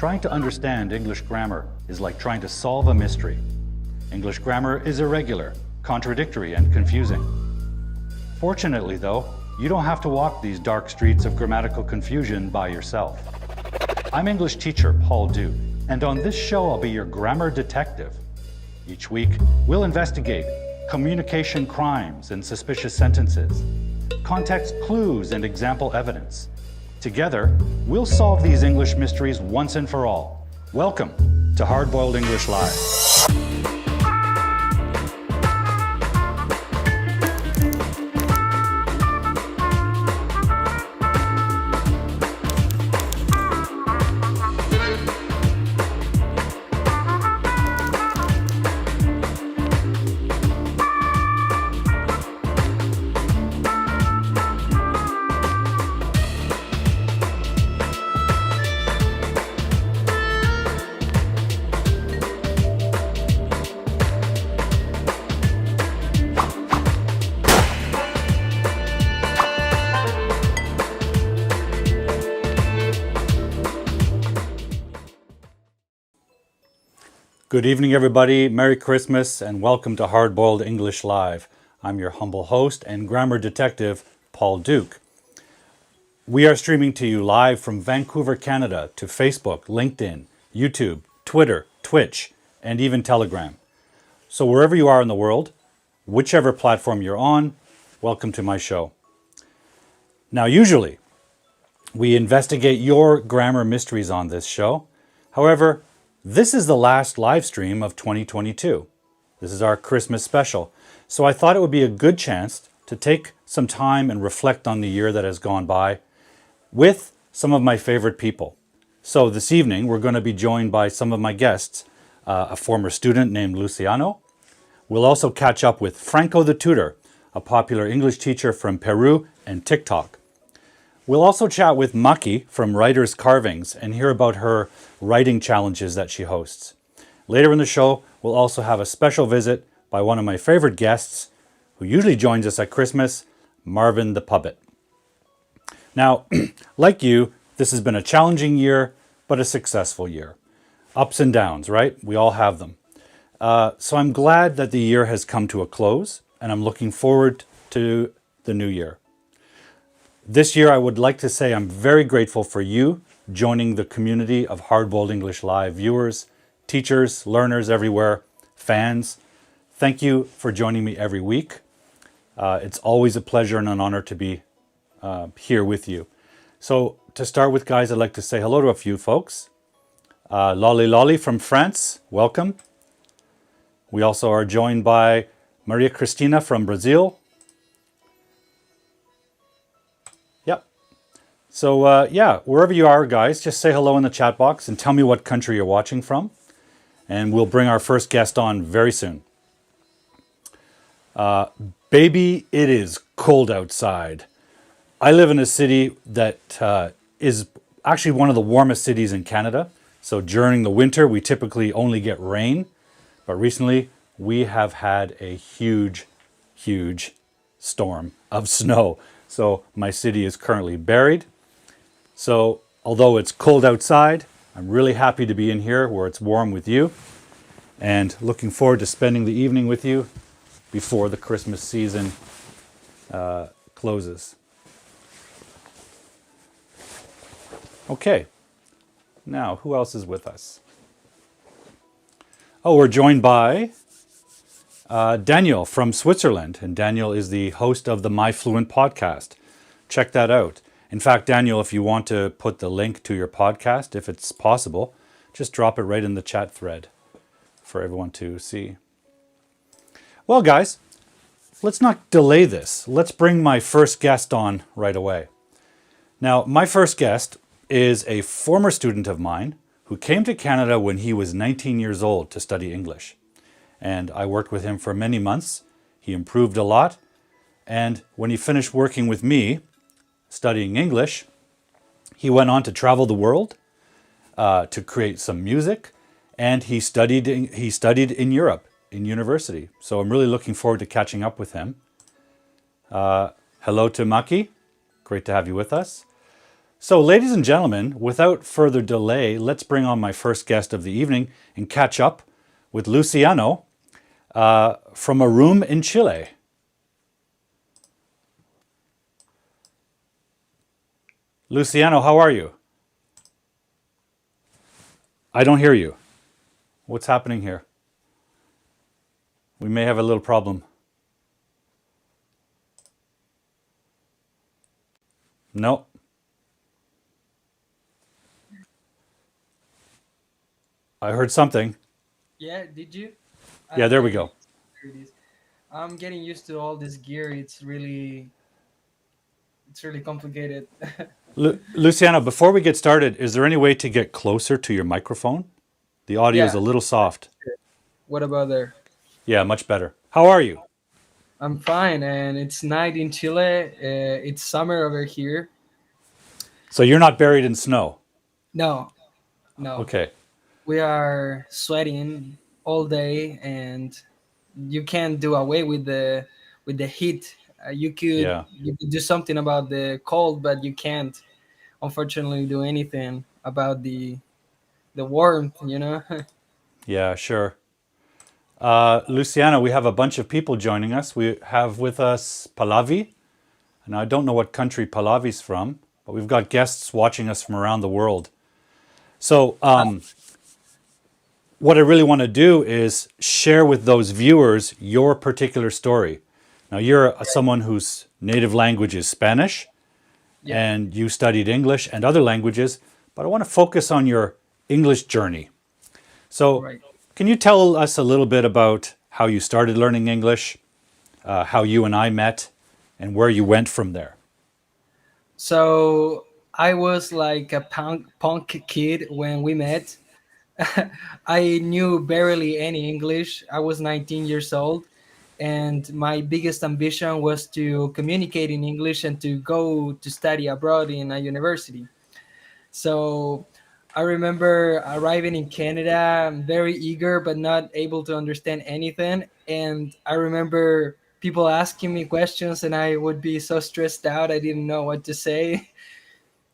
Trying to understand English grammar is like trying to solve a mystery. English grammar is irregular, contradictory, and confusing. Fortunately, though, you don't have to walk these dark streets of grammatical confusion by yourself. I'm English teacher Paul Duke, and on this show I'll be your grammar detective. Each week, we'll investigate communication crimes and suspicious sentences, context clues and example evidence. Together, we'll solve these English mysteries once and for all. Welcome to Hard-Boiled English Live. Good evening, everybody. Merry Christmas and welcome to Hard-Boiled English Live. I'm your humble host and grammar detective, Paul Duke. We are streaming to you live from Vancouver, Canada to Facebook, LinkedIn, YouTube, Twitter, Twitch, and even Telegram. So wherever you are in the world, whichever platform you're on, welcome to my show. Now, usually, we investigate your grammar mysteries on this show. However, this is the last live stream of 2022. This is our Christmas special. So I thought it would be a good chance to take some time and reflect on the year that has gone by with some of my favorite people. So this evening, we're going to be joined by some of my guests, a former student named Luciano. We'll also catch up with Franco the tutor, a popular English teacher from Peru and TikTok. We'll also chat with Maki from Writer's Carvings and hear about her writing challenges that she hosts. Later in the show, we'll also have a special visit by one of my favorite guests, who usually joins us at Christmas, Marvin the Puppet. Now, like you, this has been a challenging year, but a successful year. Ups and downs, right? We all have them. So I'm glad that the year has come to a close, and I'm looking forward to the new year. This year, I would like to say I'm very grateful for you joining the community of Hard-Boiled English Live viewers, teachers, learners everywhere, fans. Thank you for joining me every week. It's always a pleasure and an honor to be here with you. So to start with, guys, I'd like to say hello to a few folks. Lolly from France, welcome. We also are joined by Maria Cristina from Brazil. So wherever you are, guys, just say hello in the chat box and tell me what country you're watching from. And we'll bring our first guest on very soon. Baby, it is cold outside. I live in a city that is actually one of the warmest cities in Canada. So during the winter, we typically only get rain. But recently, we have had a huge storm of snow. So my city is currently buried. So, although it's cold outside, I'm really happy to be in here where it's warm with you and looking forward to spending the evening with you before the Christmas season closes. Okay, now who else is with us? Oh, we're joined by Daniel from Switzerland, and Daniel is the host of the My Fluent podcast. Check that out. In fact, Daniel, if you want to put the link to your podcast, if it's possible, just drop it right in the chat thread for everyone to see. Well, guys, let's not delay this. Let's bring my first guest on right away. Now, my first guest is a former student of mine who came to Canada when he was 19 years old to study English. And I worked with him for many months. He improved a lot. And when he finished working with me, studying English, he went on to travel the world to create some music, and he studied in Europe in university. So I'm really looking forward to catching up with him. Hello to Maki. Great to have you with us. So, ladies and gentlemen, without further delay, let's bring on my first guest of the evening and catch up with Luciano from a room in Chile. Luciano, how are you? I don't hear you. What's happening here? We may have a little problem. No. I heard something. Yeah, did you? Yeah, there we I go. Here it is. I'm getting used to all this gear. It's really complicated. Luciano, before we get started, is there any way to get closer to your microphone? The audio is Yeah. a little soft. What about there? Yeah, much better. How are you? I'm fine, and it's night in Chile. It's summer over here. So you're not buried in snow. No, no, Okay. we are sweating all day, and you can't do away with the heat. Yeah. You could do something about the cold, but you can't, unfortunately, do anything about the warmth. You know. Yeah, sure. Luciano, we have a bunch of people joining us. We have with us Pallavi, and I don't know what country Pallavi's from, but we've got guests watching us from around the world. So, what I really want to do is share with those viewers your particular story. Now, you're someone whose native language is Spanish, Yeah. and you studied English and other languages, but I want to focus on your English journey. So, Right. can you tell us a little bit about how you started learning English, how you and I met, and where you went from there? So I was like a punk kid when we met. I knew barely any English. I was 19 years old, and my biggest ambition was to communicate in English and to go to study abroad in a university. So I remember arriving in Canada, very eager but not able to understand anything. And I remember people asking me questions, and I would be so stressed out I didn't know what to say.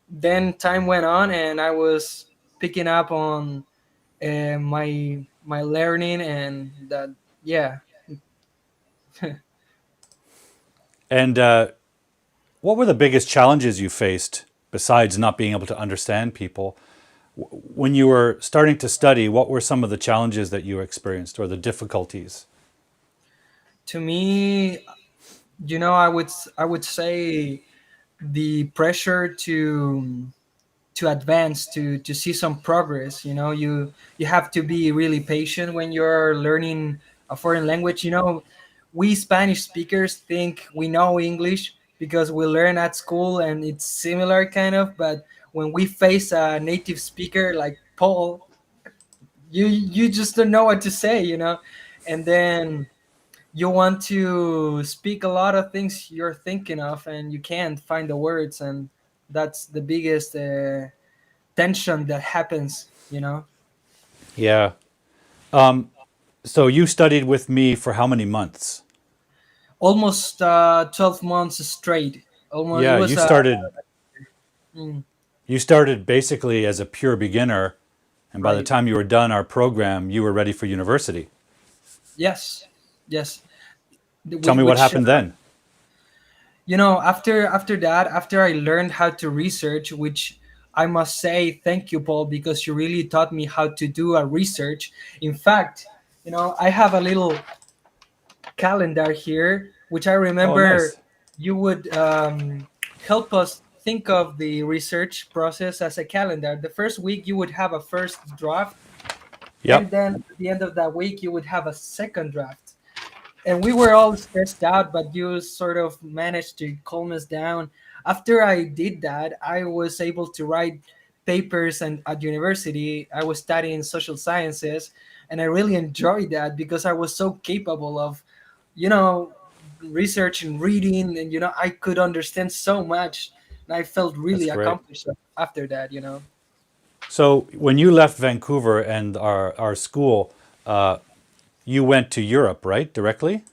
Then time went on, and I was picking up on my learning, and that, yeah. And what were the biggest challenges you faced besides not being able to understand people? When you were starting to study, what were some of the challenges that you experienced or the difficulties? To me, I would say the pressure to advance, to see some progress. You have to be really patient when you're learning a foreign language. We Spanish speakers think we know English because we learn at school and it's similar kind of, but when we face a native speaker like Paul, you just don't know what to say. And then you want to speak a lot of things you're thinking of, and you can't find the words, and that's the biggest tension that happens. Yeah. So you studied with me for how many months? Almost 12 months straight. Almost. It Yeah, was mm, you started basically as a pure beginner, and by the right. time you were done our program, you were ready for university. Yes, yes. Tell me what Which happened then. after that, after I learned how to research, which I must say thank you, Paul, because you really taught me how to do a research. In fact, I have a little calendar here, which I Oh, remember nice. you would help us think of the research process as a calendar. The first week you would have a first draft, and Yep. then at the end of that week you would have a second draft. And we were all stressed out, but you sort of managed to calm us down. After I did that, I was able to write papers, and at university I was studying social sciences, and I really enjoyed that because I was so capable of you know research and reading, and I could understand so much, and I felt That's really great. accomplished after that. So when you left Vancouver and our school, you went to Europe, right? Directly?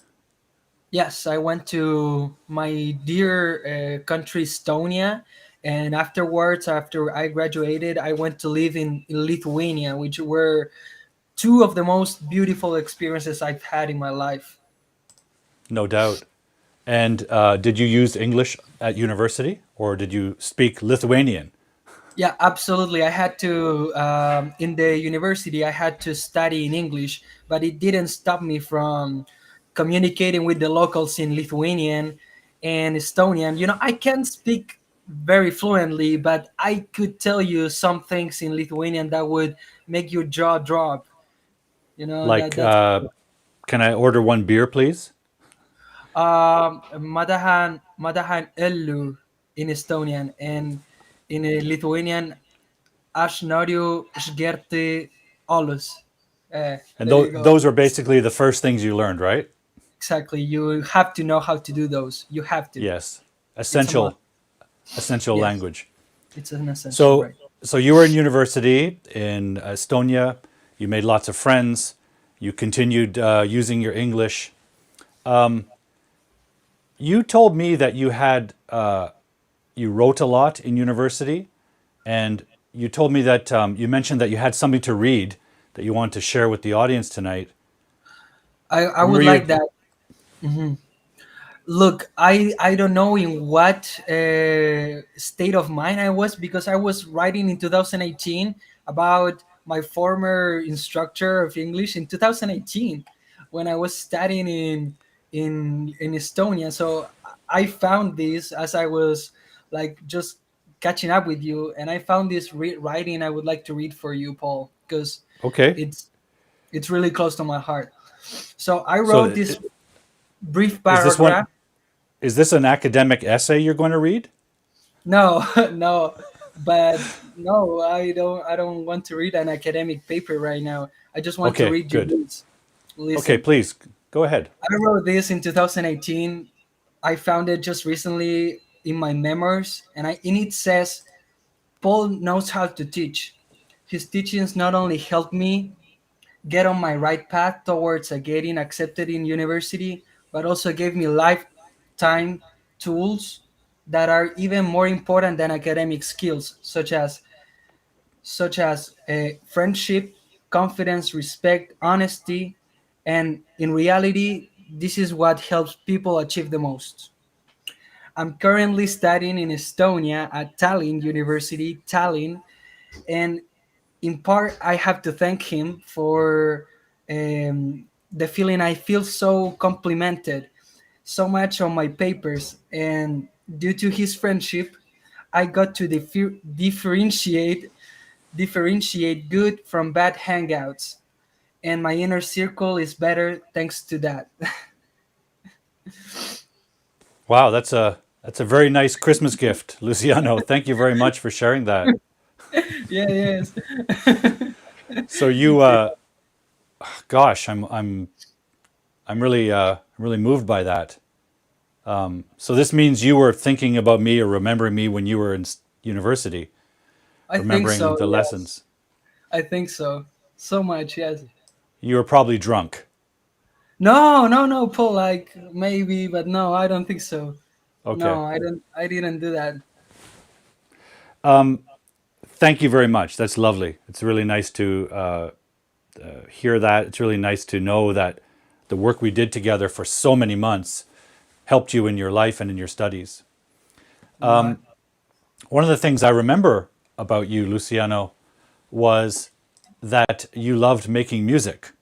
Yes, I went to my dear country, Estonia, And afterwards, after I graduated, I went to live in Lithuania, which were two of the most beautiful experiences I've had in my life. No doubt. And did you use English at university, or did you speak Lithuanian? Yeah, absolutely. I had to, in the university, I had to study in English, but it didn't stop me from communicating with the locals in Lithuanian and Estonian. I can't speak very fluently, but I could tell you some things in Lithuanian that would make your jaw drop. Like, That's can I order one beer, please? Madahan Ellu in Estonian, and in Lithuanian Aš noriu išgerti alus. And There you go. those are basically the first things you learned, right? Exactly. You have to know how to do those. You have to. Yes. It's a must. Essential Yes, language. it's an essential, So, right? so you were in university in Estonia. You made lots of friends. You continued using your English. You told me that you wrote a lot in university, and you told me that you mentioned that you had something to read that you wanted to share with the audience tonight. I Remember would like you? that. Mhm. Look, I don't know in what state of mind I was, because I was writing in 2018 about my former instructor of English in 2018 when I was studying in Estonia. So I found this as I was like just catching up with you, and I found this writing I would like to read for you, Paul, because Okay. it's it's really close to my heart. So I So, wrote this brief is this paragraph. one? Is this an academic essay you're going to read? No, no, but no, I don't want to read an academic paper right now. I just want to Okay, read you good. this. Okay, Listen, please go ahead. I wrote this in 2018. I found it just recently in my memoirs, and in it says Paul knows how to teach. His teachings not only helped me get on my right path towards getting accepted in university, but also gave me lifetime tools that are even more important than academic skills, such as friendship, confidence, respect, honesty, and in reality, this is what helps people achieve the most. I'm currently studying in Estonia at Tallinn University, Tallinn, and in part, I have to thank him for the feeling I feel so complimented so much on my papers, and due to his friendship, I got to differentiate good from bad hangouts, and my inner circle is better thanks to that. Wow, that's a very nice Christmas gift, Luciano. Thank you very much for sharing that. Yeah, yes. So you, gosh, I'm really moved by that. So this means you were thinking about me or remembering me when you were in university, I think remembering so. the Yes, lessons. I think so. So much. Yes. You were probably drunk. No, no, no, Paul. Like maybe, but no, I don't think so. Okay. No, I don't. I didn't do that. Thank you very much. That's lovely. It's really nice to hear that. It's really nice to know that the work we did together for so many months helped you in your life and in your studies. What? One of the things I remember about you, Luciano, was that you loved making music.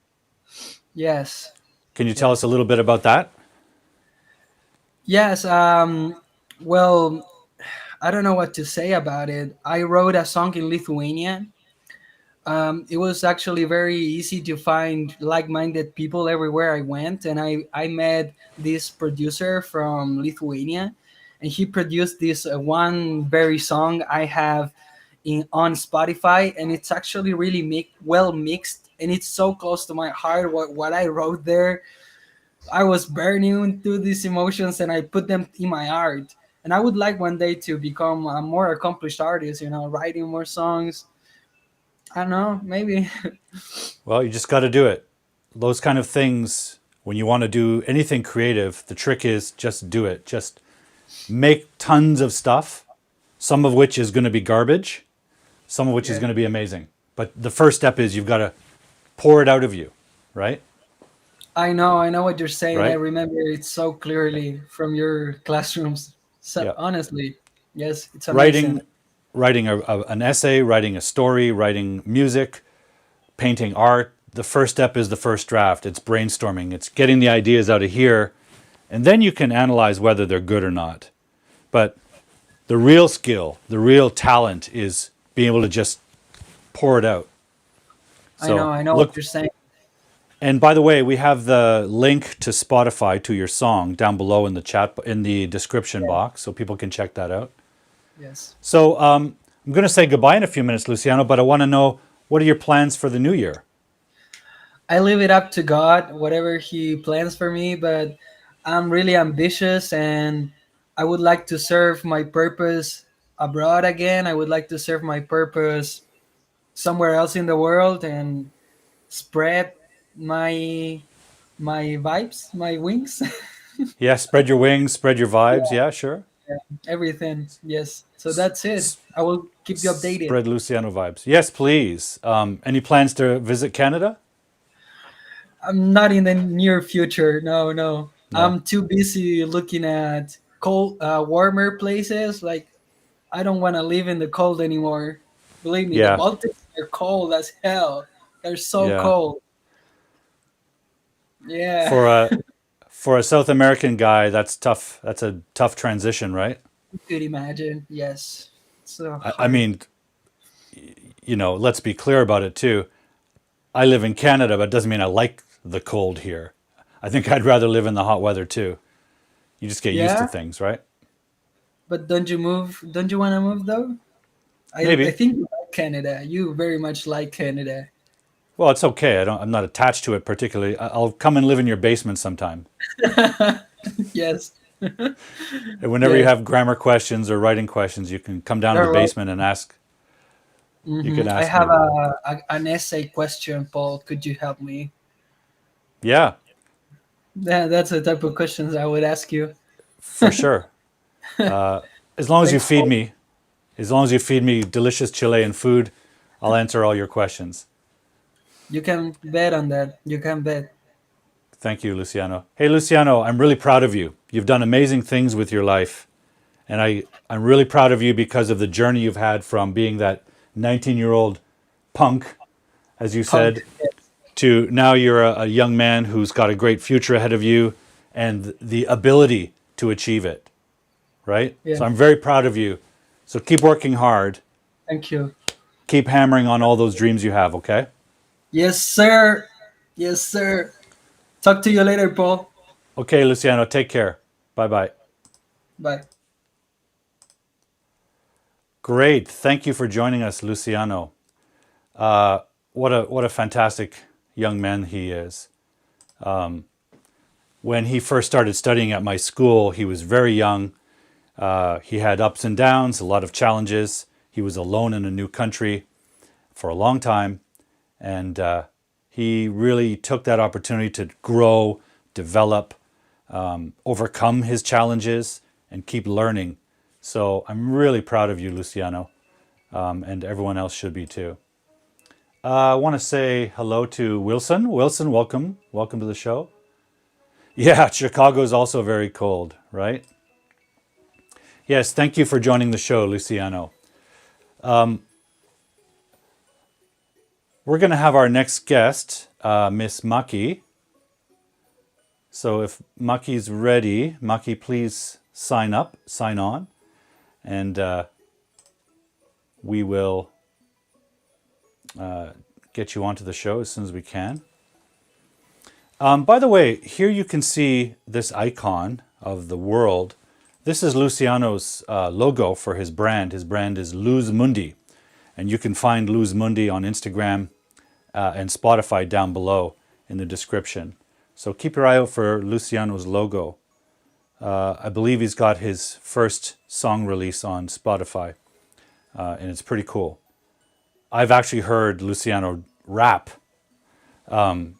Yes, Can you tell us yes, a little bit about that? yes. Well, I don't know what to say about it. I wrote a song in Lithuanian. It was actually very easy to find like-minded people everywhere I went, and I met this producer from Lithuania, and he produced this one very song I have in on Spotify, and it's actually really well mixed, and it's so close to my heart. What I wrote there, I was burning into these emotions, and I put them in my art. And I would like one day to become a more accomplished artist. Writing more songs. I don't know, maybe. Well, you just got to do it. Those kind of things, when you want to do anything creative, the trick is just do it. Just make tons of stuff some of which is going to be garbage, some of which is Yeah. going to be amazing. But the first step is you've got to pour it out of you, right? I know what you're saying. I Right? remember it so clearly from your classrooms. So Yeah. honestly, yes, it's amazing. Writing, an essay, writing a story, writing music, painting art. The first step is the first draft. It's brainstorming. It's getting the ideas out of here, and then you can analyze whether they're good or not. But the real skill, the real talent is being able to just pour it out. So I know what look, you're saying. and by the way, we have the link to Spotify to your song down below in the chat, in the description Yeah. box, so people can check that out. Yes. So I'm going to say goodbye in a few minutes, Luciano, but I want to know, what are your plans for the new year? I leave it up to God, whatever He plans for me, but I'm really ambitious and I would like to serve my purpose abroad again. I would like to serve my purpose somewhere else in the world and spread my my vibes, my wings, Yeah, spread your wings, spread your vibes. Yeah, sure. everything. Yes. So that's it. I will keep you updated. Spread Luciano vibes. Yes, please. Any plans to visit Canada? I'm not in the near future. No, no. No. I'm too busy looking at cold, warmer places. Like I don't want to live in the cold anymore. Believe me, the Yeah, Baltics are cold as hell. They're so yeah. cold. Yeah, For a South American guy, that's tough. That's a tough transition, right? you could imagine. Yes, so I hard. mean, let's be clear about it too. I live in Canada, but it doesn't mean I like the cold here. I think I'd rather live in the hot weather too. You just get used to Yeah, things, right? but don't you move? Don't you want to move though? I Maybe. think you like Canada. You very much like Canada. Well, it's okay. I'm not attached to it particularly. I'll come and live in your basement sometime. Yes, And whenever you yes. have grammar questions or writing questions, you can come down to the You're right. basement and ask. You can I ask have me. an essay question, Paul. Could you help me? Yeah, That's the type of questions I would ask you. for sure. As long as you Thanks, feed Paul. me, as long as you feed me delicious Chilean food, I'll answer all your questions. You can bet on that. You can bet. Thank you, Luciano. Hey, Luciano, I'm really proud of you. You've done amazing things with your life. And I'm really proud of you because of the journey you've had from being that 19-year-old punk, as you Punk. said, to now you're a young man who's got a great future ahead of you and the ability to achieve it, right? Yeah. So I'm very proud of you. So keep working hard. Thank you. Keep hammering on all those dreams you have, okay? Yes, sir. Yes, sir. Talk to you later, Paul. Okay, Luciano, take care. Bye bye. Bye. Great. Thank you for joining us, Luciano. What a fantastic young man he is. When he first started studying at my school, he was very young. He had ups and downs, a lot of challenges. He was alone in a new country for a long time, and he really took that opportunity to grow, develop, overcome his challenges, and keep learning. So I'm really proud of you, Luciano, and everyone else should be too. I want to say hello to Wilson. Wilson, welcome. Welcome to the show. Yeah, Chicago is also very cold, right? Yes, thank you for joining the show, Luciano. We're going to have our next guest, Miss Maki. So if Maki's ready, Maki, please sign up, sign on, and we will get you onto the show as soon as we can. By the way, here you can see this icon of the world. This is Luciano's logo for his brand. His brand is Luz Mundi. And you can find Luz Mundi on Instagram and Spotify down below in the description. So keep your eye out for Luciano's logo. I believe he's got his first song release on Spotify, and it's pretty cool. I've actually heard Luciano rap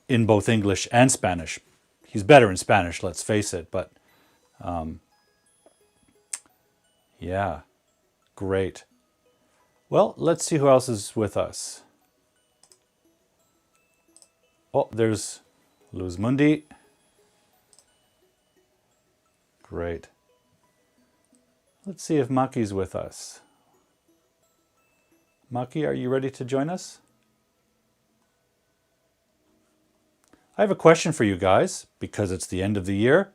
in both English and Spanish. He's better in Spanish, let's face it, but yeah, Great. Well, let's see who else is with us. Oh, there's Luz Mundi. Great. Let's see if Maki's with us. Maki, are you ready to join us? I have a question for you guys, because it's the end of the year.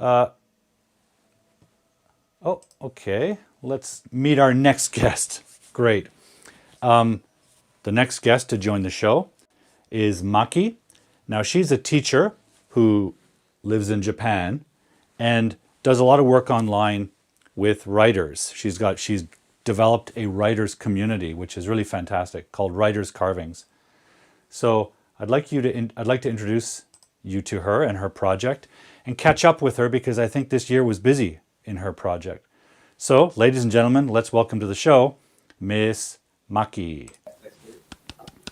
Oh, okay. Let's meet our next guest. Great. The next guest to join the show is Maki. Now, she's a teacher who lives in Japan and does a lot of work online with writers. She's developed a writers community, which is really fantastic, called Writers Carvings. So I'd like to introduce you to her and her project and catch up with her, because I think this year was busy in her project. So, ladies and gentlemen, let's welcome to the show Miss Maki.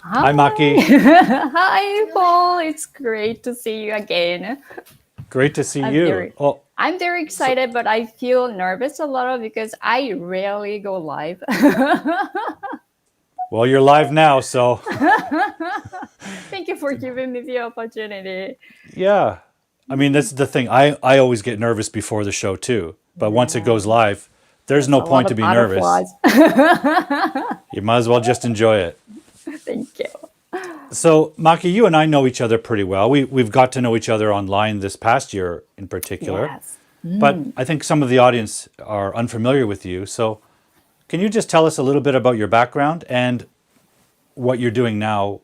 Hi, Maki. Hi, Paul. It's great to see you again. Great to see you. I'm very excited, but I feel nervous a lot because I rarely go live. Well, you're live now, so. Thank you for giving me the opportunity. Yeah. I mean, that's the thing. I always get nervous before the show, too. But once it goes live, there's no point to be nervous. You might as well just enjoy it. Thank you. So, Maki, you and I know each other pretty well. We've got to know each other online this past year in particular. Yes. But I think some of the audience are unfamiliar with you. So can you just tell us a little bit about your background and what you're doing now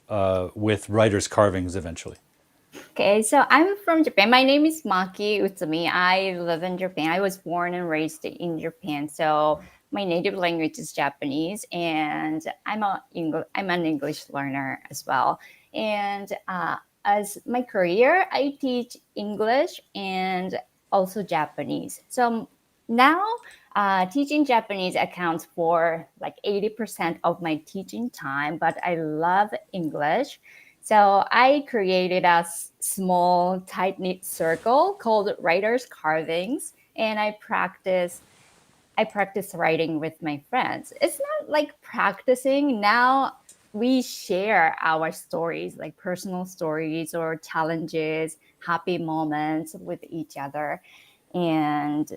with Writers Carvings eventually? Okay, so I'm from Japan. My name is Maki Utsumi. I live in Japan. I was born and raised in Japan. So my native language is Japanese, and I'm an English learner as well. And as my career, I teach English and also Japanese. So now teaching Japanese accounts for like 80% of my teaching time, but I love English. So I created a small, tight-knit circle called Writers Carvings, and I practice writing with my friends. It's not like practicing. Now we share our stories, like personal stories or challenges, happy moments with each other. And,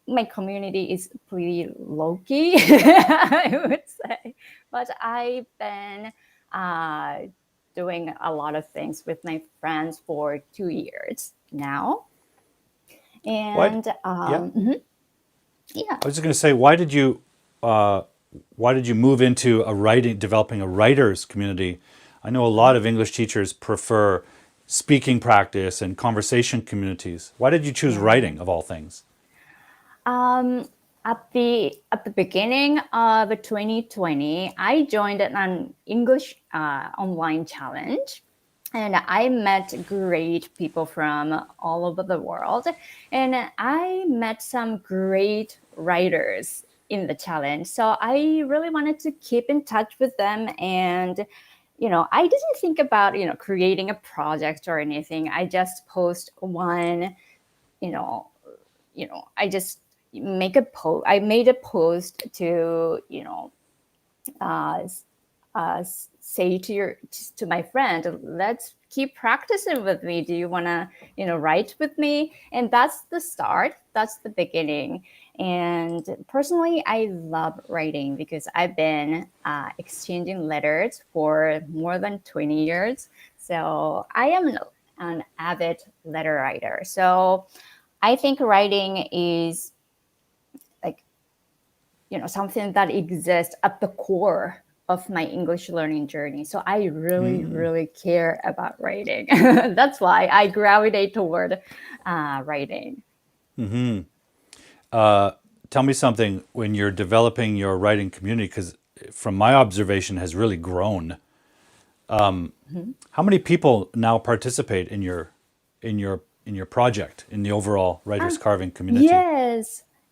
my community is pretty low-key, I would say. But I've been doing a lot of things with my friends for 2 years now. And Yeah. Yeah. I was just going to say, why did you move into developing a writers community? I know a lot of English teachers prefer speaking practice and conversation communities. Why did you choose writing of all things? At the beginning of 2020, I joined an English online challenge. And I met great people from all over the world. And I met some great writers in the challenge. So I really wanted to keep in touch with them. And, I didn't think about, creating a project or anything. I just post one, I just make a post. I made a post to, say to my friend, let's keep practicing with me. Do you want to, write with me? And that's the start. That's the beginning. And personally, I love writing because I've been exchanging letters for more than 20 years. So I am an avid letter writer. So I think writing is like, something that exists at the core of my English learning journey. So I really, really care about writing. That's why I gravitate toward writing. Mm-hmm. Tell me something when you're developing your writing community, because from my observation has really grown. How many people now participate in your project, in the overall Writers Carving community?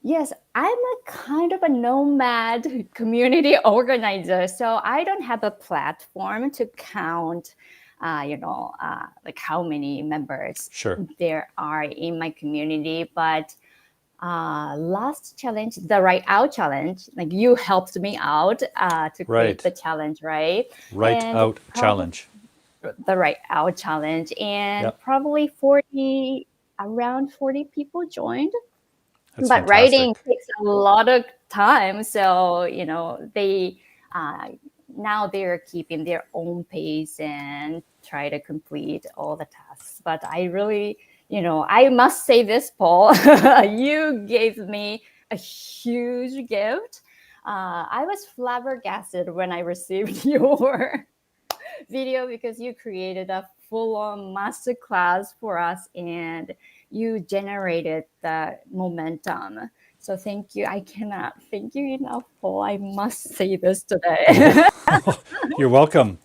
Yes, I'm a kind of a nomad community organizer, so I don't have a platform to count, like how many members Sure. there are in my community. But last challenge, the write out challenge, like you helped me out to create the Right. challenge, right? Write And out probably challenge. the write out challenge, and Yep. probably around 40 people joined. That's But writing fantastic. takes a lot of time, so they uh, now they're keeping their own pace and try to complete all the tasks. But I really, I must say this, Paul, you gave me a huge gift. I was flabbergasted when I received your video because you created a full-on master class for us and you generated the momentum. So thank you. I cannot thank you enough, Paul. I must say this today. You're welcome.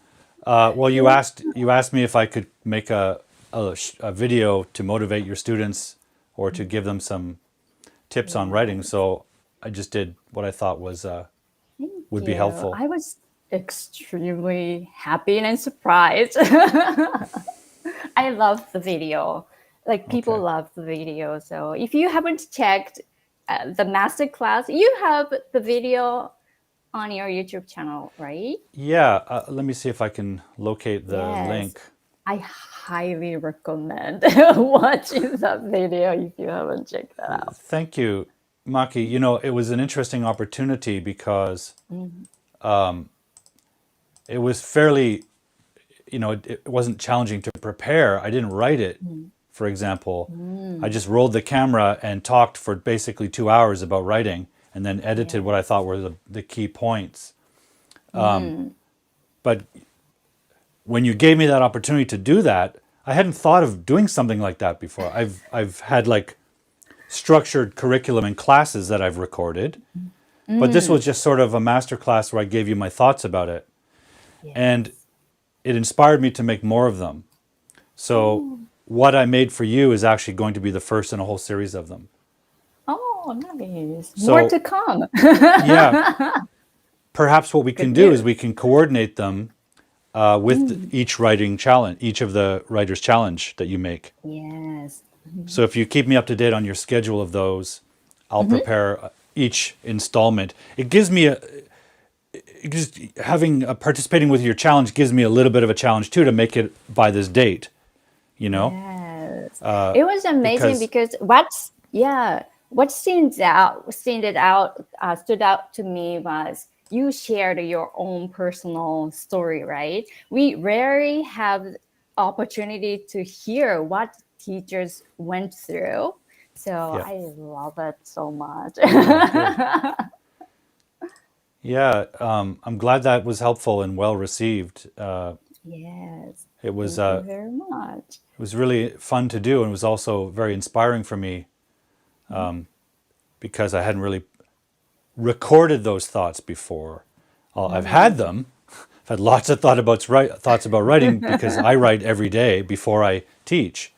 Well, you asked me if I could make a video to motivate your students or to give them some tips on writing. Yes, So I just did what I thought was thank would be you. helpful. I was extremely happy and surprised. I love the video. Like people Okay. love the video. So if you haven't checked the master class, you have the video on your YouTube channel, right? Yeah. Let me see if I can locate the Yes. link. I highly recommend watching that video if you haven't checked that out. Thank you, Maki. You know, it was an interesting opportunity because Mhm. it was fairly, it wasn't challenging to prepare. I didn't write it, for example. I Mm. just rolled the camera and talked for basically 2 hours about writing and then edited what I Yes. thought were the key points. Mm. But when you gave me that opportunity to do that, I hadn't thought of doing something like that before. I've had like structured curriculum and classes that I've recorded, but this was Mm. just sort of a master class where I gave you my thoughts about it. And Yes. it inspired me to make more of them. So Oh. what I made for you is actually going to be the first in a whole series of them. Oh, nice. More So to come. yeah, perhaps what we can Good do is news. we can coordinate them with Mm. each writing challenge, each of the writer's challenge that you make. Yes. So if you keep me up to date on your schedule of those, I'll Mm-hmm. prepare each installment. It gives me just having participating with your challenge gives me a little bit of a challenge too to make it by this date, you know, Yes, it was amazing because because what stood out to me was you shared your own personal story, right? We rarely have opportunity to hear what teachers went through, so yeah, I love it so much. oh, good. Yeah, I'm glad that was helpful and well received. Yes, It was thank you uh, very much. it was really fun to do, and it was also very inspiring for me because I hadn't really recorded those thoughts before. I've had Mm. them. I've had lots of thoughts about writing because I write every day before I teach,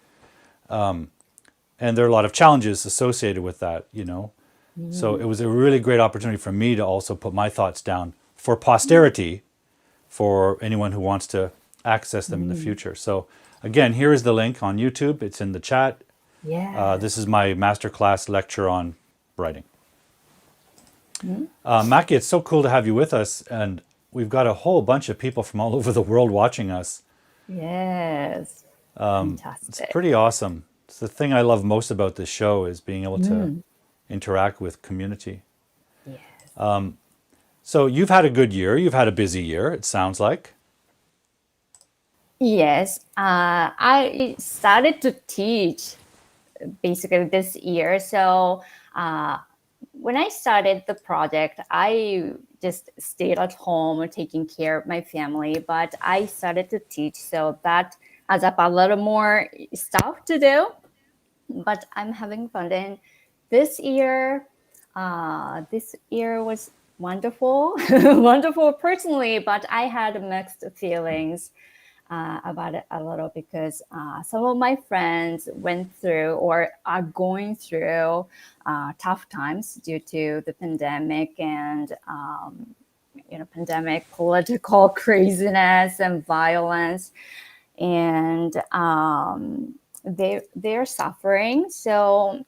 and there are a lot of challenges associated with that. So it Mm. was a really great opportunity for me to also put my thoughts down for posterity, for anyone who wants to access them in the Mm. future. So again, here is the link on YouTube. It's in the chat. This Yes. is my masterclass lecture on writing. Mm. Maki, it's so cool to have you with us, and we've got a whole bunch of people from all over the world watching us. Yes. It's Fantastic. pretty awesome. It's the thing I love most about this show is being able to Mm. interact with community. Yes. So you've had a good year. You've had a busy year, it sounds like. Yes. I started to teach basically this year. So uh, when I started the project, I just stayed at home taking care of my family, but I started to teach. So that adds up a little more stuff to do, but I'm having fun. And this year, this year was wonderful, wonderful personally, but I had mixed feelings about it a little because some of my friends went through or are going through tough times due to the pandemic and pandemic political craziness and violence, and they're suffering. So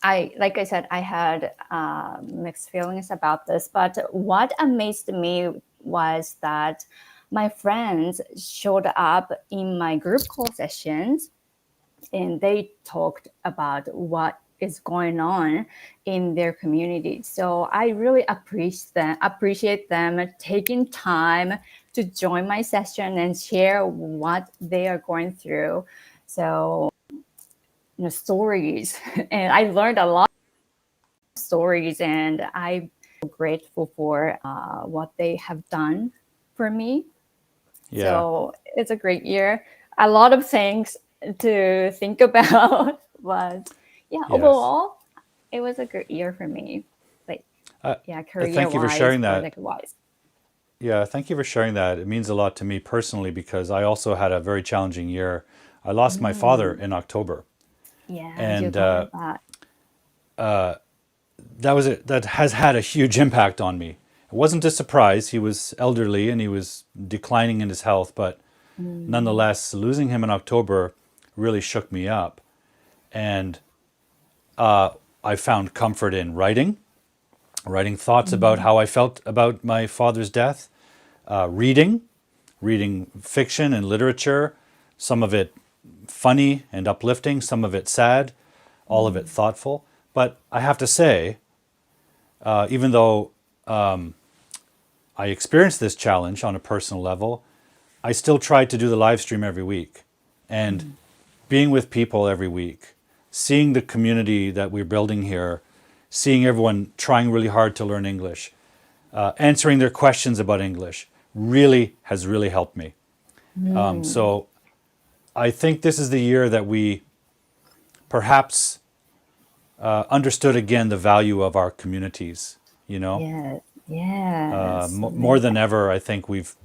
like I said, I had mixed feelings about this, but what amazed me was that my friends showed up in my group call sessions and they talked about what is going on in their community. So I really appreciate them taking time to join my session and share what they are going through. So, stories, and I learned a lot of stories, and I'm grateful for what they have done for me. Yeah. So it's a great year. A lot of things to think about, but yeah, Yes. overall, it was a good year for me. Like, Uh, yeah, career Thank you for wise, sharing that. project wise. Yeah, thank you for sharing that. It means a lot to me personally because I also had a very challenging year. I lost my father in October, Yeah, you and told me that. that has had a huge impact on me. It wasn't a surprise. He was elderly and he was declining in his health, but nonetheless, losing him in October really shook me up. And I found comfort in writing thoughts about how I felt about my father's death, reading, reading fiction and literature, some of it funny and uplifting, some of it sad, all of it thoughtful. But I have to say, even though I experienced this challenge on a personal level, I still tried to do the live stream every week and being with people every week, seeing the community that we're building here, seeing everyone trying really hard to learn English, answering their questions about English really has really helped me. So I think this is the year that we perhaps understood again the value of our communities. You know, Yes, yes, more than ever, I think we've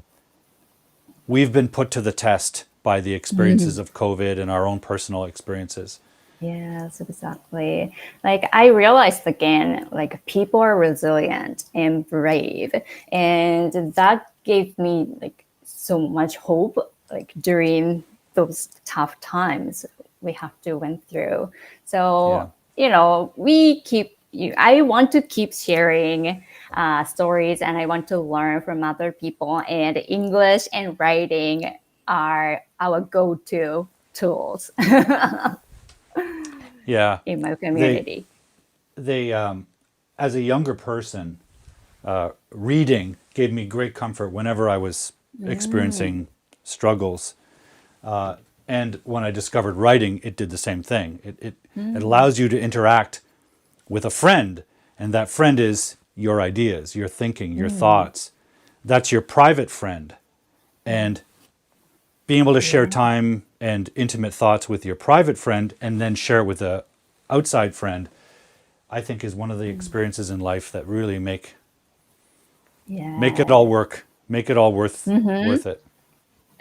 been put to the test by the experiences of COVID and our own personal experiences. yes, exactly. Like I realized again, like people are resilient and brave, and that gave me like so much hope, like during those tough times we have to went through. Yeah, So we keep. I want to keep sharing stories, and I want to learn from other people. And English and writing are our go-to tools yeah. in my They community. they as a younger person, reading gave me great comfort whenever I was experiencing struggles. And when I discovered writing, it did the same thing. It allows you to interact with a friend, and that friend is your ideas, your thinking, your thoughts. That's your private friend. And being able to share Yeah. time and intimate thoughts with your private friend and then share it with a outside friend, I think is one of the experiences in life that really make it Yeah. all work, make it all worth it.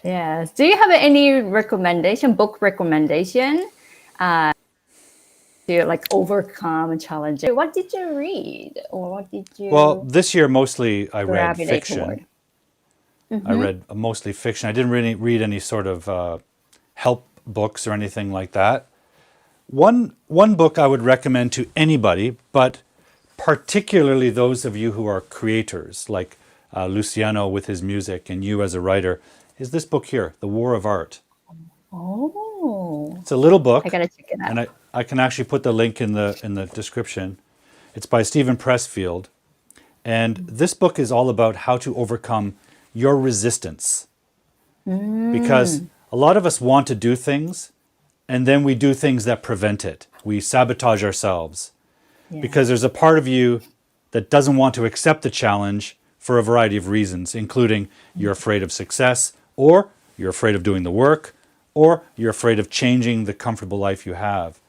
Yes. Do you have any book recommendation to like overcome challenges? What did you read or what did Well, you this year mostly I read gravitate fiction. toward? I read mostly fiction. I didn't really read any sort of help books or anything like that. One book I would recommend to anybody, but particularly those of you who are creators, like Luciano with his music and you as a writer, is this book here, The War of Art. Oh, It's a little I book, gotta check it out. and I can actually put the link in the description. It's by Stephen Pressfield, and this book is all about how to overcome your resistance. Because a lot of us want to do things, and then we do things that prevent it. We sabotage ourselves Yeah. because there's a part of you that doesn't want to accept the challenge for a variety of reasons, including you're afraid of success, or you're afraid of doing the work, or you're afraid of changing the comfortable life you have.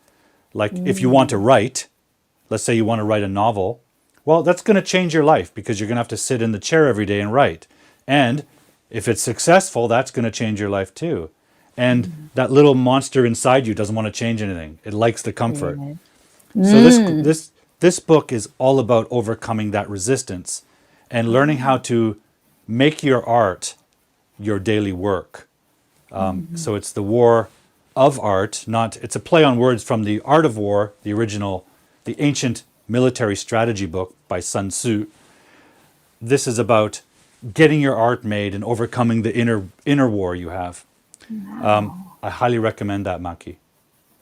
Like if you want to write, let's say you want to write a novel, well, that's going to change your life because you're going to have to sit in the chair every day and write. And if it's successful, that's going to change your life too. And that little monster inside you doesn't want to change anything. It likes the comfort. Yeah. So this book is all about overcoming that resistance and learning how to make your art your daily work. So it's the war of art, not it's a play on words from the Art of War, the original the ancient military strategy book by Sun Tzu. This is about getting your art made and overcoming the inner war you have. I highly recommend that, Maki,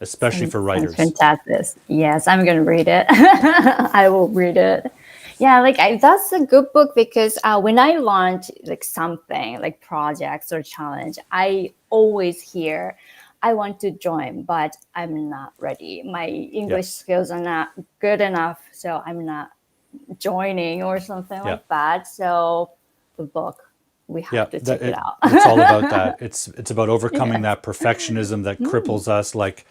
especially for Sounds writers. fantastic. Yes, I'm gonna read it. I will read it. Yeah, that's a good book because when I launch like something like projects or challenge, I always hear, I want to join, but I'm not ready. My English skills are not good enough, so I'm not joining or something Yeah. like that. So the book, we have to check it out. It's all about that. It's about overcoming Yes. that perfectionism that cripples us. Like,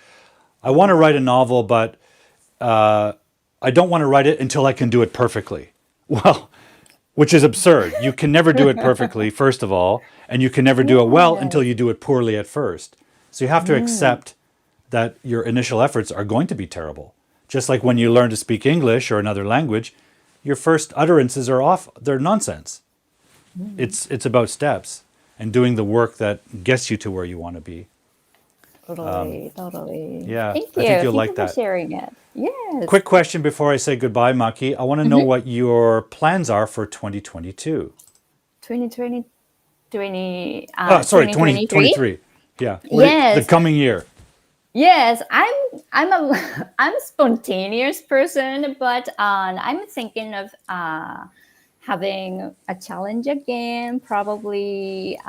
I want to write a novel, but I don't want to write it until I can do it perfectly. Well, which is absurd. You can never do it perfectly, first of all, and you can never do it well until you do it poorly at first. So you have to accept that your initial efforts are going to be terrible. Just like when you learn to speak English or another language, your first utterances are off. They're nonsense. It's about steps and doing the work that gets you to where you want to be. Totally. Yeah, Thank I you. think you'll Thank like you for that. sharing it. Yes. Quick question before I say goodbye, Maki. I want to know what your plans are for 2022. 2020, Oh, sorry, 2023. 2023. Yeah, the Yes. coming year. Yes, I'm a spontaneous person, but I'm thinking of having a challenge again, probably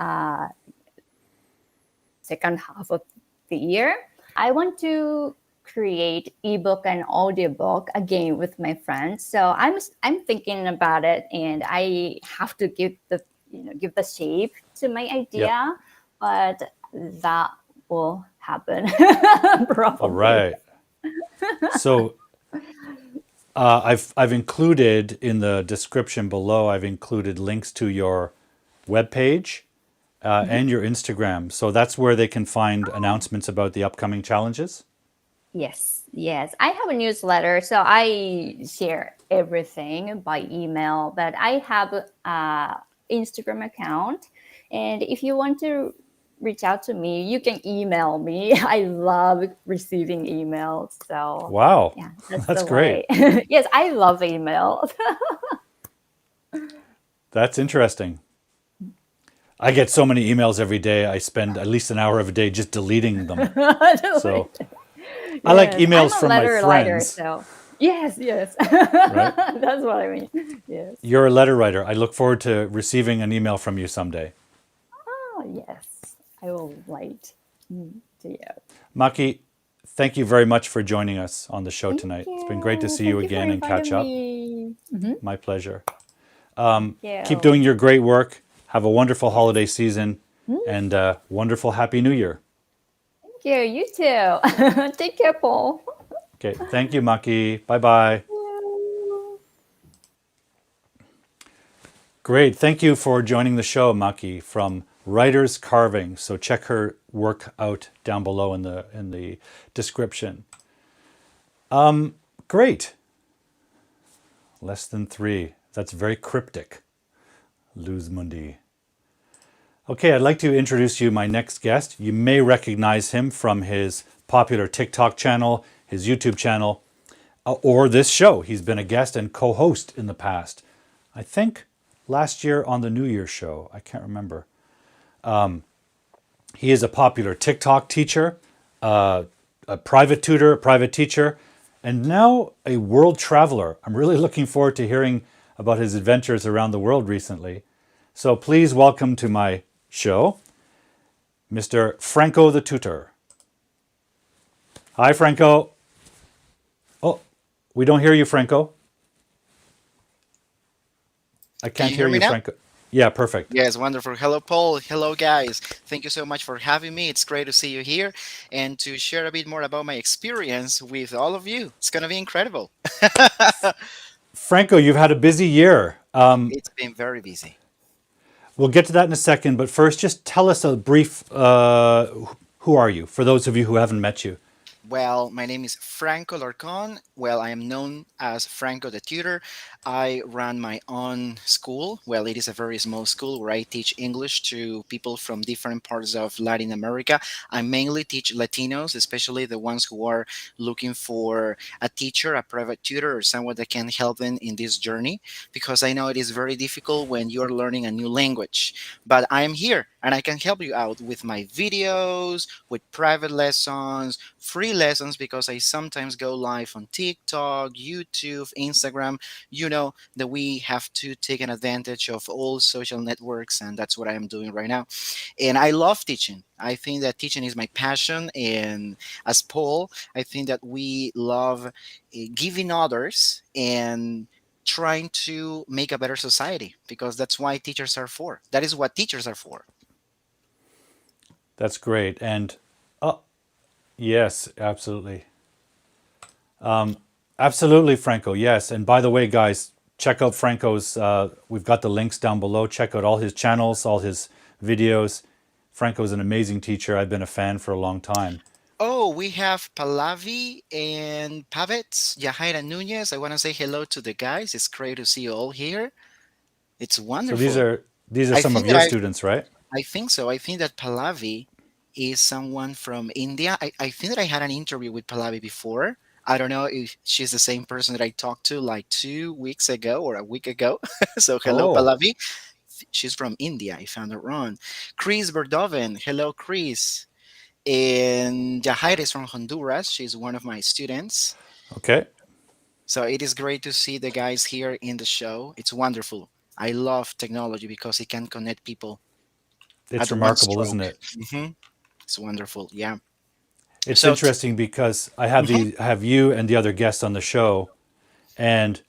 second half of the year. I want to create ebook and audiobook again with my friends. So I'm thinking about it, and I have to give the shape to my Yep. idea, but that will happen probably. All right. So I've included in the description below. I've included links to your webpage and your Instagram. So that's where they can find announcements about the upcoming challenges. Yes. I have a newsletter, so I share everything by email. But I have a Instagram account, and if you want to reach out to me, you can email me. I love receiving emails. So Wow, yeah, that's that's the great. way. Yes, I love email. That's interesting. I get so many emails every day. I spend at least an hour of a day just deleting them. So I like Yes, I'm emails a from my letter writer, friends, so yes. right? That's what I mean. Yes. You're a letter writer. I look forward to receiving an email from you someday. Oh, yes. I will write to you. Maki, thank you very much for joining us on the show Thank tonight. It's been great to you. see you Thank you for again and catch inviting up. me. My pleasure. Thank Keep you. doing your great work. Have a wonderful holiday season and wonderful Happy New Year. Thank you. You too. Take care, Paul. Okay. Thank you, Maki. Bye-bye. Great. Thank you for joining the show, Maki, from Writer's Carving. So check her work out down below in the description. Great. Less than 3. That's very cryptic. Luz Mundi. Okay, I'd like to introduce you my next guest. You may recognize him from his popular TikTok channel, his YouTube channel, or this show. He's been a guest and co-host in the past. I think last year on the New Year's show. I can't remember. He is a popular TikTok teacher, a private tutor, a private teacher, and now a world traveler. I'm really looking forward to hearing about his adventures around the world recently. So please welcome to my show, Mr. Franco the Tutor. Hi, Franco. Oh, we don't hear you, Franco. I Can can't you hear hear me you, now? Franco. Yeah, perfect. Yes, wonderful. Hello, Paul. Hello, guys. Thank you so much for having me. It's great to see you here and to share a bit more about my experience with all of you. It's going to be incredible. Franco, you've had a busy year. It's been very busy. We'll get to that in a second, but first, just tell us a brief, who are you, for those of you who haven't met you? Well, my name is Franco Larcon. Well, I am known as Franco the tutor. I run my own school. Well, it is a very small school where I teach English to people from different parts of Latin America. I mainly teach Latinos, especially the ones who are looking for a teacher, a private tutor, or someone that can help them in this journey, because I know it is very difficult when you're learning a new language. But I am here and I can help you out with my videos, with private lessons, free lessons, because I sometimes go live on TikTok, YouTube, Instagram. You know that we have to take an advantage of all social networks, and that's what I am doing right now. And I love teaching. I think that teaching is my passion. And as Paul, I think that we love giving others and trying to make a better society, because that's why teachers are for. That is what teachers are for. That's great. And yes, absolutely. Absolutely, Franco. Yes. And by the way, guys, check out Franco's, we've got the links down below. Check out all his channels, all his videos. Franco's an amazing teacher. I've been a fan for a long time. Oh, we have Pallavi and Pavets, Yahaira Nunez. I want to say hello to the guys. It's great to see you all here. It's So these wonderful. are these are I some think of that your I students, right? I think so. I think that Pallavi is someone from India. I think that I had an interview with Pallavi before. I don't know if she's the same person that I talked to like 2 weeks ago or a week ago. So hello, Oh, Pallavi. She's from India. I found it wrong. Chris Verdoven. Hello, Chris. And Jahaira is from Honduras. She's one of my students. okay. So it is great to see the guys here in the show. It's wonderful. I love technology because it can connect people It's at one remarkable, isn't stroke. it? hmm It's wonderful. Yeah. It's So, interesting because mhm. I have you and the other guests on the show, and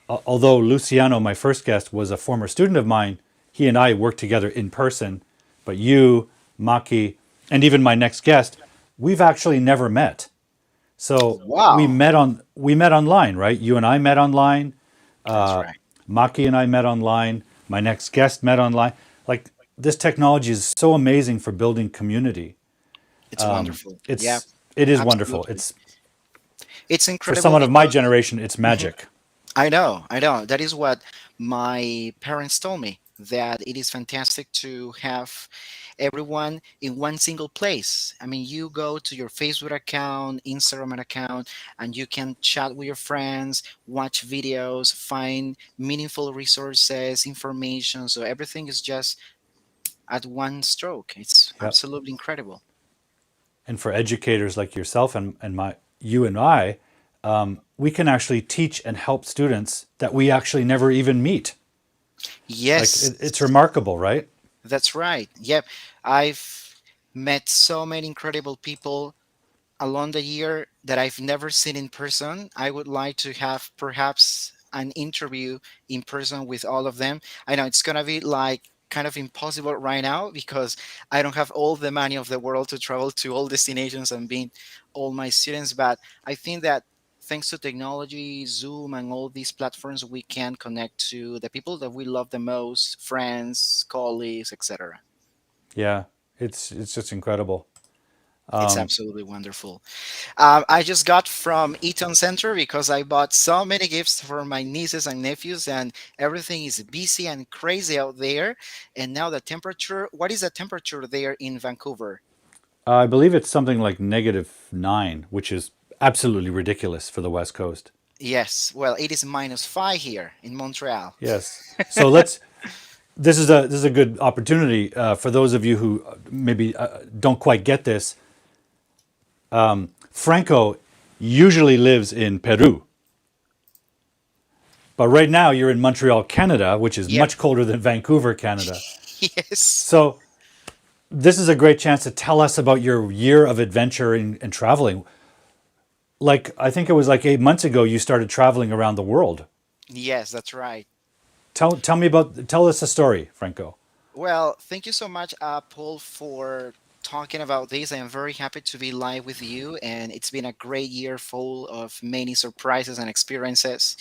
although Luciano, my first guest, was a former student of mine, he and I worked together in person. But you, Maki, and even my next guest, we've actually never met. So Wow. we met online, right? You and I met online. That's right. Maki and I met online. My next guest met online. Like, this technology is so amazing for building community. It's wonderful. Yeah, It is wonderful. absolutely. It's It's for incredible someone of my because generation, it's Mhm. magic. I know, I know. That is what my parents told me, that it is fantastic to have everyone in one single place. I mean, you go to your Facebook account, Instagram account, and you can chat with your friends, watch videos, find meaningful resources, information. So everything is just at one stroke. It's Yep. absolutely incredible. And for educators like yourself and you and I, we can actually teach and help students that we actually never even meet. Like, it's Yes, remarkable, right? that's right. Yep. I've met so many incredible people along the year that I've never seen in person. I would like to have perhaps an interview in person with all of them. I know it's gonna be like kind of impossible right now because I don't have all the money of the world to travel to all destinations and being all my students, but I think that thanks to technology, Zoom and all these platforms, we can connect to the people that we love the most, friends, colleagues, etc. Yeah, it's just incredible. It's absolutely wonderful. I just got from Eaton Center because I bought so many gifts for my nieces and nephews, and everything is busy and crazy out there. And now the temperature, what is the temperature there in Vancouver? I believe it's something like -9, which is absolutely ridiculous for the West Coast. Yes, well, it is -5 here in Montreal. Yes. So this is a good opportunity for those of you who maybe don't quite get this. Franco usually lives in Peru, but right now you're in Montreal, Canada, which is Yep. much colder than Vancouver, Canada. Yes. So this is a great chance to tell us about your year of adventure and traveling. Like, I think it was like 8 months ago you started traveling around the world. Yes, that's right. Tell us a story, Franco. Well, thank you so much, Paul, for talking about this. I am very happy to be live with you, and it's been a great year full of many surprises and experiences.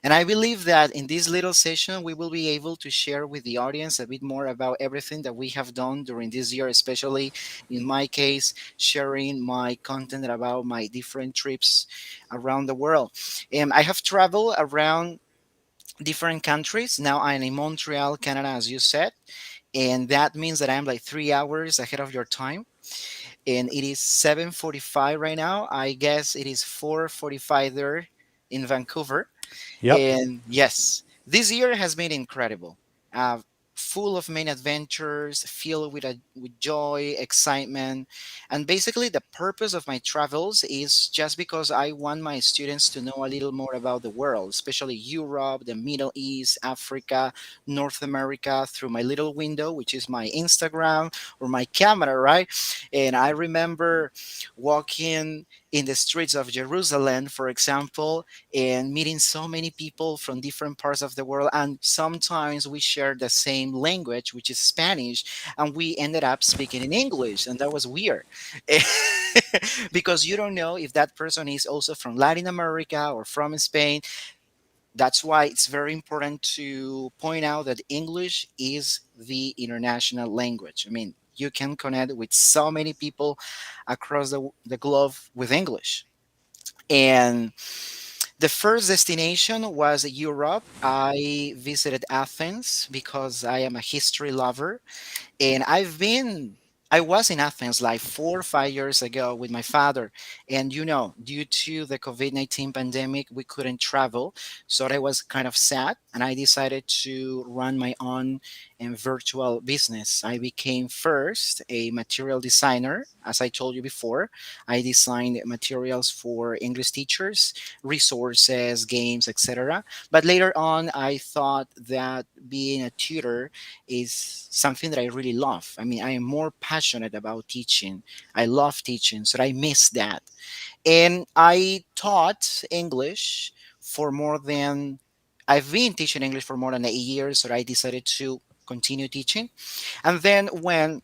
And I believe that in this little session, we will be able to share with the audience a bit more about everything that we have done during this year, especially in my case, sharing my content about my different trips around the world. I have traveled around different countries. Now I'm in Montreal, Canada, as you said. And that means that I'm like 3 hours ahead of your time. And it is 7:45 right now. I guess it is 4:45 there in Vancouver. Yep. And yes, this year has been incredible. Uh, Full of many adventures, filled with joy, excitement. And basically, the purpose of my travels is just because I want my students to know a little more about the world, especially Europe, the Middle East, Africa, North America, through my little window, which is my Instagram or my camera, right? And I remember walking in the streets of Jerusalem, for example, and meeting so many people from different parts of the world. And sometimes we share the same language, which is Spanish, and we ended up speaking in English. And that was weird because you don't know if that person is also from Latin America or from Spain. That's why it's very important to point out that English is the international language. I mean, you can connect with so many people across the globe with English. And the first destination was Europe. I visited Athens because I am a history lover. And I was in Athens like 4 or 5 years ago with my father. And due to the COVID-19 pandemic, we couldn't travel. So I was kind of sad. And I decided to run my own virtual business. I became first a material designer. As I told you before, I designed materials for English teachers, resources, games, etc. But later on, I thought that being a tutor is something that I really love. I mean, I am more passionate about teaching. I love teaching, so I miss that. And I taught English for more than, I've been teaching English for more than 8 years, so I decided to continue teaching. And then when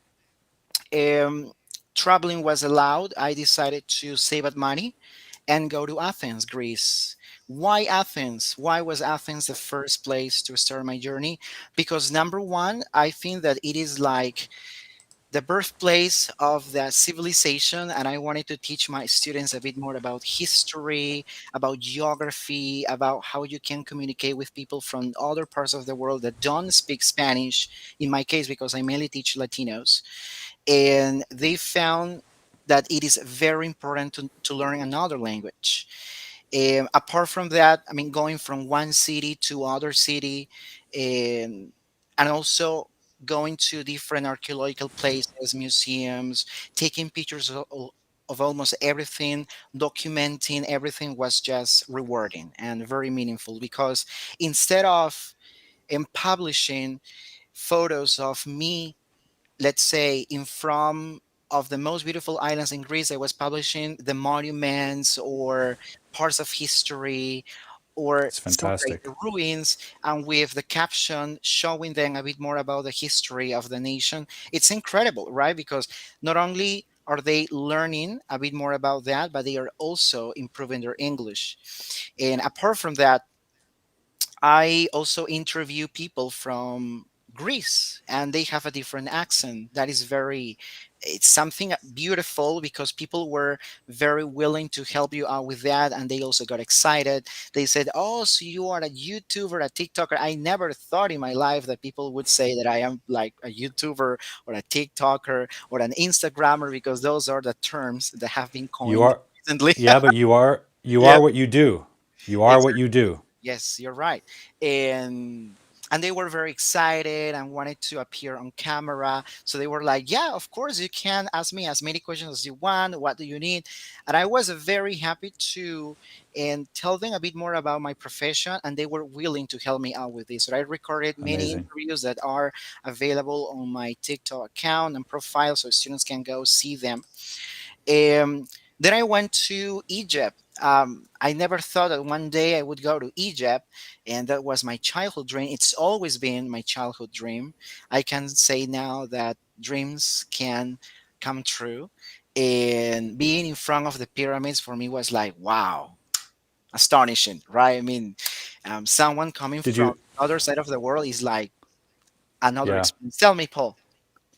um, traveling was allowed, I decided to save up money and go to Athens, Greece. Why Athens? Why was Athens the first place to start my journey? Because number one, I think that it is like the birthplace of the civilization, and I wanted to teach my students a bit more about history, about geography, about how you can communicate with people from other parts of the world that don't speak Spanish. In my case, because I mainly teach Latinos, and they found that it is very important to learn another language. Apart from that, I mean, going from one city to other city, and also going to different archaeological places, museums, taking pictures of almost everything, documenting everything was just rewarding and very meaningful because instead of publishing photos of me, let's say in front of the most beautiful islands in Greece, I was publishing the monuments or parts of history or It's some like fantastic. the ruins, and with the caption showing them a bit more about the history of the nation. It's incredible, right? Because not only are they learning a bit more about that, but they are also improving their English. And apart from that, I also interview people from Greece and they have a different accent. That is it's something beautiful because people were very willing to help you out with that. And they also got excited. They said, "Oh, so you are a YouTuber, a TikToker." I never thought in my life that people would say that I am like a YouTuber or a TikToker or an Instagrammer because those are the terms that have been You coined are, recently. yeah, but you Yeah. are what you do. You are what you do. Yes, you're right. And and they were very excited and wanted to appear on camera. So they were like, "Yeah, of course you can ask me as many questions as you want. What do you need?" And I was very happy to and tell them a bit more about my profession, and they were willing to help me out with this. So I recorded many Amazing. interviews that are available on my TikTok account and profile, so students can go see them. Then I went to Egypt. I never thought that one day I would go to Egypt, and that was my childhood dream. It's always been my childhood dream. I can say now that dreams can come true. And being in front of the pyramids for me was like, wow, astonishing, right? I mean, Someone coming Did from you? the other side of the world is like another Yeah. experience. Tell me, Paul.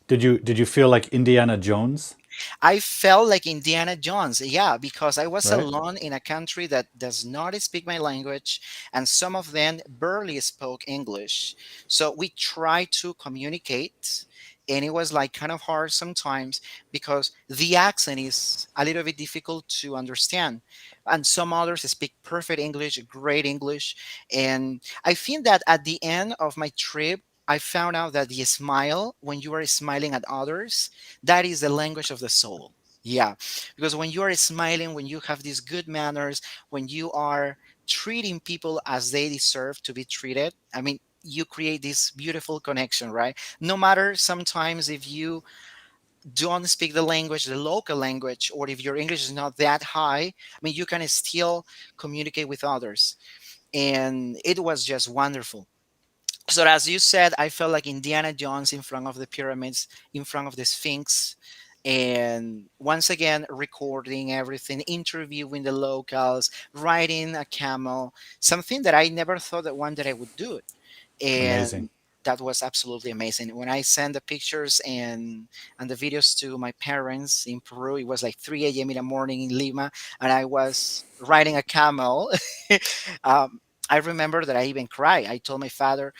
Did you feel like Indiana Jones? I felt like Indiana Jones, yeah, because I was Right. alone in a country that does not speak my language, and some of them barely spoke English. So we tried to communicate, and it was like kind of hard sometimes because the accent is a little bit difficult to understand. And some others speak perfect English, great English. And I think that at the end of my trip, I found out that the smile, when you are smiling at others, that is the language of the soul. Yeah, because when you are smiling, when you have these good manners, when you are treating people as they deserve to be treated, I mean, you create this beautiful connection, right? No matter sometimes if you don't speak the language, the local language, or if your English is not that high, I mean, you can still communicate with others. And it was just wonderful. So as you said, I felt like Indiana Jones in front of the pyramids, in front of the Sphinx, and once again recording everything, interviewing the locals, riding a camel, something that I never thought that one day I would do it. Amazing. And that was absolutely amazing. When I sent the pictures and the videos to my parents in Peru, it was like 3 a.m. in the morning in Lima, and I was riding a camel. um, I remember that I even cried. I told my father,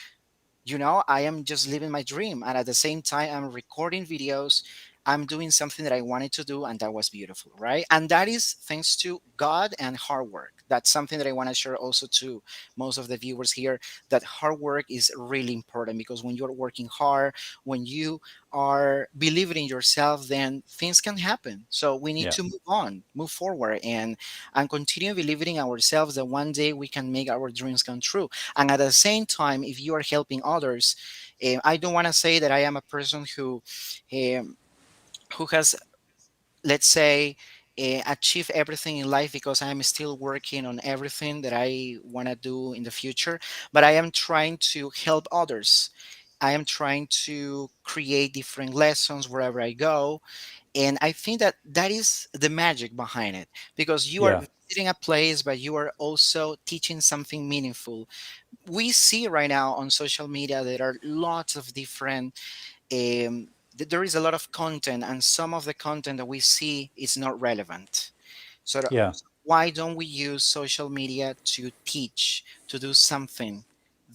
I am just living my dream, and at the same time I'm recording videos. I'm doing something that I wanted to do, and that was beautiful, right? And that is thanks to God and hard work. That's something that I want to share also to most of the viewers here, that hard work is really important, because when you're working hard, when you are believing in yourself, then things can happen. So we need Yeah. to move on, move forward, and continue believing in ourselves that one day we can make our dreams come true. And at the same time, if you are helping others, I don't want to say that I am a person um, who has, let's say, achieved everything in life, because I am still working on everything that I want to do in the future. But I am trying to help others. I am trying to create different lessons wherever I go, and I think that that is the magic behind it, because you are Yeah. visiting a place, but you are also teaching something meaningful. We see right now on social media there are lots of different there is a lot of content, and some of the content that we see is not relevant. So Yeah. why don't we use social media to teach, to do something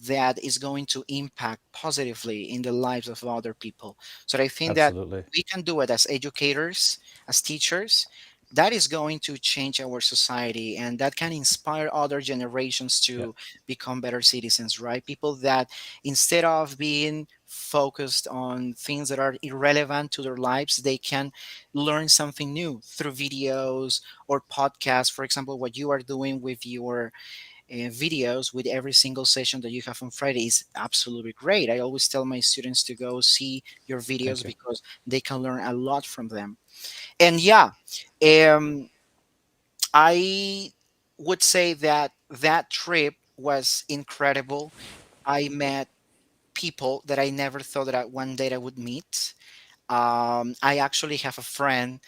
that is going to impact positively in the lives of other people? So I think that Absolutely. we can do it as educators, as teachers. That is going to change our society, and that can inspire other generations Yeah. to become better citizens, right? People that, instead of being focused on things that are irrelevant to their lives, they can learn something new through videos or podcasts. For example, what you are doing with your videos, with every single session that you have on Friday, is absolutely great. I always tell my students to go see your Thank videos, you. because they can learn a lot from them. And yeah, um, I would say that that trip was incredible. I met people that I never thought that one day I would meet. I actually have a friend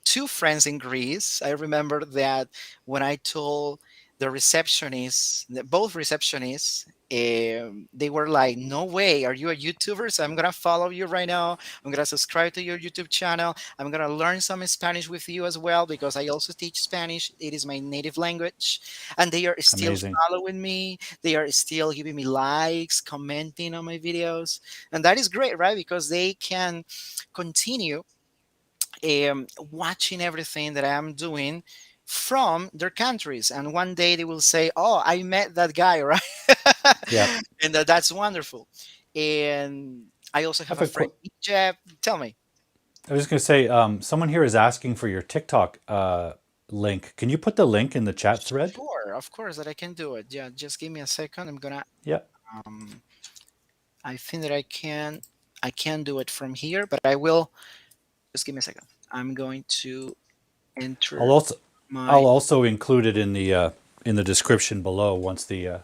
two friends in Greece. I remember that when I told the receptionists, both receptionists, they were like, "No way, are you a YouTuber? So I'm gonna follow you right now. I'm gonna subscribe to your YouTube channel. I'm gonna learn some Spanish with you as well, because I also teach Spanish. It is my native language." And they are still Amazing. following me. They are still giving me likes, commenting on my videos, and that is great, right? Because they can continue watching everything that I'm doing from their countries, and one day they will say, "Oh, I met that guy," right? Yeah. And that's wonderful. And I also I have have a a friend in Egypt. Tell me. I was just going to say, someone here is asking for your TikTok link. Can you put the link in the chat thread? Sure, of course that I can do it. Yeah, just give me a second. I'm gonna. Yeah. Um, I think that I can do it from here, but I will. Just give me a second. I'm going to I'll enter also I'll my. also include it in the description below once the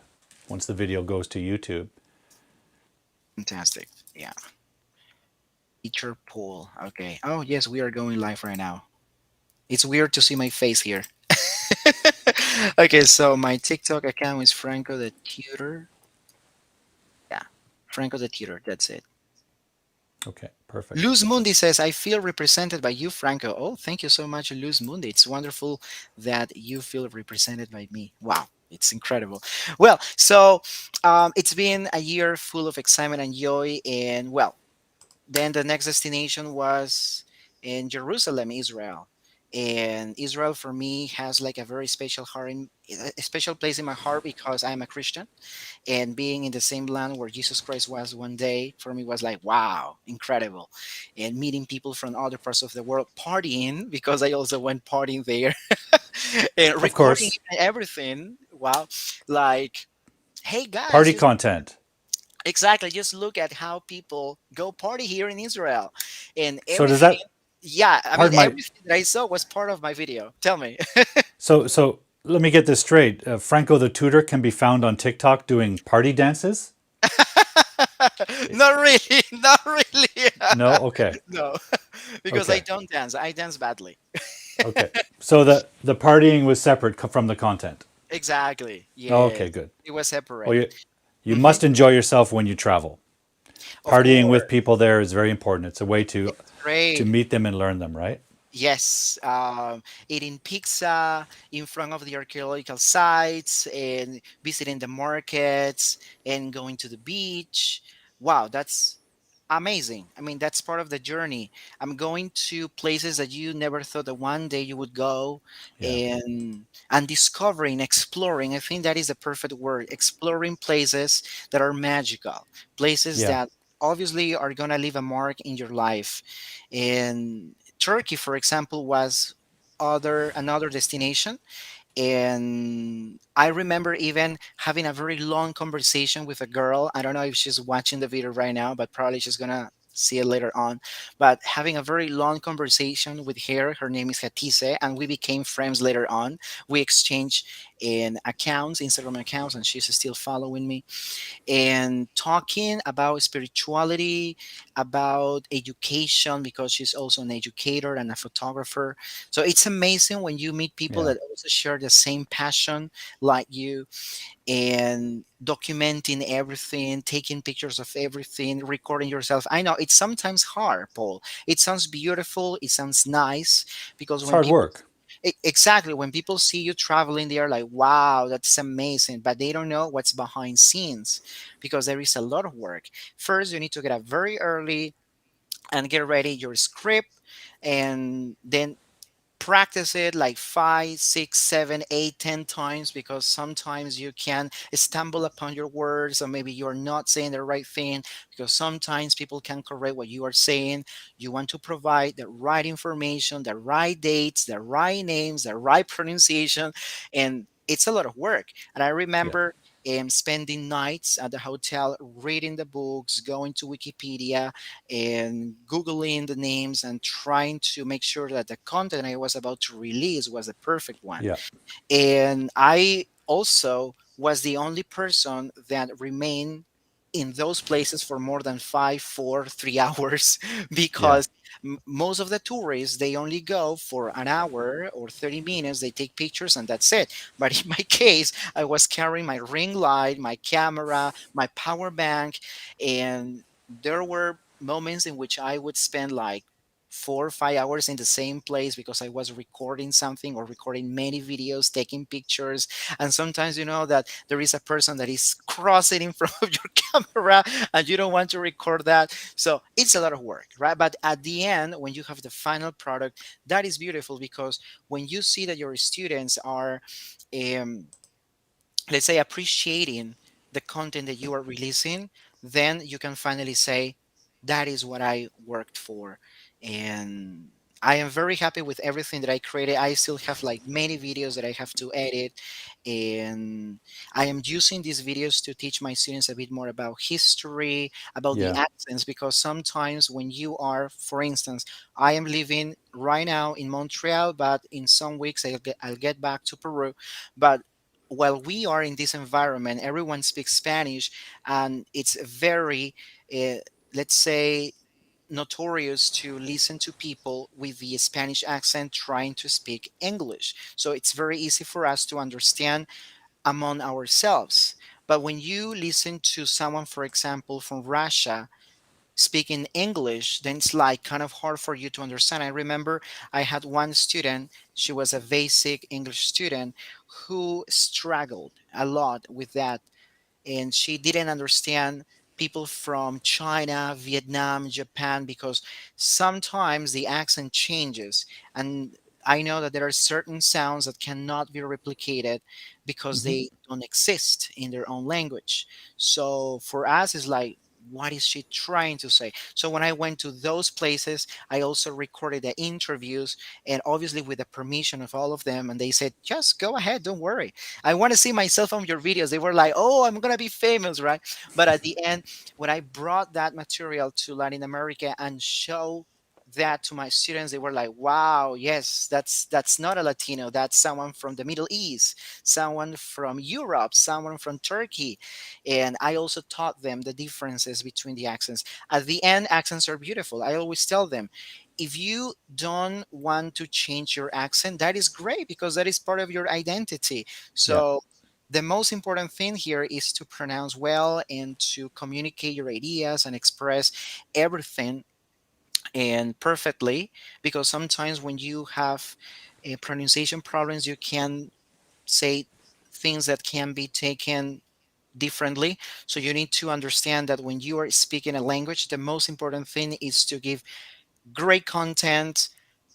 video goes to YouTube. Fantastic. Yeah. Teacher pool. Okay. Oh, yes, we are going live right now. It's weird to see my face here. Okay, so my TikTok account is Franco the Tutor. Yeah, Franco the Tutor. That's it. Okay, perfect. Luz Mundi says, I feel represented by you, Franco. Oh, thank you so much, Luz Mundi. It's wonderful that you feel represented by me. Wow, it's incredible. Well, so it's been a year full of excitement and joy. And well, then the next destination was in Jerusalem, Israel. And Israel for me has like a very special heart a special place in my heart because I'm a Christian, and being in the same land where Jesus Christ was one day for me was like wow, incredible. And meeting people from other parts of the world, partying because I also went partying there, and Of recording course, everything. Wow, like hey guys, party just content. exactly, just look at how people go party here in Israel and So does everything. that, Yeah, I mean pardon my, everything that I saw was part of my video. Tell me. so let me get this straight. Franco the tutor can be found on TikTok doing party dances? Not really, not really. No? Okay. No, because I Okay. don't dance. I dance badly. Okay. So the partying was separate from the content. Exactly. Okay, Yes, good. it was Well, separate. you Hmm. must enjoy yourself when you travel. Of Partying with course, people there is very important. It's a way it's to great. meet them and learn them, right? Yes, eating pizza in front of the archaeological sites and visiting the markets and going to the beach. Wow, that's amazing. I mean, that's part of the journey. I'm going to places that you never thought that one day you would go, Yeah. and discovering, exploring. I think that is the perfect word. Exploring places that are magical, places Yeah. that obviously are going to leave a mark in your life. And Turkey, for example, was other another destination, and I remember even having a very long conversation with a girl. I don't know if she's watching the video right now, but probably she's gonna see it later on. But having a very long conversation with her, her name is Hatise, and we became friends later on. We exchanged in accounts, Instagram accounts, and she's still following me and talking about spirituality, about education, because she's also an educator and a photographer. So it's amazing when you meet people Yeah. that also share the same passion like you, and documenting everything, taking pictures of everything, recording yourself. I know it's sometimes hard, Paul. It sounds beautiful, it sounds nice, because It's when hard people work. exactly, when people see you traveling, they are like, wow, that's amazing. But they don't know what's behind scenes, because there is a lot of work. First, you need to get up very early and get ready your script, and then practice it like 5, 6, 7, 8, 10 times, because sometimes you can stumble upon your words, or maybe you're not saying the right thing, because sometimes people can correct what you are saying. You want to provide the right information, the right dates, the right names, the right pronunciation, and it's a lot of work. And I Yeah. remember spending nights at the hotel reading the books, going to Wikipedia and googling the names and trying to make sure that the content I was about to release was the perfect one. Yeah. And I also was the only person that remained in those places for more than 5, 4, 3 hours Yeah. because most of the tourists, they only go for an hour or 30 minutes. They take pictures and that's it. But in my case, I was carrying my ring light, my camera, my power bank, and there were moments in which I would spend like 4 or 5 hours in the same place because I was recording something or recording many videos, taking pictures. And sometimes you know that there is a person that is crossing in front of your camera and you don't want to record that. So it's a lot of work, right? But at the end, when you have the final product, that is beautiful because when you see that your students are um, let's say appreciating the content that you are releasing, then you can finally say that is what I worked for. And I am very happy with everything that I created. I still have like many videos that I have to edit, and I am using these videos to teach my students a bit more about history, about the Yeah. accents, because sometimes when you are, for instance, I am living right now in Montreal, but in some weeks I'll get back to Peru. But while we are in this environment, everyone speaks Spanish, and it's very, uh, let's say, notorious to listen to people with the Spanish accent trying to speak English. So it's very easy for us to understand among ourselves. But when you listen to someone, for example, from Russia speaking English, then it's like kind of hard for you to understand. I remember I had one student, she was a basic English student who struggled a lot with that, and she didn't understand people from China, Vietnam, Japan, because sometimes the accent changes. And I know that there are certain sounds that cannot be replicated because Hmm. they don't exist in their own language. So for us, it's like, what is she trying to say? So when I went to those places, I also recorded the interviews, and obviously with the permission of all of them. And they said, just go ahead, don't worry. I want to see myself on your videos. They were like, oh, I'm going to be famous, right? But at the end, when I brought that material to Latin America and show that to my students, they were like, wow, yes, that's not a Latino. That's someone from the Middle East, someone from Europe, someone from Turkey. And I also taught them the differences between the accents. At the end, accents are beautiful. I always tell them, if you don't want to change your accent, that is great because that is part of your identity. Yeah. So the most important thing here is to pronounce well and to communicate your ideas and express everything and perfectly, because sometimes when you have pronunciation problems, you can say things that can be taken differently. So you need to understand that when you are speaking a language, the most important thing is to give great content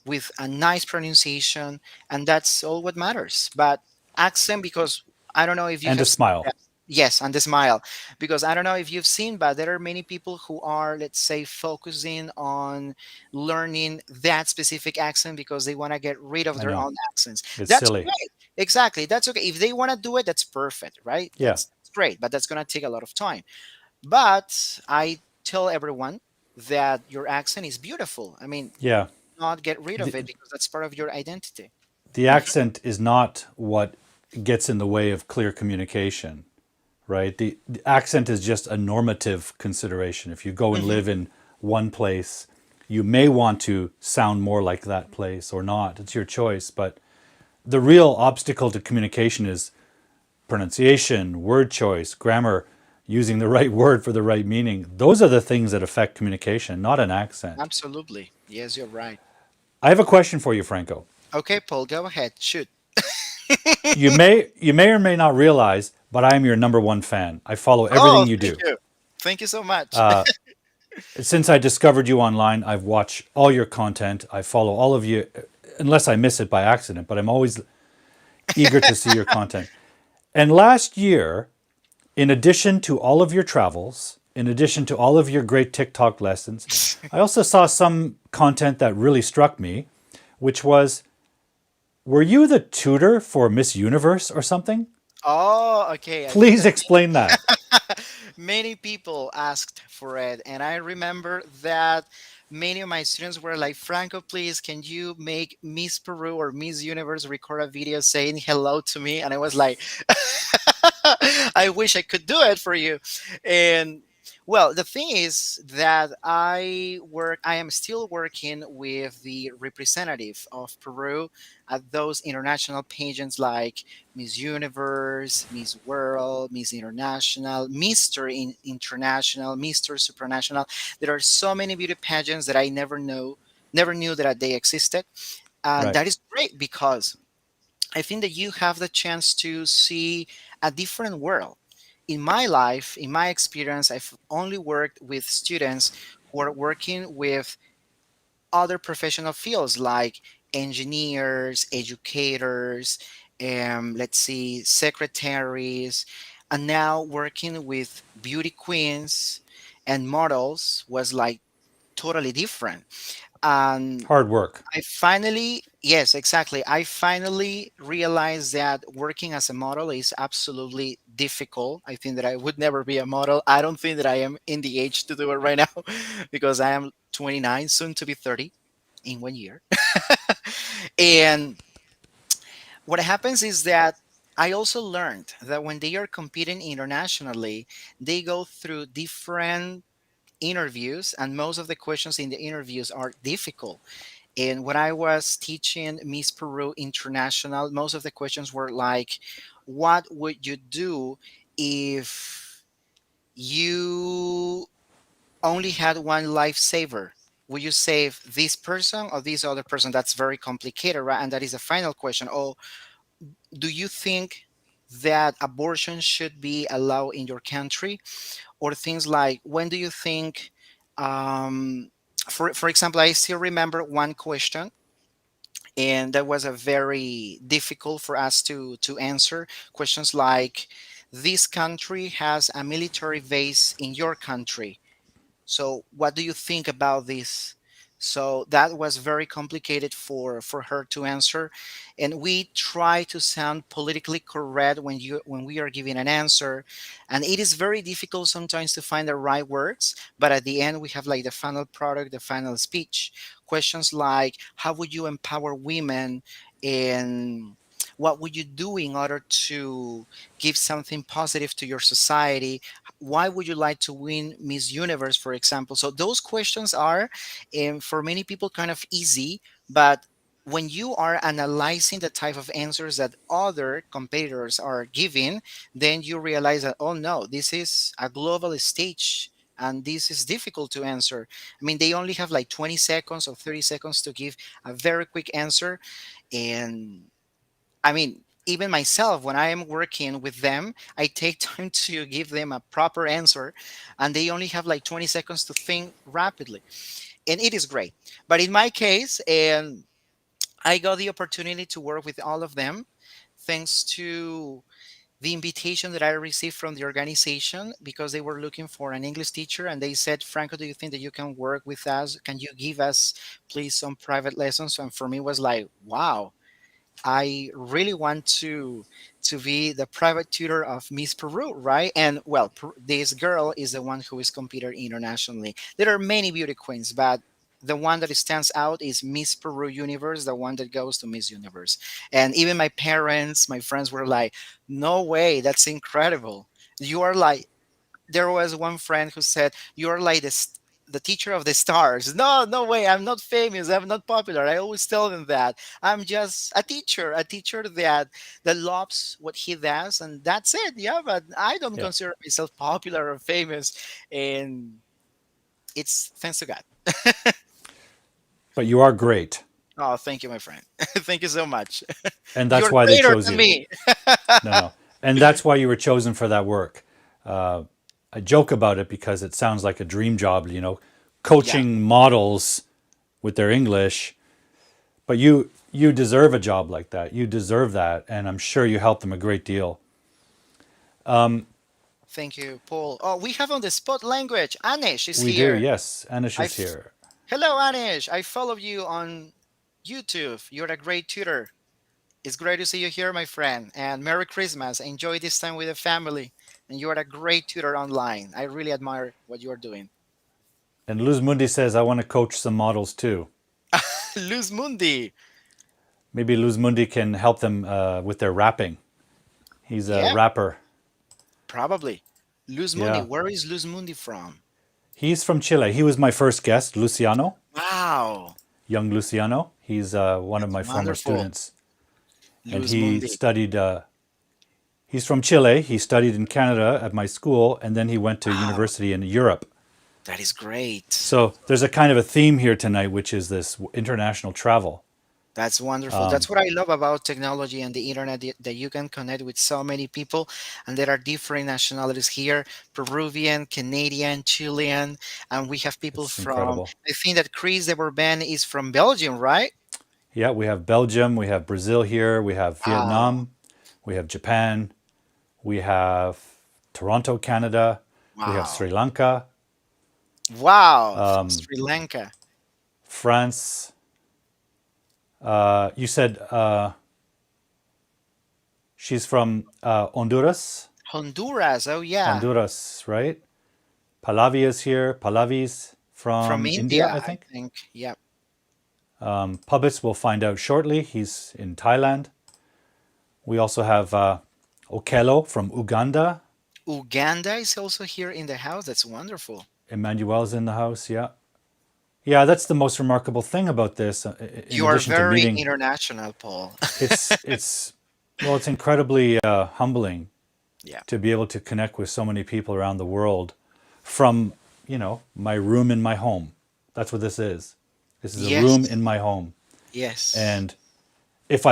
with a nice pronunciation, and that's all what matters. But accent, because I don't know if you And a have seen smile. that. Yes, and the smile, because I don't know if you've seen, but there are many people who are, let's say, focusing on learning that specific accent because they want to get rid of I their know. own accents. It's That's silly. great. Exactly, that's okay. If they want to do it, that's perfect, right? Yeah. That's great, but that's going to take a lot of time. But I tell everyone that your accent is beautiful. I mean, Yeah. not get rid of The, it because that's part of your identity. the Mhm. accent is not what gets in the way of clear communication, right? The accent is just a normative consideration. If you go and Mhm. live in one place, you may want to sound more like that place or not. It's your choice. But the real obstacle to communication is pronunciation, word choice, grammar, using the right word for the right meaning. Those are the things that affect communication, not an accent. Absolutely. Yes, you're right. I have a question for you, Franco. Okay, Paul, go ahead. Shoot. You may or may not realize, but I am your number one fan. I follow everything Oh, you thank do. you. Thank you so much. Since I discovered you online, I've watched all your content. I follow all of you, unless I miss it by accident, but I'm always eager to see your content. And last year, in addition to all of your travels, in addition to all of your great TikTok lessons, I also saw some content that really struck me, which was, were you the tutor for Miss Universe or something? Oh, okay. I think Please that explain that. many people asked for it. And I remember that many of my students were like, Franco, please, can you make Miss Peru or Miss Universe record a video saying hello to me? And I was like, I wish I could do it for you. And well, the thing is that I am still working with the representative of Peru at those international pageants like Miss Universe, Miss World, Miss International, International, Mr. Supranational. There are so many beauty pageants that I never knew that they existed. And Right. that is great because I think that you have the chance to see a different world. In my life, in my experience, I've only worked with students who are working with other professional fields like engineers, educators, let's see, secretaries, and now working with beauty queens and models was like totally different. And Hard work. I finally, yes, exactly. I finally realized that working as a model is absolutely difficult. I think that I would never be a model. I don't think that I am in the age to do it right now because I am 29, soon to be 30 in 1 year. And what happens is that I also learned that when they are competing internationally, they go through different interviews, and most of the questions in the interviews are difficult. And when I was teaching Miss Peru International, most of the questions were like, what would you do if you only had one lifesaver? Would you save this person or this other person? That's very complicated, right? And that is the final question. Oh, do you think that abortion should be allowed in your country? Or things like, when do you think, um, for example, I still remember one question, and that was a very difficult for us to answer. Questions like, this country has a military base in your country, so what do you think about this? So that was very complicated for her to answer, and we try to sound politically correct when we are giving an answer, and it is very difficult sometimes to find the right words. But at the end, we have like the final product, the final speech. Questions like, how would you empower women, and what would you do in order to give something positive to your society? Why would you like to win Miss Universe, for example? So those questions are, for many people, kind of easy, but when you are analyzing the type of answers that other competitors are giving, then you realize that, oh no, this is a global stage and this is difficult to answer. I mean, they only have like 20 seconds or 30 seconds to give a very quick answer. And I mean, even myself, when I am working with them, I take time to give them a proper answer, and they only have like 20 seconds to think rapidly. And it is great. But in my case, and I got the opportunity to work with all of them thanks to the invitation that I received from the organization, because they were looking for an English teacher, and they said, Franco, do you think that you can work with us? Can you give us, please, some private lessons? And for me, it was like, wow, I really want to be the private tutor of Miss Peru, right? And well, this girl is the one who is competing internationally. There are many beauty queens, but the one that stands out is Miss Peru Universe, the one that goes to Miss Universe. And even my parents, my friends were like, "No way, that's incredible! You are like," there was one friend who said, "You're like the teacher of the stars." No, no way. I'm not famous. I'm not popular. I always tell them that I'm just a teacher that loves what he does, and that's it. Yeah, but I don't Yeah. consider myself popular or famous, and it's thanks to God. But you are great. Oh, thank you, my friend. Thank you so much. And that's You're why they greater chose than you. me. No, no. And that's why you were chosen for that work. Uh, I joke about it because it sounds like a dream job, Yeah, coaching models with their English. But you deserve a job like that. You deserve that, and I'm sure you helped them a great deal. thank you, Paul. Oh, we have on the spot language. Anish is We do, here. yes. Anish I is here. Hello, Anish. I follow you on YouTube. You're a great tutor. It's great to see you here, my friend. And Merry Christmas. Enjoy this time with the family. And you are a great tutor online. I really admire what you are doing. And Luz Mundi says, I want to coach some models too. Luz Mundi. Maybe Luz Mundi can help them with their rapping. He's a Yeah, rapper. probably. Luz Mundi. Yeah. Where is Luz Mundi from? He's from Chile. He was my first guest, Luciano, Wow. young Luciano. He's one of That's my former wonderful. students. And Luz he Mundi. studied, he's from Chile. He studied in Canada at my school, and then he went to Wow. university in Europe. That is great. So there's a kind of a theme here tonight, which is this international travel. That's wonderful. That's what I love about technology and the internet, that you can connect with so many people, and there are different nationalities here: Peruvian, Canadian, Chilean, and we have people It's from. incredible. I think that Chris de Bourban is from Belgium, right? Yeah, we have Belgium, we have Brazil here, we have Wow, Vietnam, we have Japan, we have Toronto, Canada, we have wow, Sri Lanka, wow! From Sri Lanka, France. You said she's from Honduras? Honduras. Oh yeah, Honduras, right? Pallavi is here. Pallavi's from from India, India, I I think. think. Yeah, Puppets will find out shortly. He's in Thailand. We also have Okello from Uganda. Uganda is also here in the house. That's wonderful. Emmanuel's in the house. Yeah. Yeah, that's the most remarkable thing about this. In You are addition to very meeting, international, Paul. it's well, it's incredibly humbling Yeah. to be able to connect with so many people around the world from, my room in my home. That's what this is. This is a room Yes. in my home. Yes. And if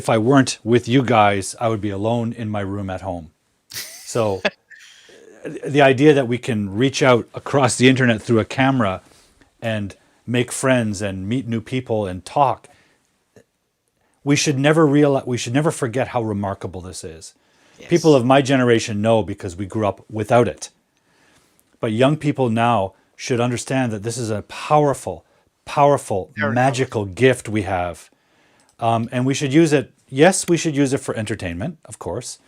I weren't with you guys, I would be alone in my room at home. So the idea that we can reach out across the internet through a camera and make friends and meet new people and talk, we should never forget how remarkable this is. People Yes. of my generation know because we grew up without it. But young people now should understand that this is a powerful, powerful, Very powerful. magical gift we have. And we should use it. Yes, we should use it for entertainment, of course,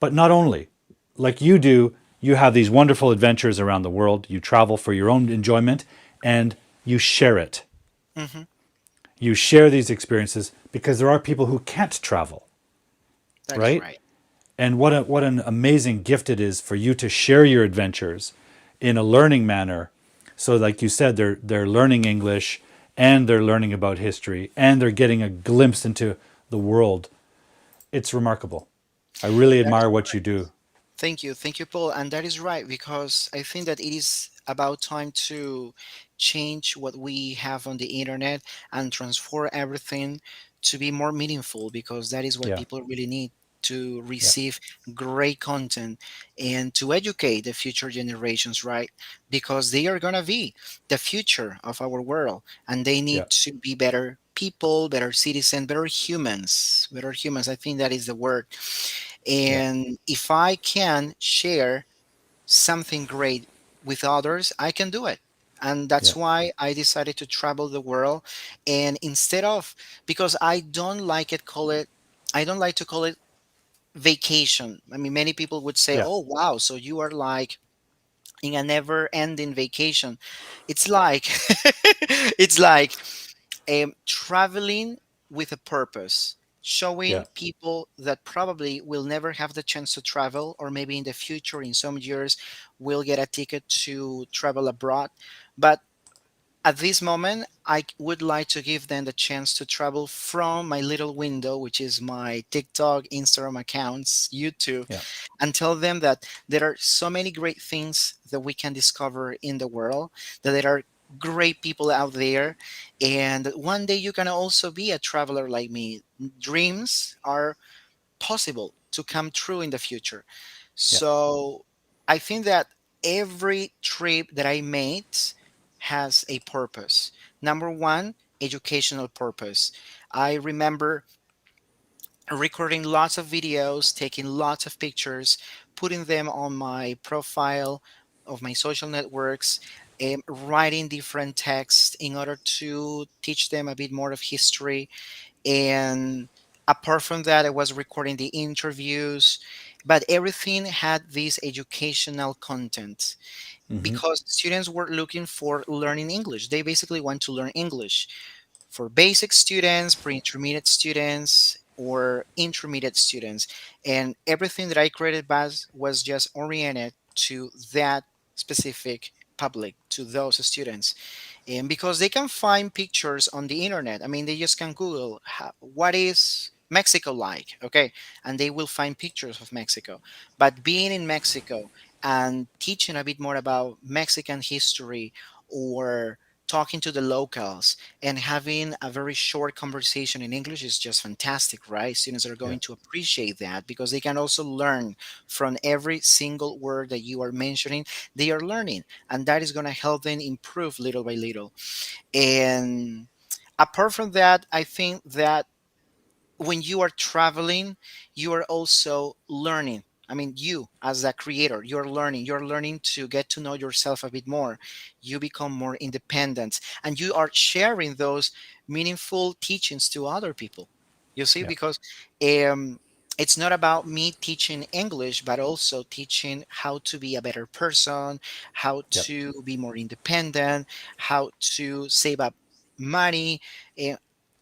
but not only. Like you do, you have these wonderful adventures around the world. You travel for your own enjoyment and you share it. Hmm. You share these experiences because there are people who can't travel, That is right? right. And what an amazing gift it is for you to share your adventures in a learning manner. So, like you said, they're learning English and they're learning about history and they're getting a glimpse into the world. It's remarkable. I really That is admire what you correct. do. Thank you, Paul. And that is right because I think that it is about time to change what we have on the internet and transform everything to be more meaningful because that is what Yeah, people really need to yeah, receive great content and to educate the future generations, right? Because they are going to be the future of our world and they yeah, need to be better people, better citizens, better humans, better humans. I think that is the word. yeah, And if I can share something great with others, I can do it. And yeah, that's why I decided to travel the world. And instead of, because I don't like to call it vacation. I mean, many people would say, yeah, oh, wow, so you are like in a never ending vacation. It's like, it's like traveling with a purpose, yeah, showing people that probably will never have the chance to travel, or maybe in the future, in some years, will get a ticket to travel abroad. But at this moment, would like to give them the chance to travel from my little window, which is my TikTok, Instagram accounts, YouTube, yeah, and tell them that there are so many great things that we can discover in the world, that there are great people out there, and that one day you can also be a traveler like me. Dreams are possible to come true in the future. yeah, So I think that every trip that I made has a purpose. Number one, educational purpose. I remember recording lots of videos, taking lots of pictures, putting them on my profile of my social networks, writing different texts in order to teach them a bit more of history. And apart from that, I was recording the interviews, but everything had this educational content mm-hmm, because students were looking for learning English. They basically want to learn English for basic students, pre-intermediate students, or intermediate students. And everything that I created was just oriented to that specific public, to those students. And because they can find pictures on the internet, I mean, they just can Google what is Mexico like, okay, and they will find pictures of Mexico. But being in Mexico and teaching a bit more about Mexican history, or talking to the locals and having a very short conversation in English is just fantastic, right? Students are yeah, going to appreciate that because they can also learn from every single word that you are mentioning. They are learning, and that is going to help them improve little by little. And apart from that, I think that when you are traveling, you are also learning. I mean, you as a creator, you're learning to get to know yourself a bit more. You become more independent and you are sharing those meaningful teachings to other people. You see, yeah, because um, it's not about me teaching English, but also teaching how to be a better person, how yeah, to be more independent, how to save up money,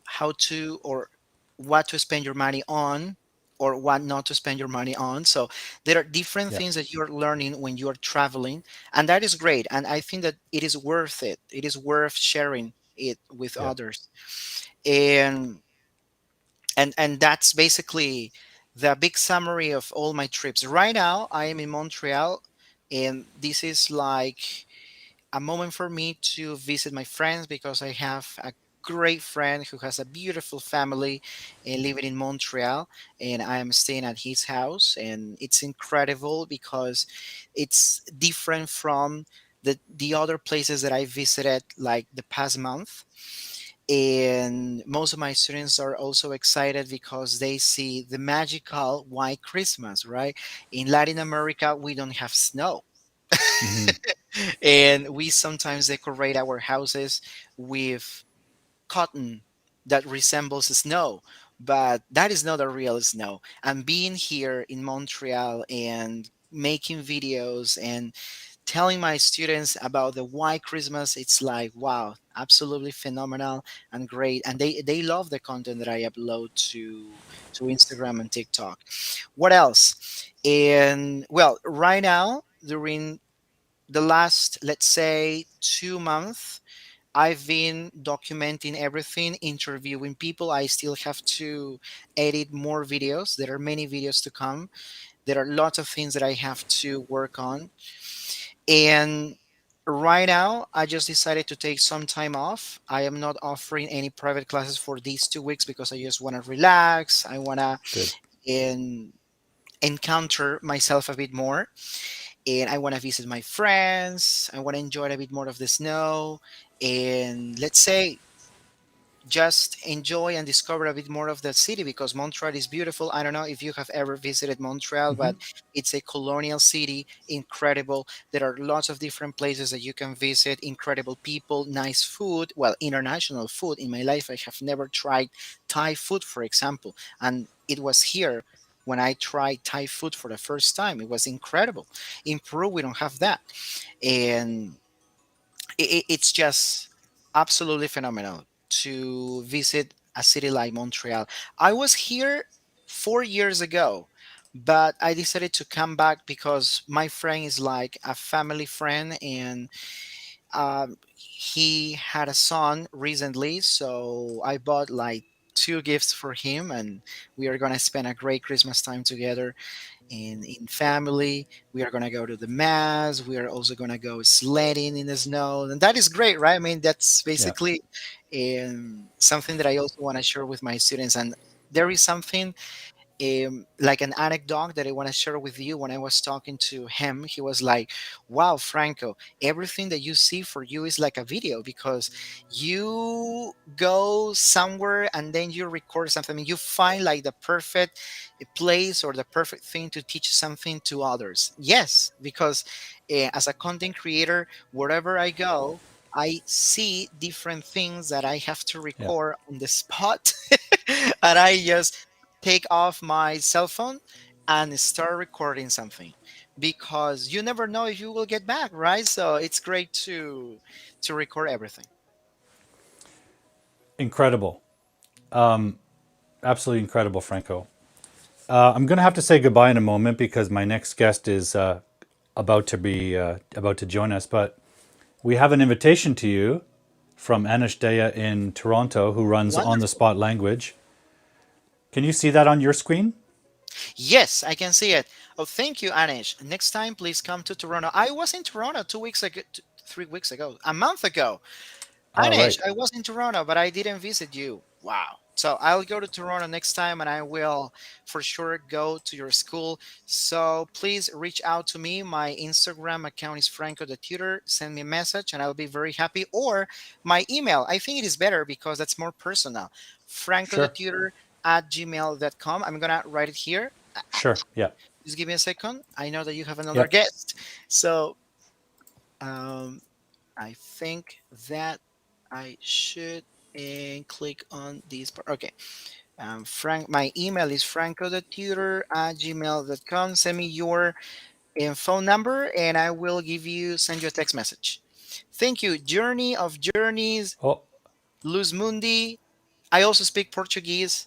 how to, or what to spend your money on, or what not to spend your money on. So there are different Yeah. things that you're learning when you are traveling, and that is great. And I think that it is worth it. It is worth sharing it with Yeah. others. And and that's basically the big summary of all my trips. Right now, I am in Montreal, and this is like a moment for me to visit my friends because I have a great friend who has a beautiful family and living in Montreal, and I am staying at his house, and it's incredible because it's different from the other places that I visited like the past month. And most of my students are also excited because they see the magical white Christmas, right? In Latin America, we don't have snow. Hmm. And we sometimes decorate our houses with cotton that resembles snow, but that is not a real snow. And being here in Montreal and making videos and telling my students about the white Christmas, it's like wow, absolutely phenomenal and great. And they love the content that I upload to Instagram and TikTok. What else? And well, right now during the last, let's say, 2 months, I've been documenting everything, interviewing people. I still have to edit more videos. There are many videos to come. There are lots of things that I have to work on. And right now, I just decided to take some time off. I am not offering any private classes for these 2 weeks because I just want to relax. I want to Good. encounter myself a bit more, and I want to visit my friends. I want to enjoy a bit more of the snow, and let's say just enjoy and discover a bit more of the city because Montreal is beautiful. I don't know if you have ever visited Montreal, Hmm. but it's a colonial city, incredible. There are lots of different places that you can visit, incredible people, nice food, well, international food. In my life, I have never tried Thai food, for example, and it was here when I tried Thai food for the first time. It was incredible. In Peru, we don't have that. And it's just absolutely phenomenal to visit a city like Montreal. I was here 4 years ago, but I decided to come back because my friend is like a family friend, and he had a son recently. So I bought like two gifts for him, and we are going to spend a great Christmas time together in family. We are gonna go to the mass. We are also gonna go sledding in the snow, and that is great, right? I mean, that's Yeah. basically something that I also want to share with my students. And there is something like an anecdote that I want to share with you. When I was talking to him, he was like, "Wow, Franco, everything that you see for you is like a video because you go somewhere and then you record something. I mean, you find like the perfect place or the perfect thing to teach something to others." Yes, because as a content creator, wherever I go, I see different things that I have to Yeah. record on the spot, and I just take off my cell phone and start recording something because you never know if you will get back, right? So it's great to record everything. Incredible. Absolutely incredible, Franco. I'm going to have to say goodbye in a moment because my next guest is about to join us. But we have an invitation to you from Anish Daya in Toronto, who runs On the Wonderful. Spot Language. Can you see that on your screen? Yes, I can see it. Oh, thank you, Anish. Next time, please come to Toronto. I was in Toronto 2 weeks ago, 3 weeks ago, a month ago. All Anish, right. I was in Toronto, but I didn't visit you. Wow. So I'll go to Toronto next time and I will for sure go to your school. So please reach out to me. My Instagram account is Franco the Tutor. Send me a message and I'll be very happy. Or my email. I think it is better because that's more personal. Franco the Sure. Tutor at gmail.com. I'm going to write it here. Sure. Yeah. Just give me a second. I know that you have another Yep. guest. So um, I think that I should and click on this part. Okay. Frank, my email is franco.tutor at gmail.com. Send me your phone number and I will send you a text message. Thank you. Journey of Journeys, Oh, Luz Mundi. I also speak Portuguese.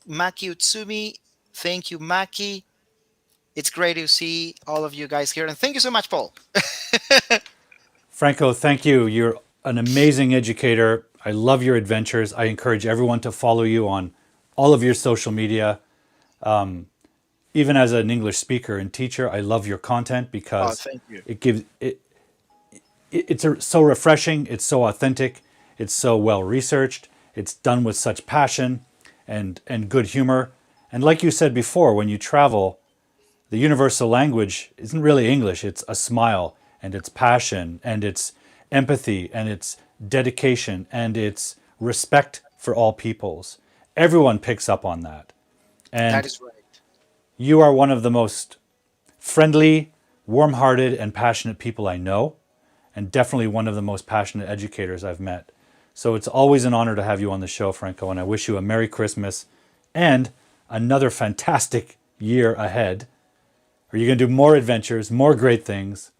Maki Utsumi. Thank you, Maki. It's great to see all of you guys here. And thank you so much, Paul. Franco, thank you. You're an amazing educator. I love your adventures. I encourage everyone to follow you on all of your social media. Even as an English speaker and teacher, I love your content Oh, because thank you. it gives so refreshing. It's so authentic. It's so well researched. It's done with such passion and good humor. And like you said before, when you travel, the universal language isn't really English. It's a smile and it's passion and it's empathy and it's dedication and it's respect for all peoples. Everyone picks up on that. That And is right. you are one of the most friendly, warm-hearted, and passionate people I know, and definitely one of the most passionate educators I've met. So it's always an honor to have you on the show, Franco, and I wish you a Merry Christmas and another fantastic year ahead. Are you going to do more adventures, more great things,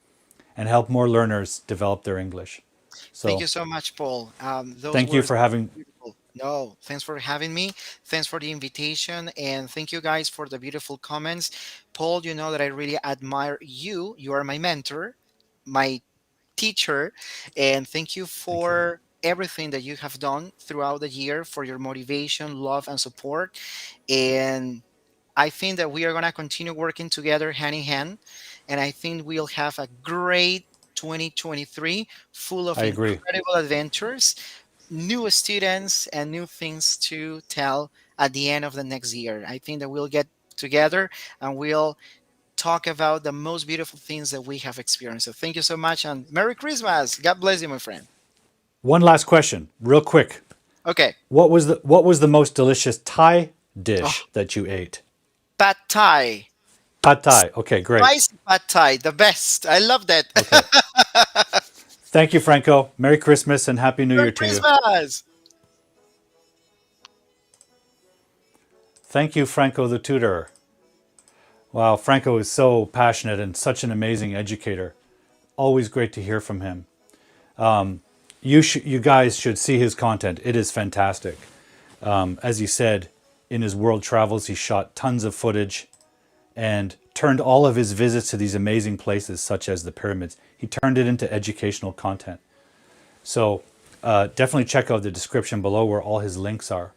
and help more learners develop their English? Thank So you so much, Paul. Those thank you words for are having. beautiful. No, thanks for having me. Thanks for the invitation. And thank you guys for the beautiful comments. Paul, you know that I really admire you. You are my mentor, my teacher. And thank you Thank you. for everything that you have done throughout the year, for your motivation, love, and support. And I think that we are going to continue working together hand in hand. And I think we'll have a great 2023 full I of agree. incredible adventures, new students, and new things to tell at the end of the next year. I think that we'll get together and we'll talk about the most beautiful things that we have experienced. So thank you so much and Merry Christmas. God bless you, my friend. One last question, real quick. Okay. What was the most delicious Thai Oh, dish that you ate? pad thai. Pad Thai. Okay, great. Spicy pad thai. The best. I love that. Okay. Thank you, Franco. Merry Christmas and Happy New Merry Year to you. Christmas. Thank you, Franco the tutor. Wow, Franco is so passionate and such an amazing educator. Always great to hear from him. You guys should see his content. It is fantastic. As he said, in his world travels, he shot tons of footage and turned all of his visits to these amazing places, such as the pyramids, he turned it into educational content. So definitely check out the description below where all his links are.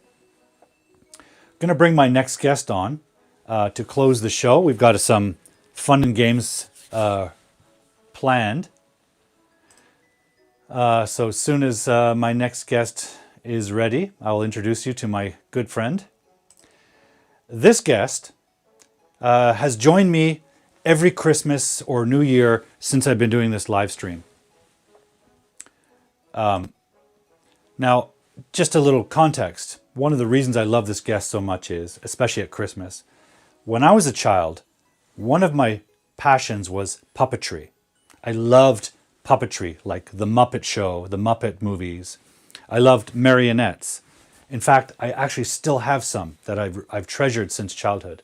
I'm going to bring my next guest on to close the show. We've got some fun and games planned. So as soon as my next guest is ready, I will introduce you to my good friend. This guest has joined me every Christmas or New Year since I've been doing this live stream. Now, just a little context. One of the reasons I love this guest so much is, especially at Christmas, when I was a child, one of my passions was puppetry. I loved puppetry, like The Muppet Show, the Muppet movies. I loved marionettes. In fact, I actually still have some that I've treasured since childhood.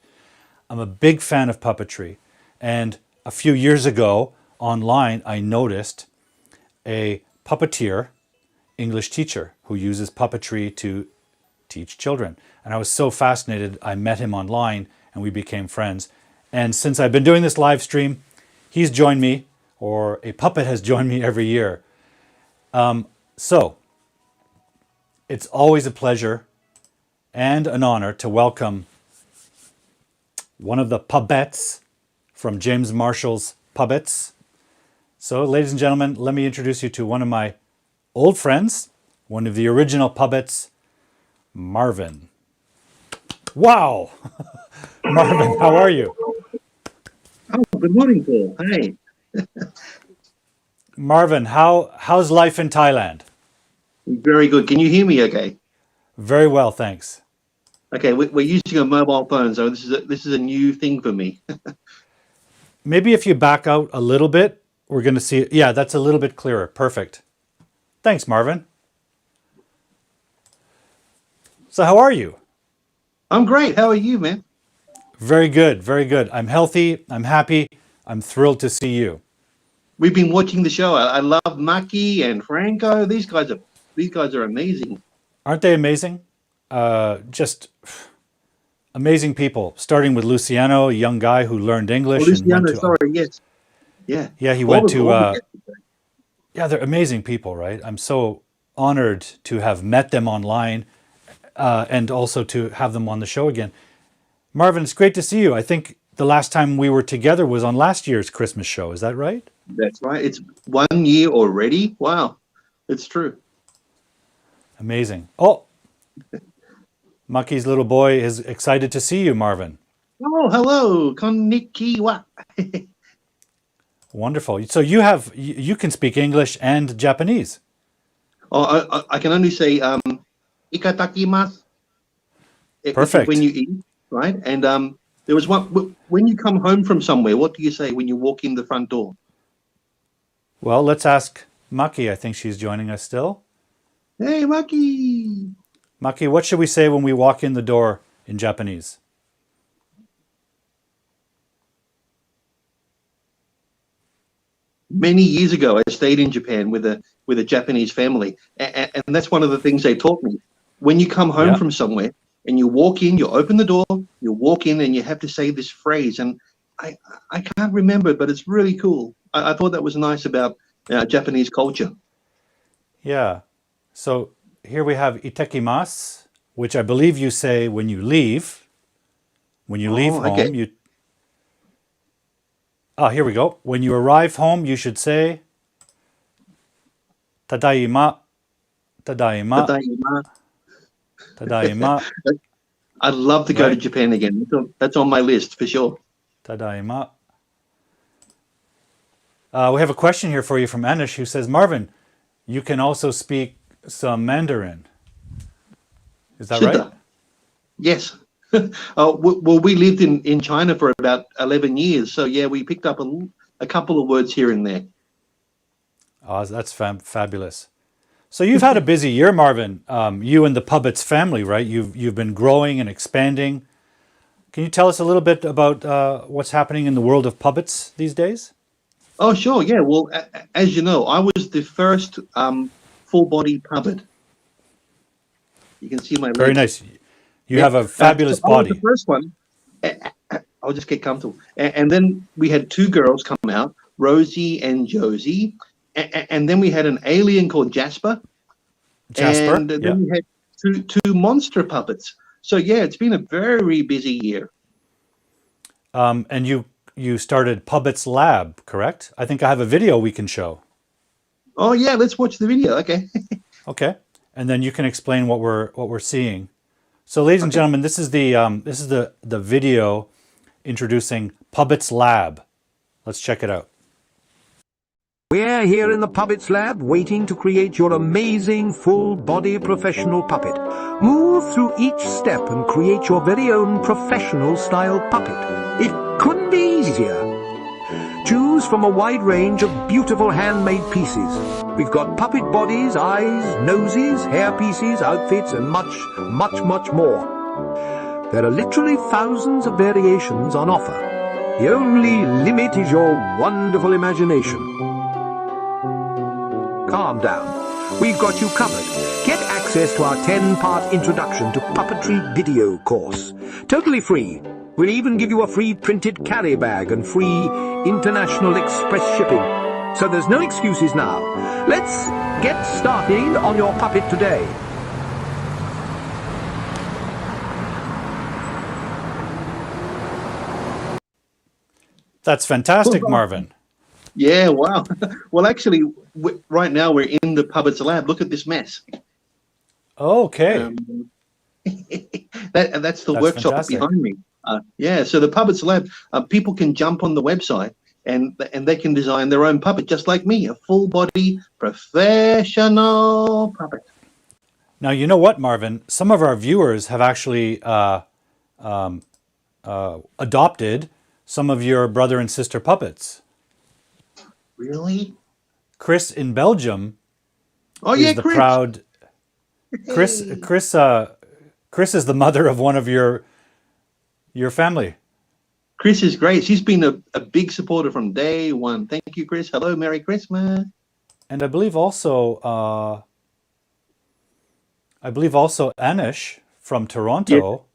I'm a big fan of puppetry. And a few years ago, online, I noticed a puppeteer English teacher who uses puppetry to teach children. And I was so fascinated, I met him online and we became friends. And since I've been doing this live stream, he's joined me, or a puppet has joined me every year. So it's always a pleasure and an honor to welcome one of the puppets from James Marshall's Puppets. So, ladies and gentlemen, let me introduce you to one of my old friends, one of the original puppets, Marvin. Wow! Marvin, how are you? Oh, good morning, Paul. Hey. Marvin, how's life in Thailand? Very good. Can you hear me okay? Very well, thanks. Okay, we're using a mobile phone, so this is a new thing for me. Maybe if you back out a little bit, we're going to see. Yeah, that's a little bit clearer. Perfect. Thanks, Marvin. So, how are you? I'm great. How are you, man? Very good, very good. I'm healthy. I'm happy. I'm thrilled to see you. We've been watching the show. I love Maki and Franco. These guys are amazing. Aren't they amazing? Just Amazing people, starting with Luciano, a young guy who learned Oh, English and went Luciano, to, sorry, yes. Yeah. yeah, he All went the, to, all the, yeah, they're amazing people, right? I'm so honored to have met them online and also to have them on the show again. Marvin, it's great to see you. I think the last time we were together was on last year's Christmas show. Is that right? that's right. It's 1 year already. Wow. It's true. Amazing. Oh, Maki's little boy is excited to see you, Marvin. Oh, hello. Konnichiwa. Wonderful. So you can speak English and Japanese. Oh, I can only say ikatakimasu, which is when Perfect. you eat, right? And there was one when you come home from somewhere. What do you say when you walk in the front door? Well, let's ask Maki. I think she's joining us still. Hey, Maki. Maki, what should we say when we walk in the door in Japanese? Many years ago, I stayed in Japan with a Japanese family, and that's one of the things they taught me. When you come home Yeah. from somewhere and you walk in, you open the door, you walk in, and you have to say this phrase. And I can't remember, but it's really cool. I thought that was nice about Japanese culture. Yeah. So here we have itekimasu, which I believe you say when you leave. When you leave Oh, home, okay. you. Ah, here we go. When you arrive home, you should say tadaima, tadaima, Tadaima. tadaima, I'd love to go to right? Japan again. That's on my list for sure. Tadaima. We have a question here for you from Anish who says, Marvin, you can also speak some Mandarin. Is that right? Shida. Yes. Well, we lived in China for about 11 years. So, yeah, we picked up a couple of words here and there. Oh, that's fabulous. So you've had a busy year, Marvin. You and the Puppets family, right? You've been growing and expanding. Can you tell us a little bit about what's happening in the world of puppets these days? Oh, sure. Yeah. Well, as you know, I was the first full body puppet. You can see my Very legs. nice. You Yeah. have a fabulous So I was the body. first one. I'll just get comfortable. And then we had two girls come out, Rosie and Josie. And then we had an alien called Jasper. Jasper? And then Yeah. we had two monster puppets. So, yeah, it's been a very busy year. And you started Puppets Lab, correct? I think I have a video we can show. Oh, yeah, let's watch the video. Okay. Okay. And then you can explain what we're seeing. So, ladies and Okay. gentlemen, this is the video introducing Puppets Lab. Let's check it out. We're here in the Puppets Lab waiting to create your amazing full-body professional puppet. Move through each step and create your very own professional-style puppet. It couldn't be easier. Choose from a wide range of beautiful handmade pieces. We've got puppet bodies, eyes, noses, hair pieces, outfits, and much, much, much more. There are literally thousands of variations on offer. The only limit is your wonderful imagination. Calm down. We've got you covered. Get access to our 10-part introduction to puppetry video course. Totally free. We'll even give you a free printed carry bag and free international express shipping. So there's no excuses now. Let's get started on your puppet today. That's fantastic, Marvin. Yeah, wow. Well, actually, right now we're in the Puppets Lab. Look at this mess. Okay. That's the workshop fantastic. behind me. Yeah, so the Puppets Lab, people can jump on the website and they can design their own puppet, just like me, a full-body professional puppet. Now, you know what, Marvin? Some of our viewers have actually adopted some of your brother and sister puppets. Really? Chris in Belgium Oh, is yeah, the Chris. proud... Chris is the mother of one of your family. Chris is great. She's been a big supporter from day one. Thank you, Chris. Hello, Merry Christmas. And I believe also Anish from Toronto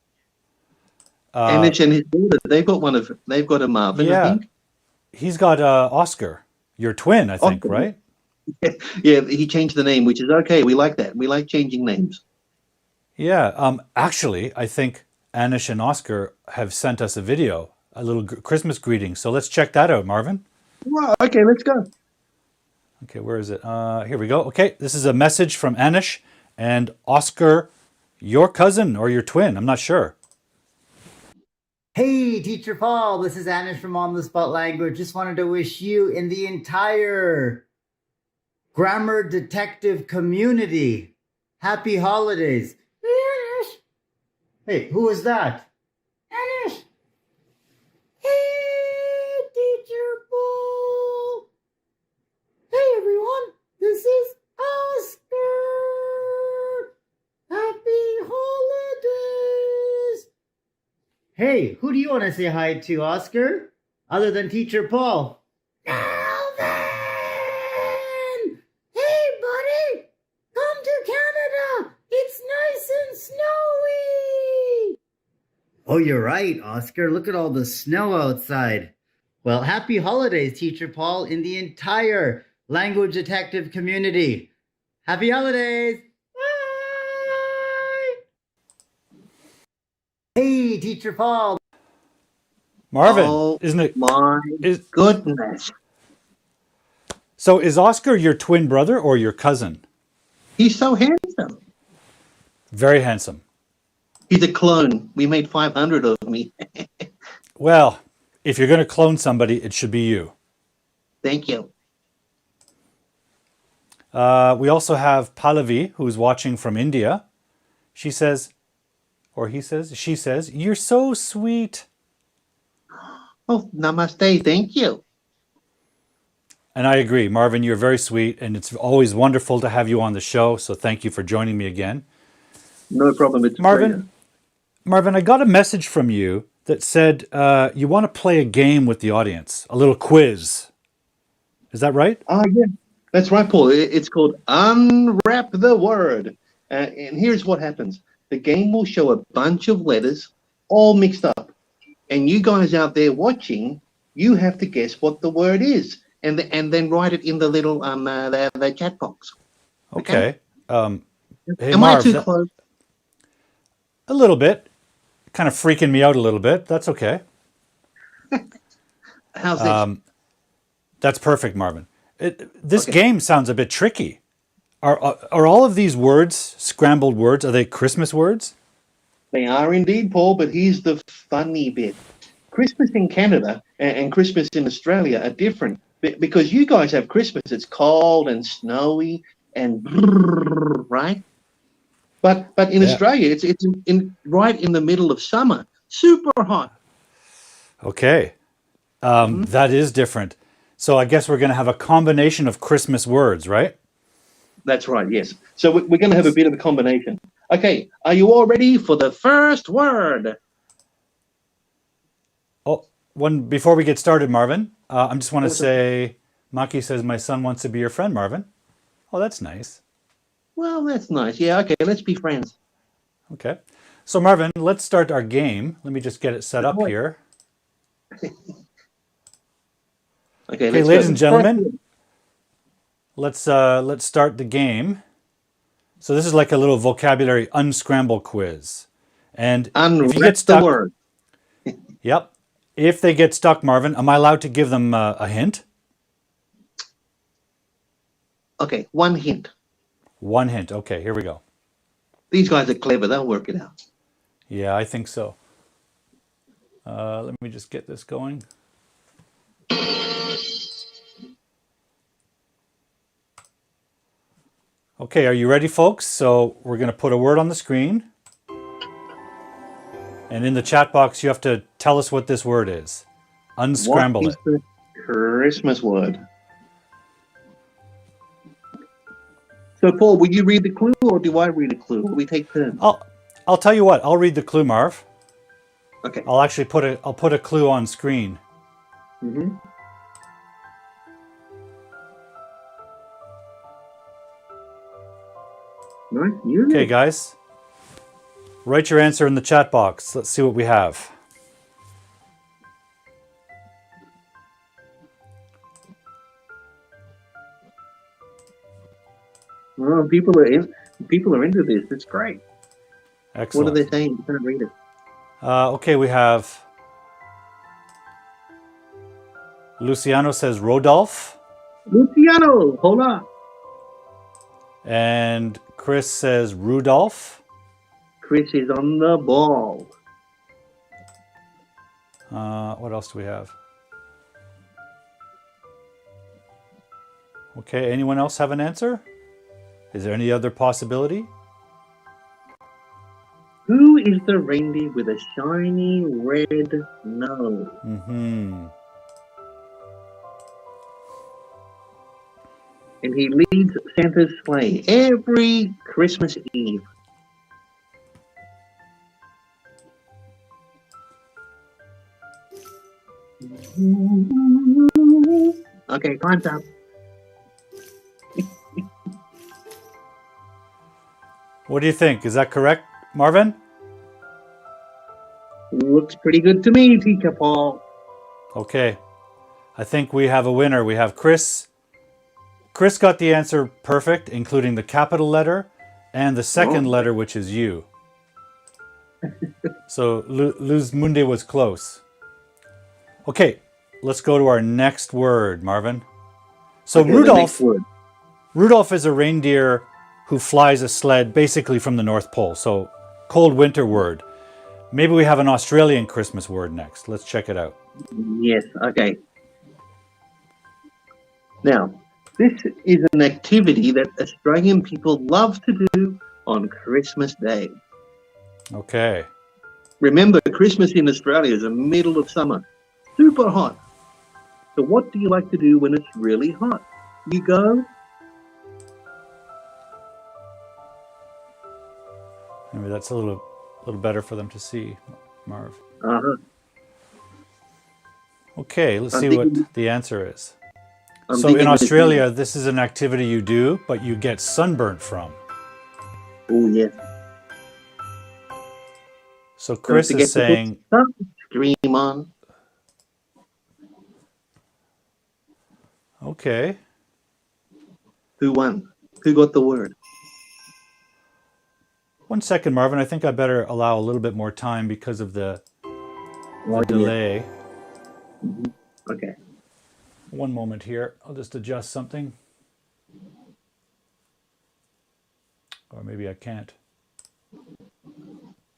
Anish and his daughter, they've got a Marvin, I Yeah, think. he's got Oscar, your twin, I think, Oscar. right? Yeah, he changed the name, which is okay. We like that. We like changing names. Yeah. Actually, I think Anish and Oscar have sent us a video, a little Christmas greeting. So let's check that out, Marvin. Wow, okay, let's go. Okay, where is it? Here we go. Okay, this is a message from Anish and Oscar, your cousin or your twin. I'm not sure. Hey, Teacher Paul, this is Anish from On the Spot Language. Just wanted to wish you and the entire grammar detective community happy holidays. Hey, Anish. Hey, who is that? Anish. Hey, Teacher Paul. Hey, everyone. This is Oscar. Happy holidays. Hey, who do you want to say hi to, Oscar? Other than Teacher Paul? Alvin! Hey, buddy! Come to Canada! It's nice and snowy! Oh, you're right, Oscar. Look at all the snow outside. Well, happy holidays, Teacher Paul, and the entire language detective community. Happy holidays! Bye! Hey, Teacher Paul. Marvin, Oh, isn't it? my goodness. So is Oscar your twin brother or your cousin? He's so handsome. Very handsome. He's a clone. We made 500 of me. Well, if you're going to clone somebody, it should be you. Thank you. We also have Pallavi, who's watching from India. She says, or he says, she says, you're so sweet. Oh, namaste. Thank you. And I agree, Marvin, you're very sweet, and it's always wonderful to have you on the show. So thank you for joining me again. No problem. It's a Marvin, pleasure. Marvin, I got a message from you that said you want to play a game with the audience, a little quiz. Is that right? Yeah, that's right, Paul. It's called Unwrap the Word. And here's what happens. The game will show a bunch of letters all mixed up. And you guys out there watching, you have to guess what the word is. And then write it in the little the chat box. Okay. Hey, Am I Marv, too close? a little bit. Kind of freaking me out a little bit. That's okay. How's this? That's perfect, Marvin. This game sounds a bit tricky. Are all of these words scrambled words? Are they Christmas words? They are indeed, Paul, but here's the funny bit. Christmas in Canada and Christmas in Australia are different because you guys have Christmas. It's cold and snowy and right? But in Australia, it's right in the middle of summer, super hot. Okay. That is different. So I guess we're going to have a combination of Christmas words, right? That's right, yes. So we're going to have a bit of a combination. Okay, are you all ready for the first word? Oh, before we get started, Marvin, I just want to say, Maki says my son wants to be your friend, Marvin. Oh, that's nice. Well, that's nice. Yeah, okay, let's be friends. Okay. So, Marvin, let's start our game. Let me just get it set up here. Okay, ladies and gentlemen, let's start the game. So this is like a little vocabulary unscramble quiz. And if you get stuck, the word. Yep. If they get stuck, Marvin, am I allowed to give them a hint? Okay, one hint. One hint. Okay, here we go. These guys are clever. They'll work it out. Yeah, I think so. Let me just get this going. Okay, are you ready, folks? So we're going to put a word on the screen. And in the chat box, you have to tell us what this word is. Unscramble What is the Christmas word? So, Paul, will you read the clue or do I read a clue? Will we take turns? I'll tell you what. I'll read the clue, Marv. Okay. I'll actually put a clue on screen. Mm-hmm. Nice. Okay, guys. Write your answer in the chat box. Let's see what we have. Oh, people are into this. It's great. Excellent. What are they saying? You can't read it. Okay, we have Luciano says Rodolphe, Luciano, hola. and Chris says Rudolph. Chris is on the ball. What else do we have? Okay, anyone else have an answer? Is there any other possibility? Who is the reindeer with a shiny red nose? Mm-hmm. And he leads Santa's sleigh every Christmas Eve. Okay, time's up. What do you think? Is that correct, Marvin? Looks pretty good to me, Teacher Paul. Okay. I think we have a winner. We have Chris. Chris got the answer perfect, including the capital letter and the second letter, which is U. So Luz Mundi was close. Okay, let's go to our next word, Marvin. So Okay, Rudolph is a reindeer who flies a sled basically from the North Pole. So cold winter word. Maybe we have an Australian Christmas word next. Let's check it out. Yes, okay. Now, this is an activity that Australian people love to do on Christmas Day. Okay. Remember, Christmas in Australia is the middle of summer. Super hot. So what do you like to do when it's really hot? You go... Maybe that's a little better for them to see, Marv. Uh-huh. Okay, let's see what the answer is. I'm So in Australia, this is an activity you do, but you get sunburnt from. Oh, yes. So Chris is saying... Sunscreen on. Okay. Who won? Who got the word? 1 second, Marvin. I think I better allow a little bit more time because of the delay. Mm-hmm. Okay. 1 moment here. I'll just adjust something. Or maybe I can't.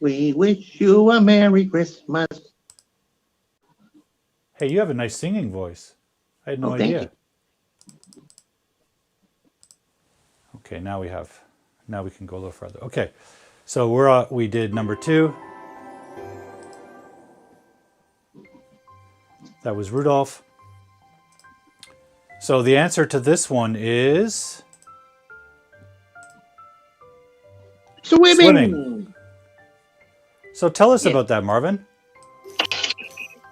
We wish you a Merry Christmas. Hey, you have a nice singing voice. I had no idea. You. Okay, now we can go a little further. Okay, so we did number 2. That was Rudolph. So the answer to this one is... Swimming. So tell us about that, Marvin.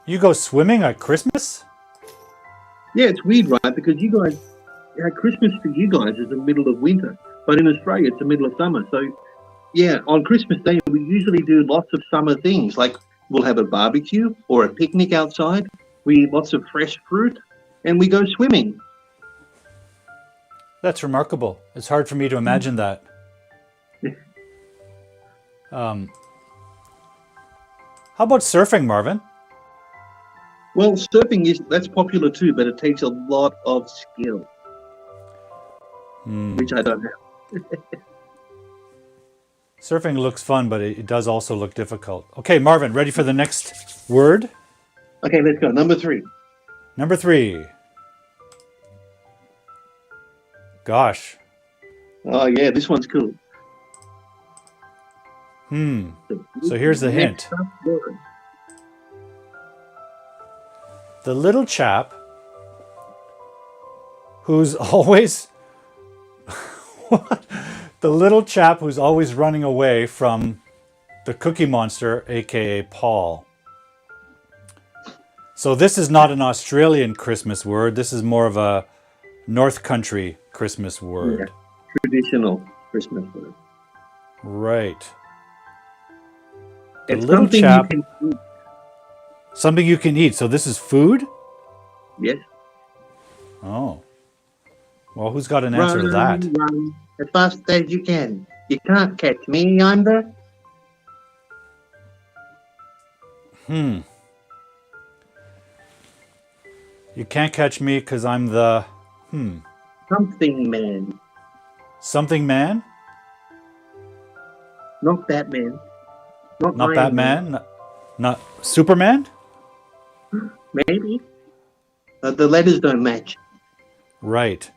You go swimming at Christmas? Yeah, it's weird, right? Because you guys, Christmas for you guys is the middle of winter, but in Australia it's the middle of summer. So, yeah, on Christmas Day we usually do lots of summer things, like we'll have a barbecue or a picnic outside. We eat lots of fresh fruit, and we go swimming. That's remarkable. It's hard for me to imagine that. How about surfing, Marvin? Well, surfing that's popular too, but it takes a lot of skill, which I don't have. Surfing looks fun, but it does also look difficult. Okay, Marvin, ready for the next word? Okay, let's go. Number 3. Number 3. Gosh. Oh, yeah, this one's cool. So here's the hint. The little chap who's always... The little chap who's always running away from the Cookie Monster, aka Paul. So this is not an Australian Christmas word. This is more of a North Country Christmas word. Yeah, traditional Christmas word. Right. It's little something chap. you can eat. Something you can eat. So this is food? Yes. Oh. Well, who's got an answer to that? as fast as you can. You can't catch me, I'm the... You can't catch me because I'm the... Something man. Something man? Not Batman. Not Not Iron Man. Batman? Not Superman? Maybe. The letters don't match. Right.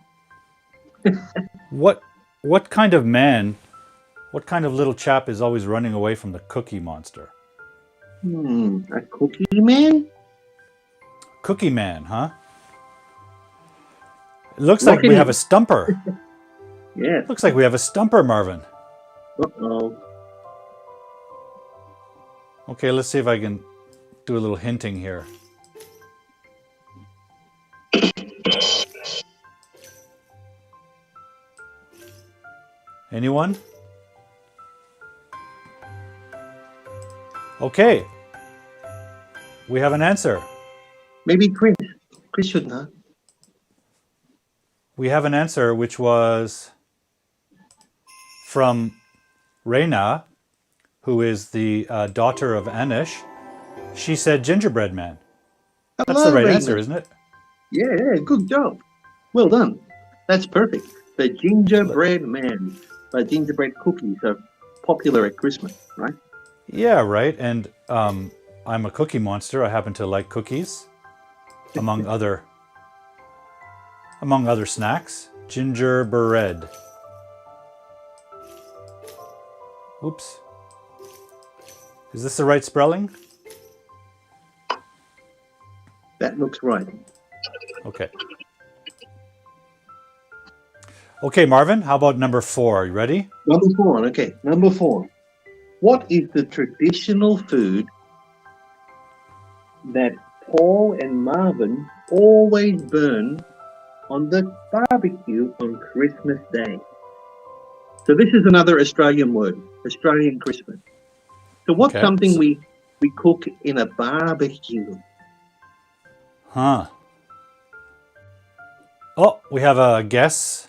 What kind of man, what kind of little chap is always running away from the Cookie Monster? A cookie man? Cookie Man, huh? It looks like we have a stumper. Yeah. Looks like we have a stumper, Marvin. Uh-oh. Okay, let's see if I can do a little hinting here. Anyone? Okay. We have an answer. Maybe Chris. Chris should know. We have an answer which was from Reina, who is the daughter of Anish. She said gingerbread man. That's the right Reina. answer, isn't it? Yeah, good job. Well done. That's perfect. The gingerbread man. But gingerbread cookies are popular at Christmas, right? Yeah, right. And I'm a cookie monster. I happen to like cookies, among other snacks. Gingerbread. Oops. Is this the right spelling? That looks right. Okay. Okay, Marvin, how about number 4? Are you ready? Number 4, okay. Number 4. What is the traditional food that Paul and Marvin always burn on the barbecue on Christmas Day? So this is another Australian word, Australian Christmas. So what's Okay, something so- we cook in a barbecue? Huh. Oh, we have a guess.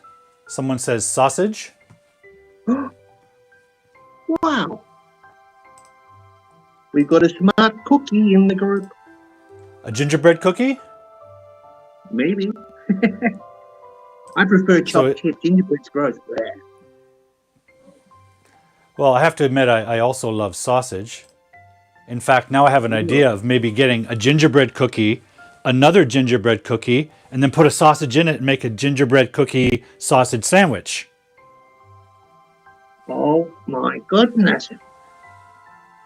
Someone says sausage. Wow. We've got a smart cookie in the group. A gingerbread cookie? Maybe. I prefer So chopped chip. Gingerbread's gross. Bleh. Well, I have to admit, I also love sausage. In fact, now I have an idea of maybe getting a gingerbread cookie, another gingerbread cookie, and then put a sausage in it and make a gingerbread cookie sausage sandwich. Oh my goodness.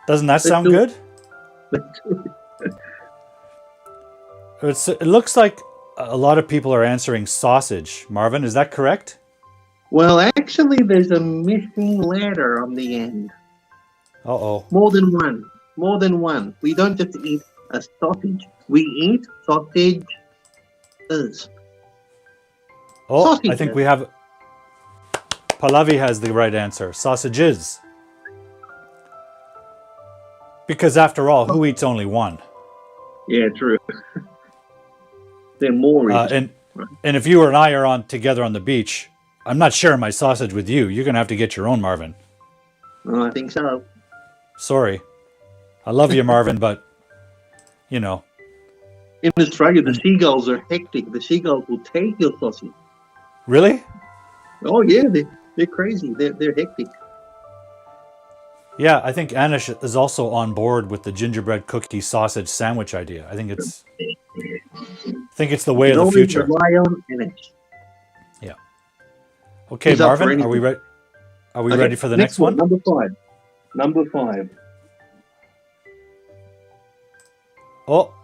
Doesn't that sound do good? It looks like a lot of people are answering sausage. Marvin, is that correct? Well, actually, there's a missing letter on the end. Uh-oh. More than one. More than one. We don't just eat a sausage. We eat sausages. Oh, I Sausages. think we have... Pallavi has the right answer. Sausages. Because after all, who eats only one? Yeah, true. They're more And if you and I are together on the beach, I'm not sharing my sausage with you. You're going to have to get your own, Marvin. Oh, I think so. Sorry. I love you, Marvin, but, you know. In Australia, the seagulls are hectic. The seagulls will take your sausage. Really? Oh, yeah, they're crazy. They're hectic. Yeah, I think Anish is also on board with the gingerbread cookie sausage sandwich idea. I think it's the way of the Always future. rely on Anish. Yeah. Okay, He's up for Marvin, are we anything. ready for the next one? Number 5. Number 5. Oh,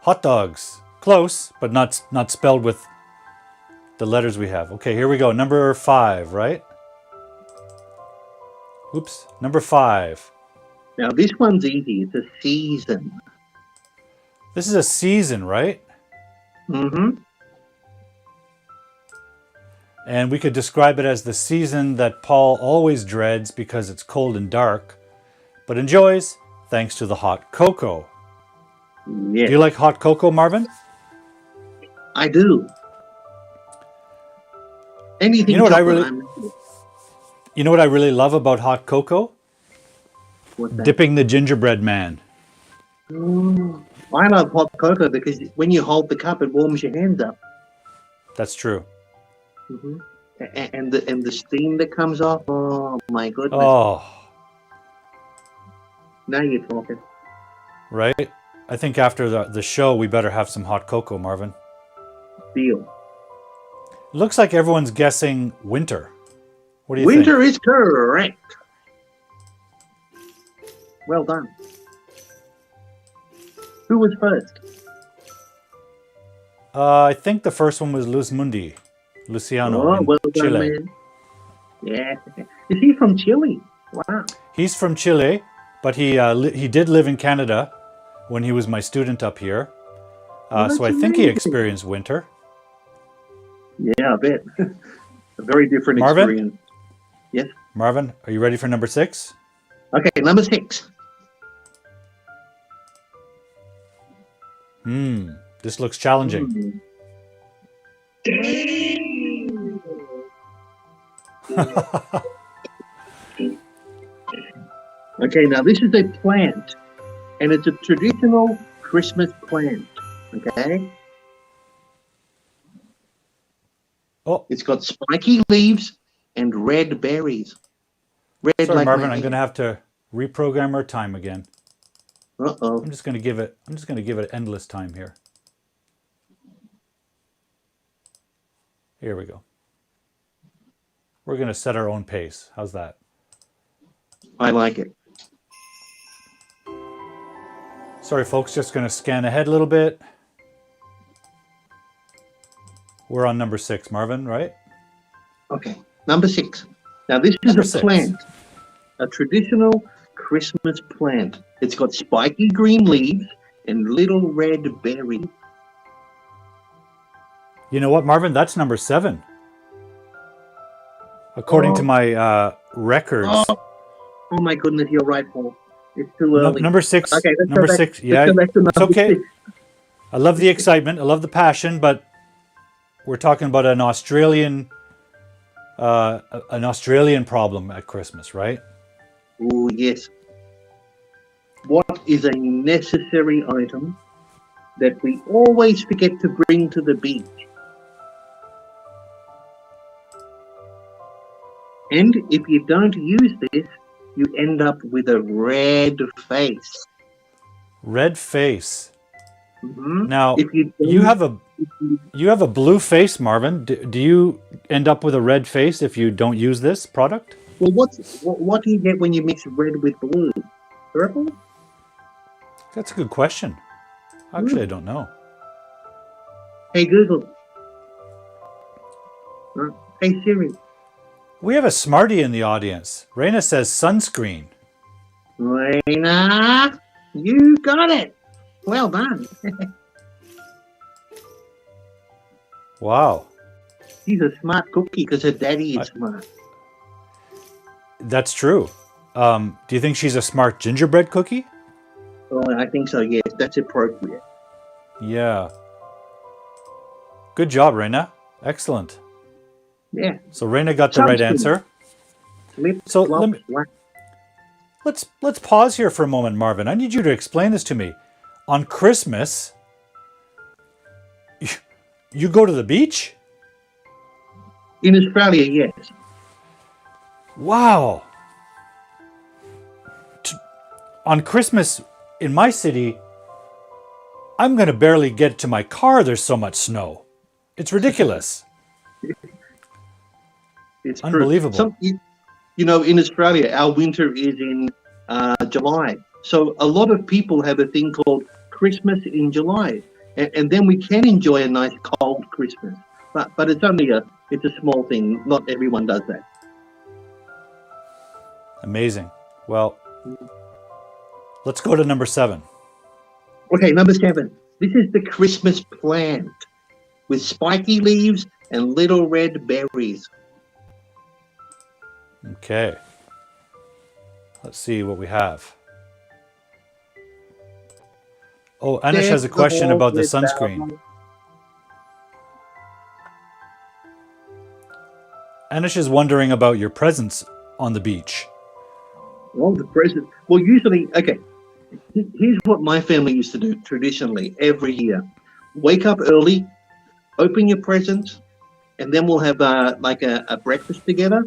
hot dogs. Close, but not spelled with the letters we have. Okay, here we go. Number 5, right? Oops. Number 5. Now, this one's easy. It's a season. This is a season, right? Mm-hmm. And we could describe it as the season that Paul always dreads because it's cold and dark, but enjoys thanks to the hot cocoa. Yes, Do you like hot cocoa, Marvin? I do. Anything You know what chocolate. you know what I really love about hot cocoa? What's that? Dipping the gingerbread man. I love hot cocoa because when you hold the cup, it warms your hands up. That's true. Hmm And the steam that comes off. Oh my goodness! Oh, Now you're talking. right? I think after the show, we better have some hot cocoa, Marvin. Deal. Looks like everyone's guessing winter. What do you Winter think? is correct. Well done. Who was first? I think the first one was Luz Mundi, Luciano Oh, in well done, Chile. man. Yeah. Is he from Chile? Wow. He's from Chile, but he did live in Canada when he was my student up here. Oh, So I that's think he amazing. experienced winter. Yeah, I bet. A very different Marvin? experience. Yes. Marvin, are you ready for number 6? Okay, number 6. This looks challenging. Okay, now this is a plant, and it's a traditional Christmas plant. Okay, Oh, it's got spiky leaves and red berries. Red sorry, like Marvin. my I'm going to have to reprogram our time again. Uh-oh. I'm just going to give it endless time here. Here we go. We're going to set our own pace. How's that? I like it. Sorry, folks. Just going to scan ahead a little bit. We're on number 6, Marvin, right? Okay, number 6. Now this is Number a 6. plant, a traditional Christmas plant. It's got spiky green leaves and little red berries. You know what, Marvin? That's number 7. According to my records. Oh my goodness, you're right, Paul. It's too early. Number 6. Okay, let's number go back. 6. Let's Yeah, go back to it's number okay. 6. I love the excitement. I love the passion, but we're talking about an Australian problem at Christmas, right? Oh, yes. What is a necessary item that we always forget to bring to the beach? And if you don't use this, you end up with a red face. Red face. Mhm. Now, If you don't, you have a blue face, Marvin. Do you end up with a red face if you don't use this product? well, what do you get when you mix red with blue? Purple? That's a good question. Actually, I don't know. Hey Google. Hey Siri. We have a smarty in the audience. Raina says sunscreen. Raina, you got it. Well done. Wow. She's a smart cookie because her daddy is smart. That's true. Do you think she's a smart gingerbread cookie? Oh, I think so, yes. That's appropriate. Yeah. Good job, Raina. Excellent. Yeah. So Raina got the right Sunscreen. answer. Lip So gloss, wax. let's pause here for a moment, Marvin. I need you to explain this to me. On Christmas, you go to the beach? In Australia, yes. Wow. On Christmas in my city, I'm going to barely get to my car. There's so much snow. It's ridiculous. It's Unbelievable. True. You know, in Australia, our winter is in July. So a lot of people have a thing called Christmas in July. And then we can enjoy a nice cold Christmas. But it's only it's a small thing. Not everyone does that. Amazing. Well, let's go to number 7. Okay, number 7. This is the Christmas plant with spiky leaves and little red berries. Okay. Let's see what we have. Oh, Anish has a question about the sunscreen. Anish is wondering about your presence on the beach. Well, the present. Well, usually, okay. Here's what my family used to do traditionally every year: wake up early, open your presents, and then we'll have like a breakfast together.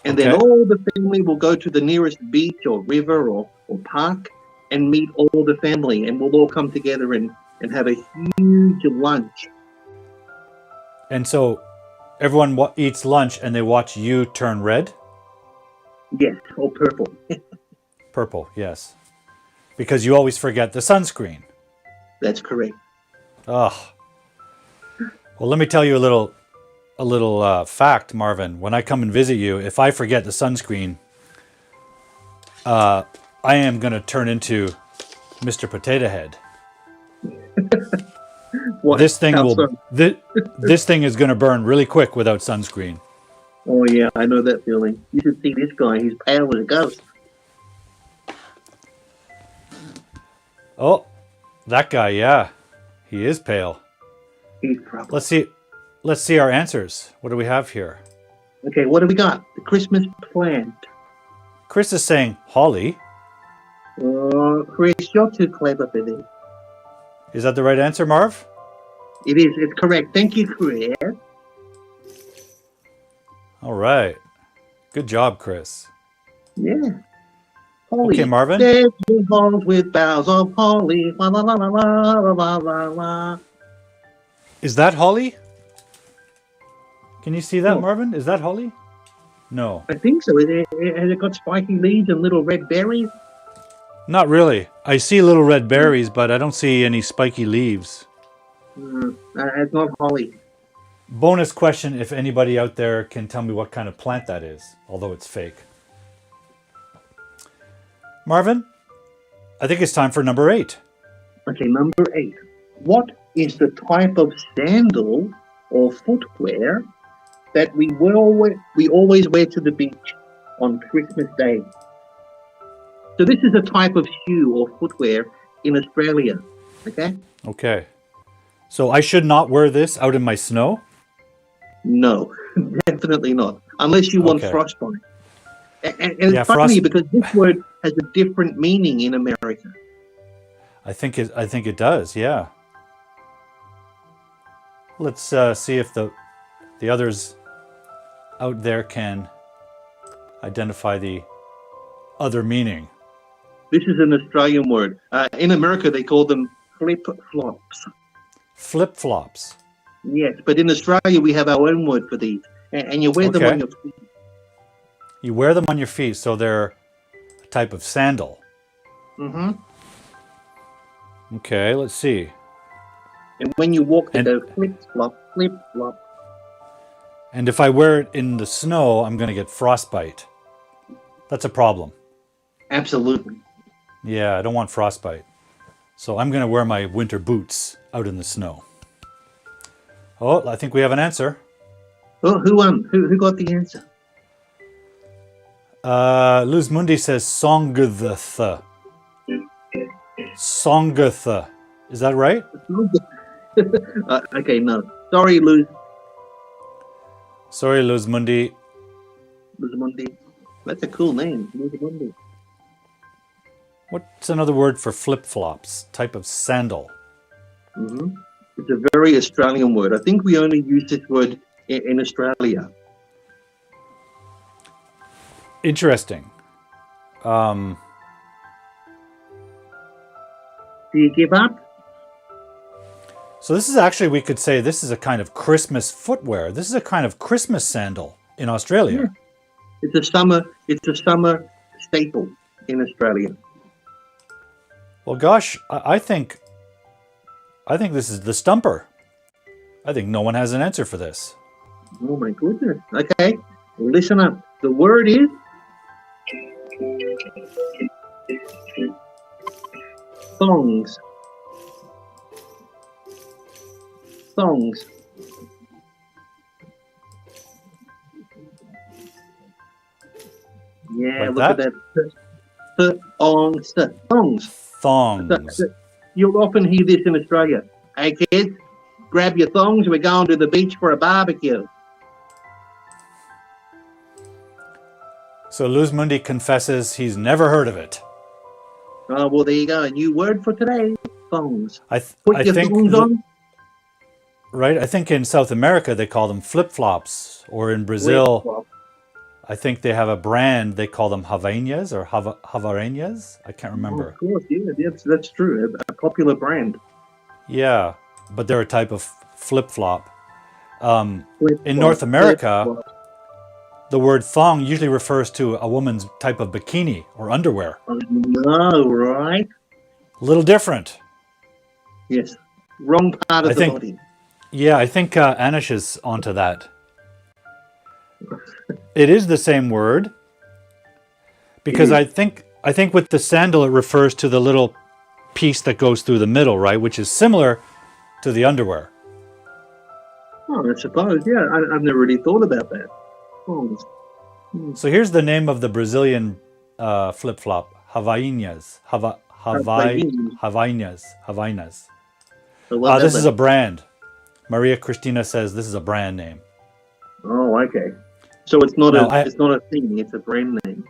And then Okay. all the family will go to the nearest beach or river or park and meet all the family, and we'll all come together and have a huge lunch. And so everyone eats lunch and they watch you turn red? Yes, or purple. Purple, yes. Because you always forget the sunscreen. That's correct. Ugh. Well, let me tell you a little fact, Marvin. When I come and visit you, if I forget the sunscreen, I am going to turn into Mr. Potato Head. What? This thing How will. so? This thing is going to burn really quick without sunscreen. Oh yeah, I know that feeling. You should see this guy. He's pale as a ghost. Oh, that guy, yeah, he is pale. He's probably. Let's see our answers. What do we have here? Okay, what do we got? The Christmas plant. Chris is saying holly. Oh, Chris, you're too clever for this. Is that the right answer, Marv? It is. It's correct. Thank you, Chris. All right. Good job, Chris. Yeah. Holly. Okay, Marvin. Dead balls with boughs of holly. La la la la la la la la. Is that holly? Can you see that, No. Marvin? Is that holly? No, I think so. Has it got spiky leaves and little red berries? not really. I see little red berries, but I don't see any spiky leaves. It's not holly. Bonus question, if anybody out there can tell me what kind of plant that is, although it's fake. Marvin, I think it's time for number 8. Okay, number 8. What is the type of sandal or footwear that we always wear to the beach on Christmas Day? So this is a type of shoe or footwear in Australia. Okay? Okay. So I should not wear this out in my snow? No, definitely not. Unless you want Okay. frostbite. And Yeah, it's funny because this word has a different meaning in America. I think it does, yeah. Let's see if the others out there can identify the other meaning. This is an Australian word. In America, they call them flip-flops. Flip-flops. Yes, but in Australia, we have our own word for these. And you wear them Okay. on your feet. You wear them on your feet, so they're a type of sandal. Mm-hmm. Okay, let's see. And when you walk, they And- go flip-flop, flip-flop. And if I wear it in the snow, I'm going to get frostbite. That's a problem. Absolutely. Yeah, I don't want frostbite. So I'm going to wear my winter boots out in the snow. Oh, I think we have an answer. Oh, who won? Who got the answer? Luz Mundi says Songatha. Songatha. Is that right? Okay, no. Sorry, Luz Sorry, Luz Mundi. Mundi. That's a cool name, Luz Mundi. What's another word for flip-flops? Type of sandal. Mm-hmm. It's a very Australian word. I think we only use this word in Australia. Interesting. Do you give up? So this is actually, we could say this is a kind of Christmas footwear. This is a kind of Christmas sandal in Australia. Yeah. It's a summer staple in Australia. Well, gosh, I think this is the stumper. I think no one has an answer for this. Oh my goodness. Okay, listen up. The word is thongs. Thongs. Yeah, Like look at that? that. Thongs. Thongs. Thongs. You'll often hear this in Australia. Hey kids, grab your thongs, we're going to the beach for a barbecue. So Luz Mundi confesses he's never heard of it. Oh, well, there you go. A new word for today, thongs. I Put your think thongs on. right. I think in South America they call them flip flops, or in Brazil, Flip-flop. I think they have a brand. They call them Havaianas or Havareñas. I can't Oh, remember. of course, yeah, that's true. A popular brand. Yeah, but they're a type of flip flop. In Flip-flop, North America, flip-flop. the word thong usually refers to a woman's type of bikini or underwear. I know, right? A little different. Yes. Wrong part of I the think- body. Yeah, I think Anish is onto that. It is the same word because It I think with the sandal it refers to the little piece that goes through the middle, right? Which is similar to the underwear. Oh, I suppose, yeah. I've never really thought about that. Thongs. So here's the name of the Brazilian flip flop: Havaianas. Havaianas. So what This about is a brand. Maria Cristina says this is a brand name. Oh, okay. So it's not No, it's not a thing. It's a brand name.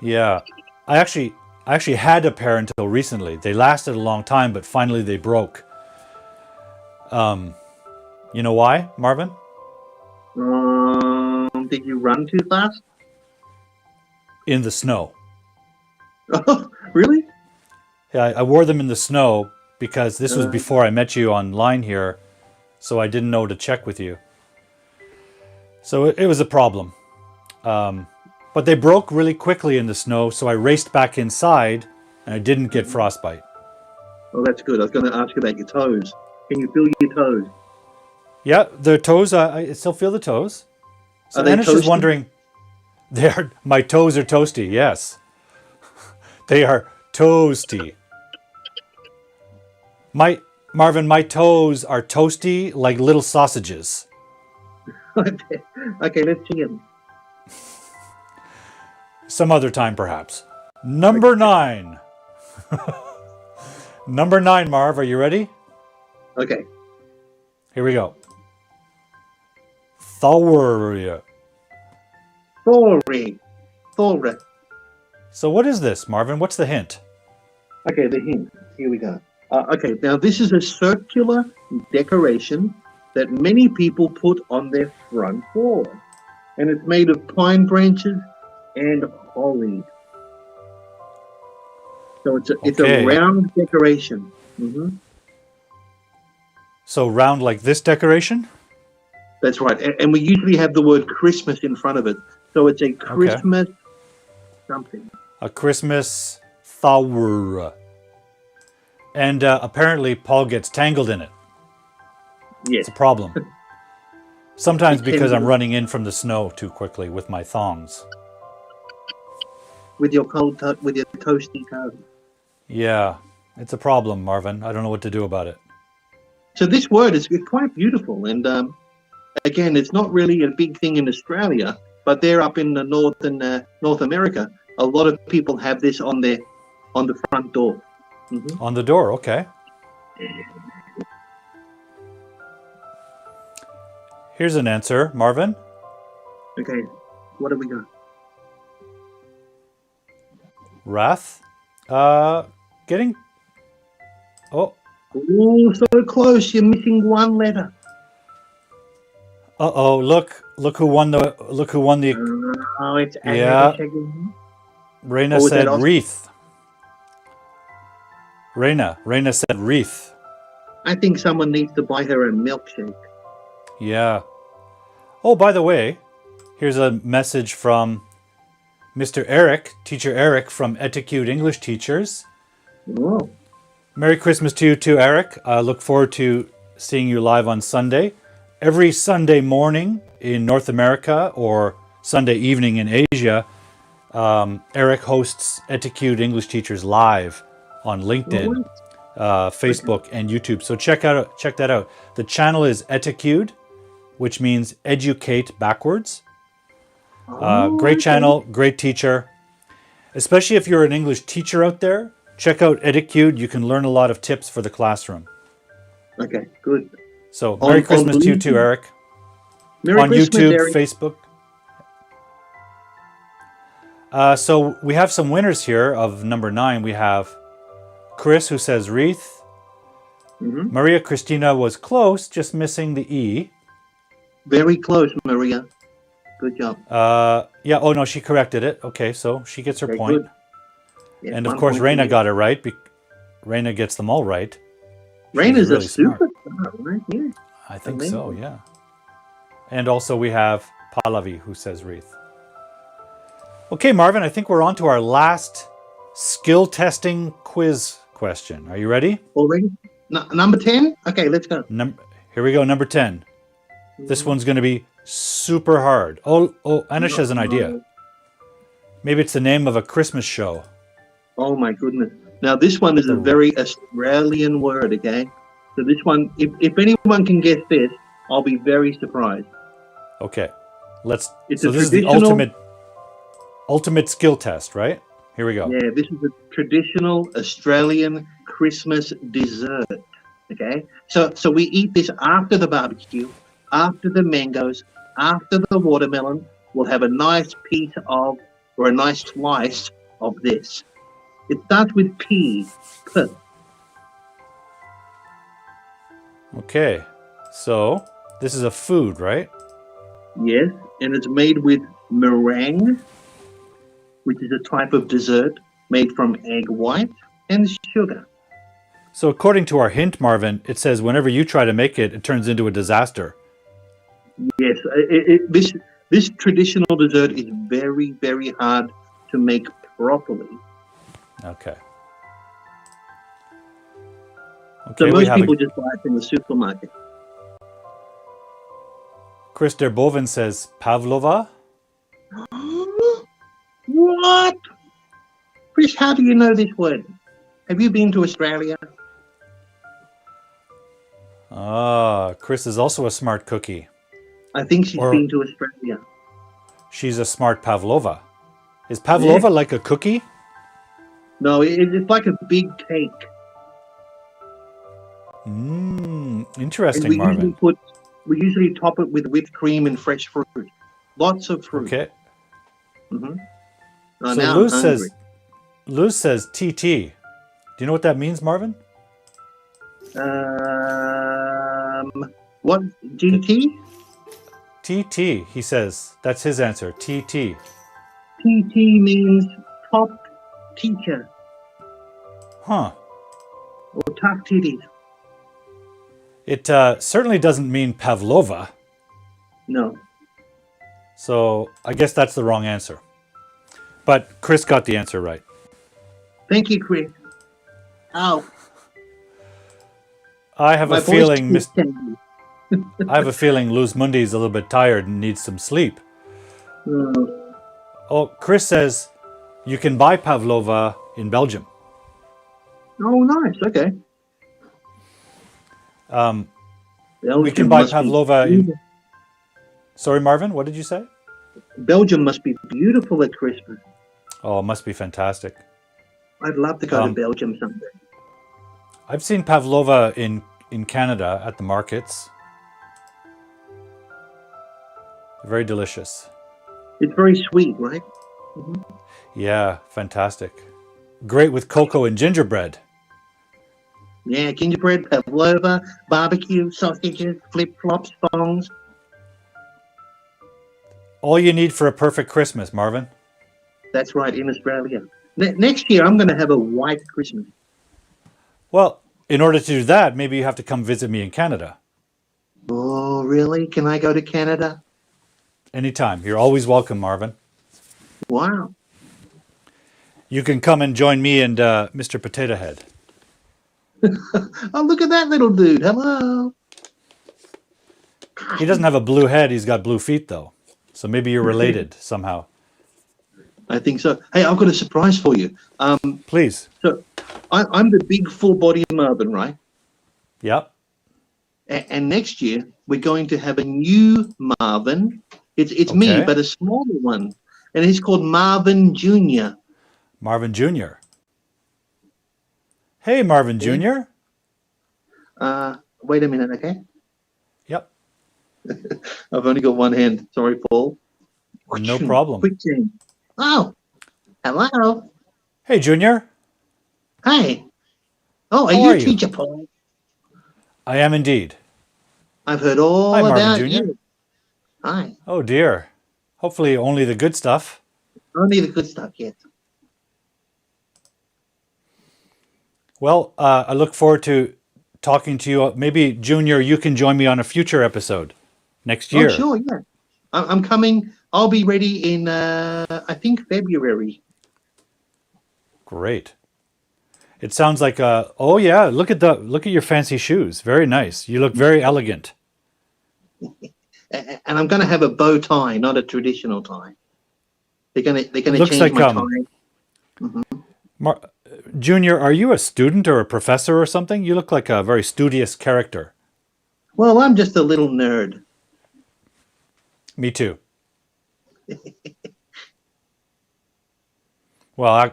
Yeah, I actually had a pair until recently. They lasted a long time, but finally they broke. You know why, Marvin? Did you run too fast? In the snow. Oh, really? Yeah, I wore them in the snow because this was before I met you online here, so I didn't know to check with you. So it was a problem. But they broke really quickly in the snow, so I raced back inside and I didn't get frostbite. Oh, that's good. I was going to ask you about your toes. Can you feel your toes? Yeah, the toes, I still feel the toes. So Are they Anish is toasty? wondering, my toes are toasty, yes. They are toasty. Marvin, my toes are toasty like little sausages. Okay, let's see them. Some other time, perhaps. Number 9. Number 9, Marv, are you ready? Okay. Here we go. Thawria. Thori. Thora. So what is this, Marvin? What's the hint? Okay, the hint. Here we go. Okay, now this is a circular decoration that many people put on their front door. And it's made of pine branches and holly. So it's Okay. a round decoration. Hmm. So round like this decoration? That's right. And we usually have the word Christmas in front of it. So it's a Christmas something. A Christmas thawr. And apparently Paul gets tangled in it. Yes. It's a problem. Sometimes It can because I'm be. running in from the snow too quickly with my thongs. With your with your toasty toe. Yeah, it's a problem, Marvin. I don't know what to do about it. So this word is quite beautiful, and again, it's not really a big thing in Australia, but they're up in the North America. A lot of people have this on the front door. Hmm. On the door, okay. Here's an answer, Marvin. Okay, what have we got? Wrath. Getting. Oh, Oh, so close! You're missing one letter. uh-oh! Look who won the. Oh, it's Yeah. again. Reina Oh, was said that Oscar? wreath. Reina said wreath. I think someone needs to buy her a milkshake. Yeah. Oh, by the way, here's a message from Mr. Eric, Teacher Eric from Etiquette English Teachers. Oh, Merry Christmas to you too, Eric. I look forward to seeing you live on Sunday. Every Sunday morning in North America or Sunday evening in Asia, Eric hosts Etiquette English Teachers live on LinkedIn, Facebook, and YouTube. So check that out. The channel is Etiquette, which means educate backwards. Great channel, great teacher. Especially if you're an English teacher out there, check out Etiquette. You can learn a lot of tips for the classroom. okay, good. So Merry On Christmas to you too, YouTube. Eric. Merry On Christmas, YouTube, Eric. Facebook. So we have some winners here of number 9. We have Chris, who says wreath. Mhm. Maria Christina was close, just missing the E. Very close, Maria. Good job. Yeah, oh no, she corrected it. Okay, so she gets her Very point. good. Yeah, And of 1 course, point for Reina you. got it right. Reina gets them all right. Raina's really a smart. superstar, right? Yeah. I think so, Amazing. yeah. And also we have Pallavi, who says wreath. Okay, Marvin, I think we're on to our last skill testing quiz question. Are you ready? Already? Number 10? Okay, let's go. Here we go, number 10. This one's going to be super hard. Oh, Anish has an idea. Maybe it's the name of a Christmas show. Oh my goodness. Now this one is a very Australian word, okay? So this one, if anyone can guess this, I'll be very surprised. Okay. It's so a this is the traditional- ultimate skill test, right? Here we go. Yeah, this is a traditional Australian Christmas dessert. Okay? So we eat this after the barbecue, after the mangoes, after the watermelon. We'll have a nice piece of, or a nice slice of this. It starts with P. P. Okay. So this is a food, right? Yes, and it's made with meringue, which is a type of dessert made from egg white and sugar. So according to our hint, Marvin, it says whenever you try to make it, it turns into a disaster. Yes, this traditional dessert is very, very hard to make properly. Okay. So Okay, most people just buy it from the supermarket. Chris Derboven says pavlova. What? Chris, how do you know this word? Have you been to Australia? Chris is also a smart cookie. I think she's Or- been to Australia. She's a smart pavlova. Is pavlova like a cookie? No, it's like a big cake. Interesting, And Marvin. we usually top it with whipped cream and fresh fruit. Lots of fruit. Okay. Mm-hmm. So now Luz I'm hungry. says TT. Do you know what that means, Marvin? What? GT? TT, he says. That's his answer. TT. TT means top teacher Huh. or top titties. It certainly doesn't mean pavlova. No. So I guess that's the wrong answer. But Chris got the answer right. Thank you, Chris. Ow. I have My a voice feeling keeps changing. I have a feeling Luz Mundi's a little bit tired and needs some sleep. Oh, Chris says you can buy pavlova in Belgium. Oh, nice. Okay. We can buy pavlova in... Sorry, Marvin, what did you say? Belgium must be beautiful at Christmas. Oh, it must be fantastic. I'd love to go to Belgium someday. I've seen pavlova in Canada at the markets. Very delicious. It's very sweet, right? Mm-hmm. Yeah, fantastic. Great with cocoa and gingerbread. Yeah, gingerbread, pavlova, barbecue, sausages, flip-flops, thongs. All you need for a perfect Christmas, Marvin. That's right, in Australia. Next year, I'm going to have a white Christmas. Well, in order to do that, maybe you have to come visit me in Canada. Oh, really? Can I go to Canada? Anytime. You're always welcome, Marvin. Wow. You can come and join me and Mr. Potato Head. Oh, look at that little dude. Hello. He doesn't have a blue head. He's got blue feet, though. So maybe you're related somehow. I think so. Hey, I've got a surprise for you. Please. So I'm the big full body Marvin, right? Yep. And next year, we're going to have a new Marvin. It's me, Okay. but a smaller one. And he's called Marvin Jr. Marvin Jr. Hey, Marvin Jr. Wait a minute, okay? Yep. I've only got one hand. Sorry, Paul. No problem. Quick change. Oh, Hello. Hey, Junior. Hey. Oh, are How you are you? teacher Paul? I am indeed. I've heard Hi, all Marvin about Jr. you. Hi. Oh, dear. Hopefully only the good stuff. Only the good stuff yet. Well, I look forward to talking to you. Maybe, Junior, you can join me on a future episode next Oh, year. sure, yeah. I'm coming. I'll be ready in, I think, February. Great. It sounds like oh yeah, look at your fancy shoes. Very nice. You look very elegant. And I'm going to have a bow tie, not a traditional tie. They're It going to looks change like my tie. Mar- Junior, are you a student or a professor or something? You look like a very studious character. Well, I'm just a little nerd. Me too. Well,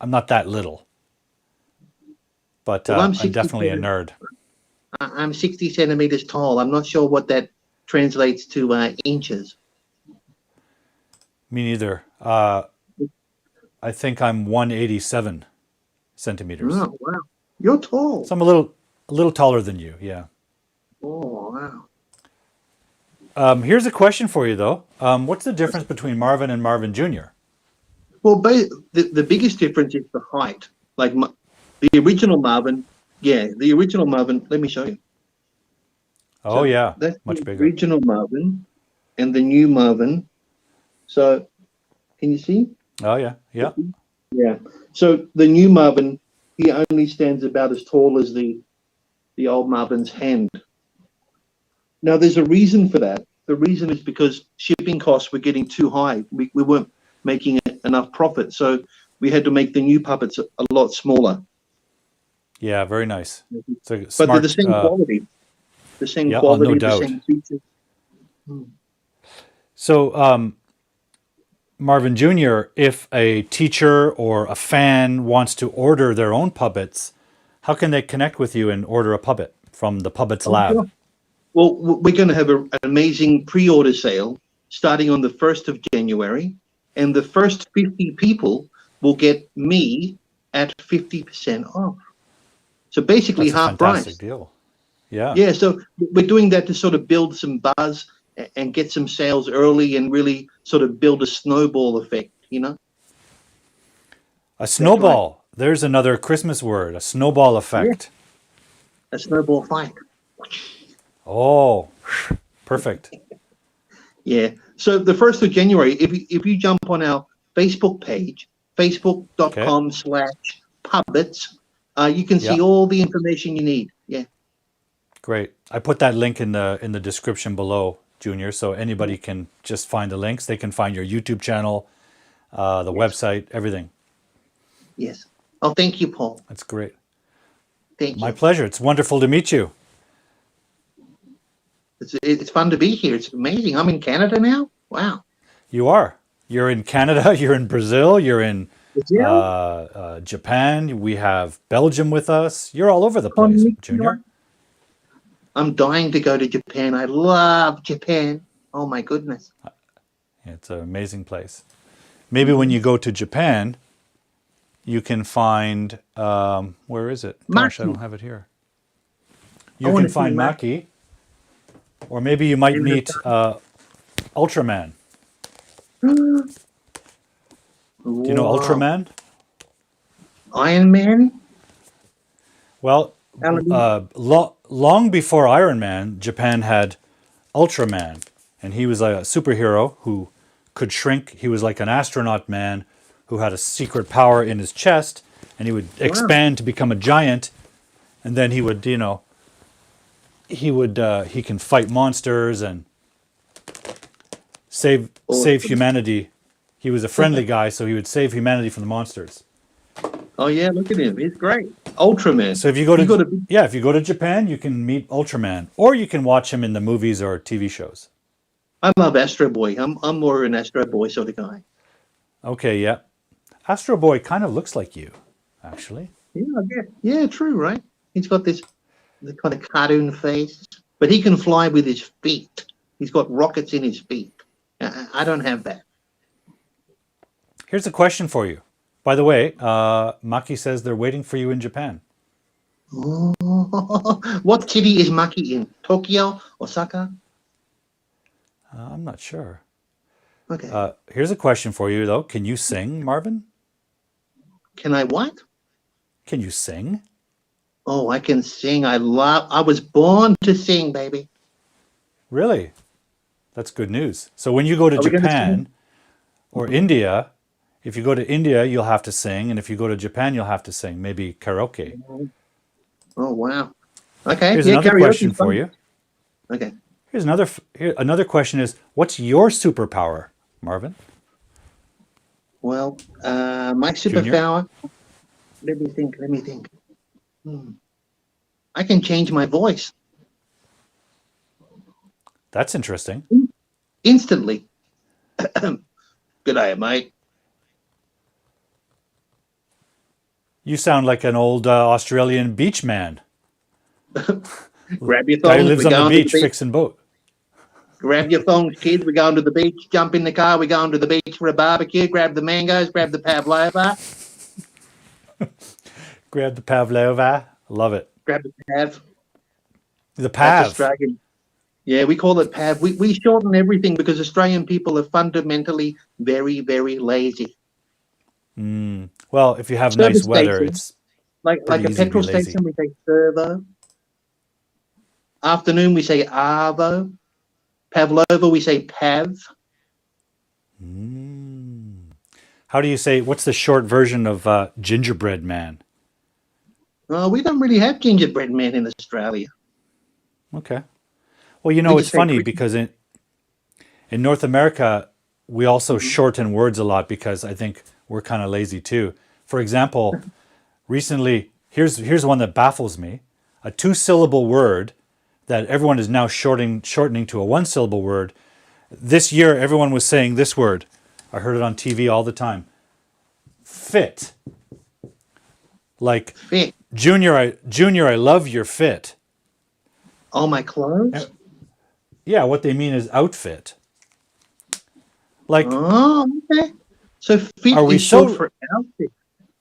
I'm not that little, but Well, I'm I'm definitely a nerd. I'm 60 centimeters tall. I'm not sure what that translates to inches. Me neither. I think I'm 187 centimeters. Oh, wow. You're tall. So I'm a little taller than you. Yeah. Oh, wow. Here's a question for you though. What's the difference between Marvin and Marvin Jr.? Well, the biggest difference is the height. Like the original Marvin, the original Marvin. Let me show you. Oh yeah, That's much the bigger. original Marvin and the new Marvin. So, can you see? Oh yeah, yeah. Yeah. So the new Marvin, he only stands about as tall as the old Marvin's hand. Now, there's a reason for that. The reason is because shipping costs were getting too high. We weren't making enough profit, so we had to make the new puppets a lot smaller. Yeah, very nice. It's a But smart. they're the same quality. The same Yeah, quality, no the doubt. same features. So, Marvin Jr., if a teacher or a fan wants to order their own puppets, how can they connect with you and order a puppet from the Puppets Oh, Lab? sure. Well, we're going to have an amazing pre-order sale starting on the 1st of January, and the first 50 people will get me at 50% off. So basically That's a half fantastic price. deal. Yeah. Yeah, so we're doing that to sort of build some buzz and get some sales early and really sort of build a snowball effect, you know? A snowball. There's another Christmas word, a snowball effect. A snowball fight. Oh, perfect. Yeah. So the 1st of January, if you jump on our Facebook page, facebook.com/puppets, you can see Yeah. all the information you need. Yeah. Great. I put that link in the description below, Junior, so anybody can just find the links. They can find your YouTube channel, the website, everything. Yes. Oh, thank you, Paul. That's great. Thank My you. pleasure. It's wonderful to meet you. It's fun to be here. It's amazing. I'm in Canada now. Wow. You are. You're in Canada. You're in Brazil. You're in Brazil? Japan. We have Belgium with us. You're all over the place, Junior. I'm dying to go to Japan. I love Japan. Oh my goodness. It's an amazing place. Maybe when you go to Japan, you can find where is it? Gosh, I don't have it here. You can find Maki, or maybe you might meet Ultraman. Do you know Ultraman? Iron Man? Well, long before Iron Man, Japan had Ultraman, and he was a superhero who could shrink. He was like an astronaut man who had a secret power in his chest, and he would expand to become a giant, and then he would, he can fight monsters and save humanity. He was a friendly guy, so he would save humanity from the monsters. Oh yeah, look at him. He's great. Ultraman. So if you go to Japan, you can meet Ultraman, or you can watch him in the movies or TV shows. I love Astro Boy. I'm more an Astro Boy sort of guy. Okay, yeah. Astro Boy kind of looks like you, actually. Yeah, true, right? He's got this kind of cartoon face, but he can fly with his feet. He's got rockets in his feet. I don't have that. Here's a question for you. By the way, Maki says they're waiting for you in Japan. Oh, what city is Maki in? Tokyo? Osaka? I'm not sure. Okay. Here's a question for you, though. Can you sing, Marvin? Can I what? Can you sing? Oh, I can sing. I was born to sing, baby. Really? That's good news. So when you go to Are we gonna Japan or India, if you go to India, you'll have to sing. And if you go to Japan, you'll have to sing. Maybe karaoke. Oh, wow. Okay. Here's Yeah, another karaoke's question fun. for you. Okay. Here's another question is, what's your superpower, Marvin? Well, my Junior? superpower. Let me think. I can change my voice That's interesting. instantly. Good day, mate. You sound like an old Australian beach man. Grab your Guy who thongs. lives We're on the going to the beach beach. fixing boat. Grab your thongs, kids. We're going to the beach. Jump in the car. We're going to the beach for a barbecue. Grab the mangoes. Grab the pavlova. Grab the pavlova. Love it. Grab the pav. The That's pav. Australian. Yeah, we call it pav. We shorten everything because Australian people are fundamentally very, very lazy. Well, if you have Service nice weather, station, it's like pretty a easy to be petrol lazy. station, we say servo. Afternoon, we say arvo. Pavlova, we say pav. How do you say, what's the short version of gingerbread man? We don't really have gingerbread men in Australia. Okay. Well, you know, We it's just say funny Christmas. because in North America, we also shorten words a lot because I think we're kind of lazy too. For example, recently, here's one that baffles me. A two-syllable word that everyone is now shortening to a one-syllable word. This year, everyone was saying this word. I heard it on TV all the time. Fit. Like, Fit. Junior, I love your fit. Oh, my clothes? Yeah, what they mean is outfit. Like, Oh, okay. So fit are we is short so for outfit.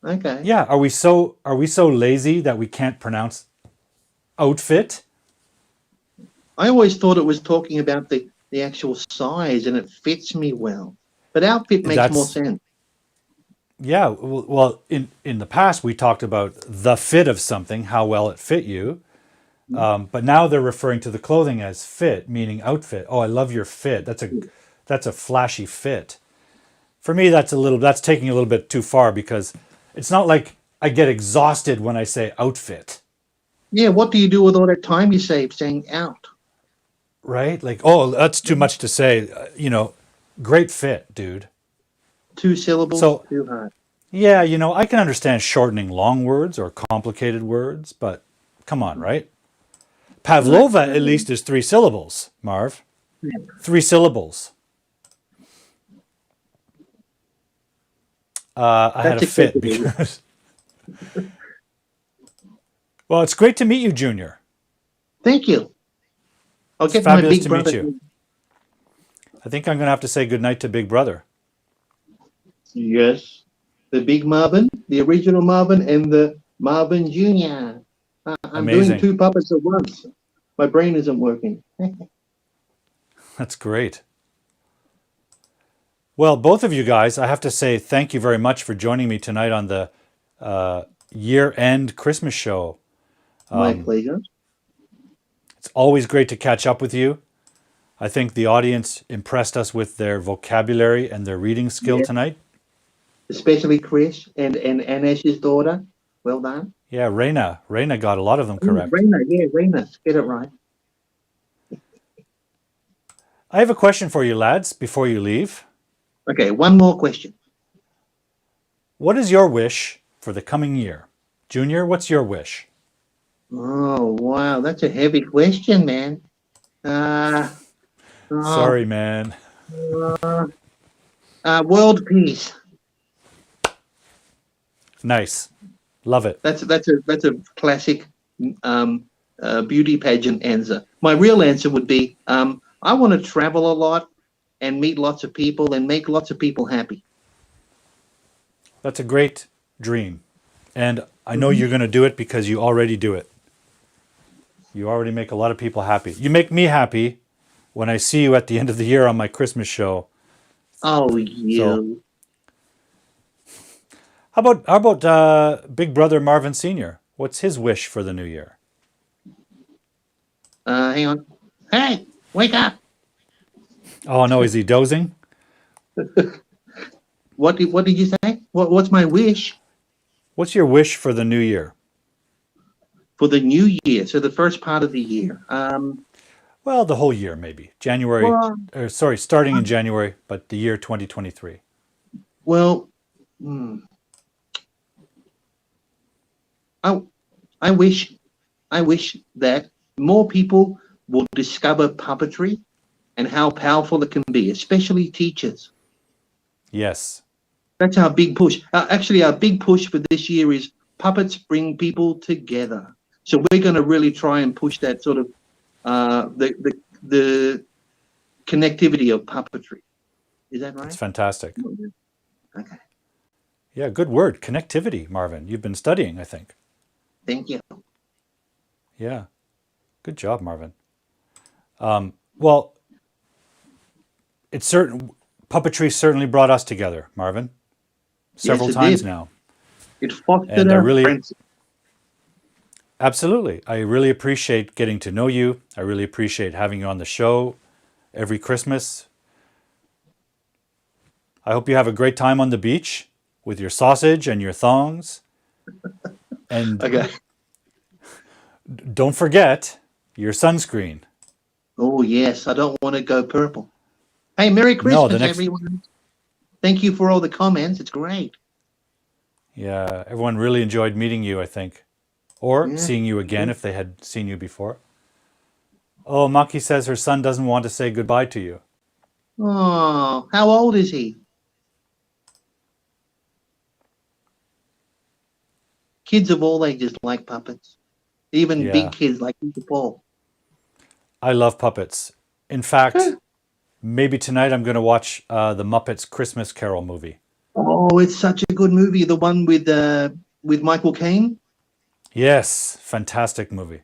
Okay. yeah, are we so lazy that we can't pronounce outfit? I always thought it was talking about the actual size and it fits me well. But outfit makes more That's sense. yeah, well in the past we talked about the fit of something, how well it fit you. But now they're referring to the clothing as fit, meaning outfit. Oh, I love your fit. That's a flashy fit. For me, that's taking a little bit too far because it's not like I get exhausted when I say outfit, Yeah, what do you do with all that time you save saying out? right? Like, oh, that's too much to say. Great fit, dude. 2 syllables, So too hard. yeah, I can understand shortening long words or complicated words, but come on, right? Pavlova at least is 3 syllables, Marv. 3 syllables. I had a That's fit acceptable. because. Well, it's great to meet you, Junior. Thank you. I'll It's get my fabulous big to meet brother. you. I think I'm going to have to say goodnight to Big Brother. Yes. The big Marvin, the original Marvin, and the Marvin Jr. I'm doing Amazing. 2 puppets at once. My brain isn't working. That's great. Well, both of you guys, I have to say thank you very much for joining me tonight on the year-end Christmas show. My pleasure. It's always great to catch up with you. I think the audience impressed us with their vocabulary and their reading skill Yeah. tonight. Especially Chris and Anesh's daughter. Well done. Yeah, Reina got a lot of them correct. Reina. Get it right. I have a question for you, lads, before you leave. Okay, one more question. What is your wish for the coming year? Junior, what's your wish? Oh, wow. That's a heavy question, man. Oh, Sorry, man. world peace. Nice. Love it. That's a classic beauty pageant answer. My real answer would be I want to travel a lot and meet lots of people and make lots of people happy. That's a great dream. And I know you're going to do it because you already do it. You already make a lot of people happy. You make me happy when I see you at the end of the year on my Christmas show. Oh, you. So, how about Big Brother Marvin Sr.? What's his wish for the new year? Hang on. Hey, wake up. Oh no, is he dozing? What did you say? What's my wish What's your wish for the new year? for the new year? So the first part of the year. Well, the whole year maybe. January, Well, starting in January, but the year 2023. well, I wish that more people will discover puppetry and how powerful it can be, especially teachers. Yes. That's our big push. Actually, our big push for this year is puppets bring people together. So we're going to really try and push that sort of the connectivity of puppetry. Is that right? That's fantastic. Okay. Yeah, good word. Connectivity, Marvin. You've been studying, I think. Thank you. Yeah. Good job, Marvin. Well, puppetry certainly brought us together, Marvin. Several Yes, it times did. now. It fostered And our friendship. absolutely. I really appreciate getting to know you. I really appreciate having you on the show every Christmas. I hope you have a great time on the beach with your sausage and your thongs. And Okay. don't forget your sunscreen. Oh, yes. I don't want to go purple. Hey, Merry No, Christmas, everyone. Thank you for all the comments. It's great. Yeah, everyone really enjoyed meeting you, I think. Or Yeah. seeing you again if they had seen you before. Oh, Maki says her son doesn't want to say goodbye to you. Oh, how old is he? Kids of all ages like puppets. Even Yeah. big kids like Peter Paul. I love puppets. In fact, maybe tonight I'm going to watch the Muppets Christmas Carol movie. Oh, it's such a good movie. The one with Michael Caine. Yes, fantastic movie.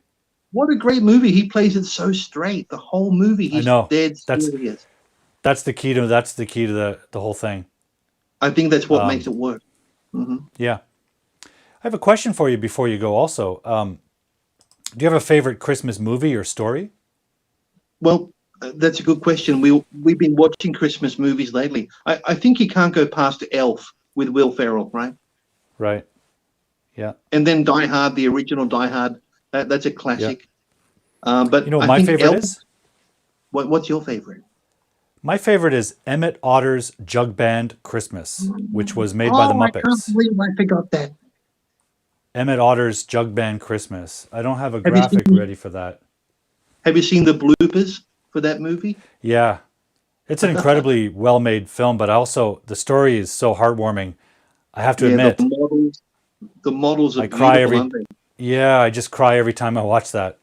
What a great movie. He plays it so straight. The whole movie, he's I know. dead That's serious. the key to the whole thing. I think that's what makes it work. Yeah. I have a question for you before you go also. Do you have a favorite Christmas movie or story? Well, that's a good question. We've been watching Christmas movies lately. I think you can't go past Elf with Will Ferrell, right? Right. Yeah. And then Die Hard, the original Die Hard. That's a classic. But You know what I my think favorite Elf, is? What's your favorite? My favorite is Emmett Otter's Jug Band Christmas, which was made by the I can't Muppets. believe I forgot that. Emmett Otter's Jug Band Christmas. I don't have a Have you graphic seen- ready for that. Have you seen the bloopers for that movie? Yeah. It's an incredibly well-made film, but also the story is so heartwarming. I have to admit, the models are I cry beautiful, aren't they? yeah, I just cry every time I watch that.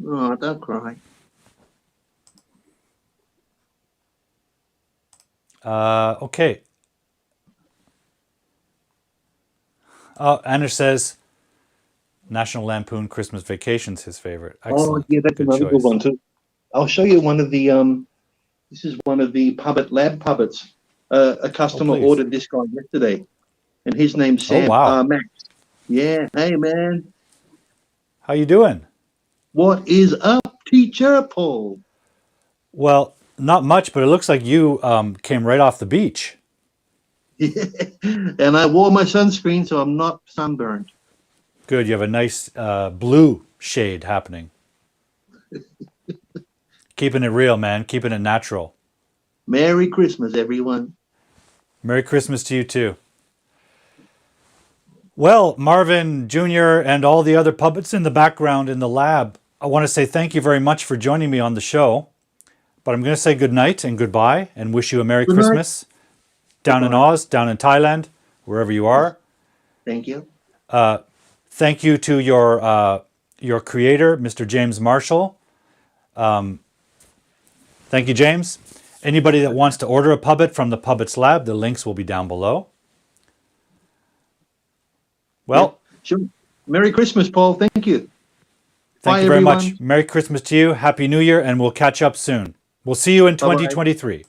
Oh, don't cry. Okay. Anna says National Lampoon Christmas Vacation's his favorite. Excellent. Oh, yeah, that's Good another choice. good one too. I'll show you one of the this is one of the Puppet Lab puppets. A customer please. ordered this guy yesterday, and his name's Sam. wow. Max. Yeah. Hey, man. How you doing? What is up, Teacher Paul? Well, not much, but it looks like you came right off the beach. And I wore my sunscreen, so I'm not sunburned. Good. You have a nice blue shade happening. Keeping it real, man. Keeping it natural. Merry Christmas, everyone. Merry Christmas to you too. Well, Marvin Jr. and all the other puppets in the background in the lab, I want to say thank you very much for joining me on the show. But I'm going to say good night and goodbye and wish you a Merry Good night. Christmas down in Oz, down in Thailand, wherever you are. Thank you. Thank you to your creator, Mr. James Marshall. Thank you, James. Anybody that wants to order a puppet from the Puppets Lab, the links will be down below. Well, Sure. Merry Christmas, Paul. Thank you. thank Bye, you very everyone. much. Merry Christmas to you. Happy New Year, and we'll catch up soon. We'll see you in Bye-bye. 2023.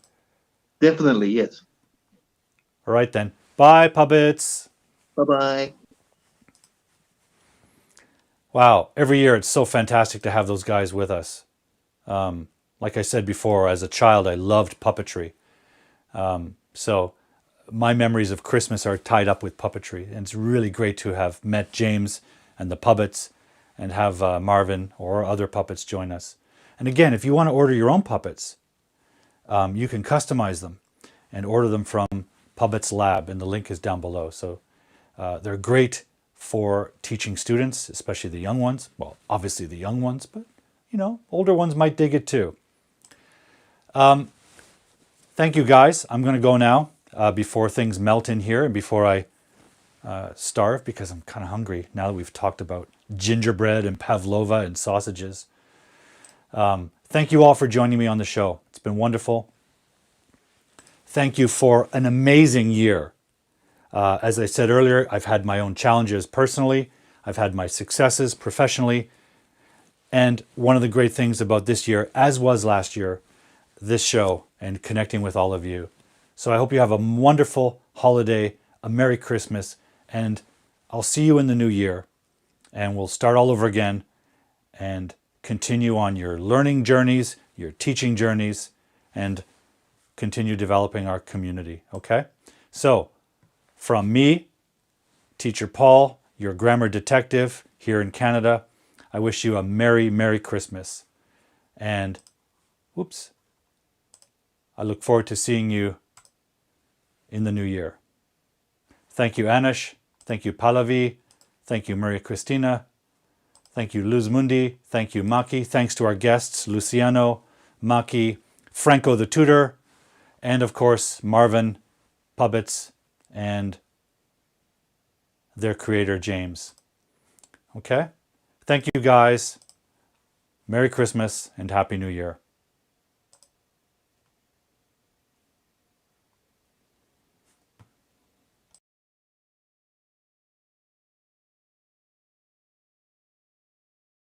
Definitely, yes. All right then. Bye, puppets. Bye-bye. Wow, every year it's so fantastic to have those guys with us. Like I said before, as a child, I loved puppetry. So my memories of Christmas are tied up with puppetry. And it's really great to have met James and the puppets and have Marvin or other puppets join us. And again, if you want to order your own puppets, you can customize them and order them from Puppets Lab, and the link is down below. So they're great for teaching students, especially the young ones. Well, obviously the young ones, but older ones might dig it too. Thank you, guys. I'm going to go now before things melt in here and before I starve, because I'm kind of hungry now that we've talked about gingerbread and pavlova and sausages. Thank you all for joining me on the show. It's been wonderful. Thank you for an amazing year. As I said earlier, I've had my own challenges personally. I've had my successes professionally. And one of the great things about this year, as was last year, this show and connecting with all of you. So I hope you have a wonderful holiday, a Merry Christmas, and I'll see you in the new year. And we'll start all over again and continue on your learning journeys, your teaching journeys, and continue developing our community, okay? So, from me, Teacher Paul, your grammar detective here in Canada, I wish you a Merry, Merry Christmas. And, whoops, I look forward to seeing you in the new year. Thank you, Anish. Thank you, Pallavi. Thank you, Maria Cristina. Thank you, Luz Mundi. Thank you, Maki. Thanks to our guests, Luciano, Maki, Franco the tutor, and of course, Marvin, Puppets, and their creator, James. Okay? Thank you, guys. Merry Christmas and Happy New Year.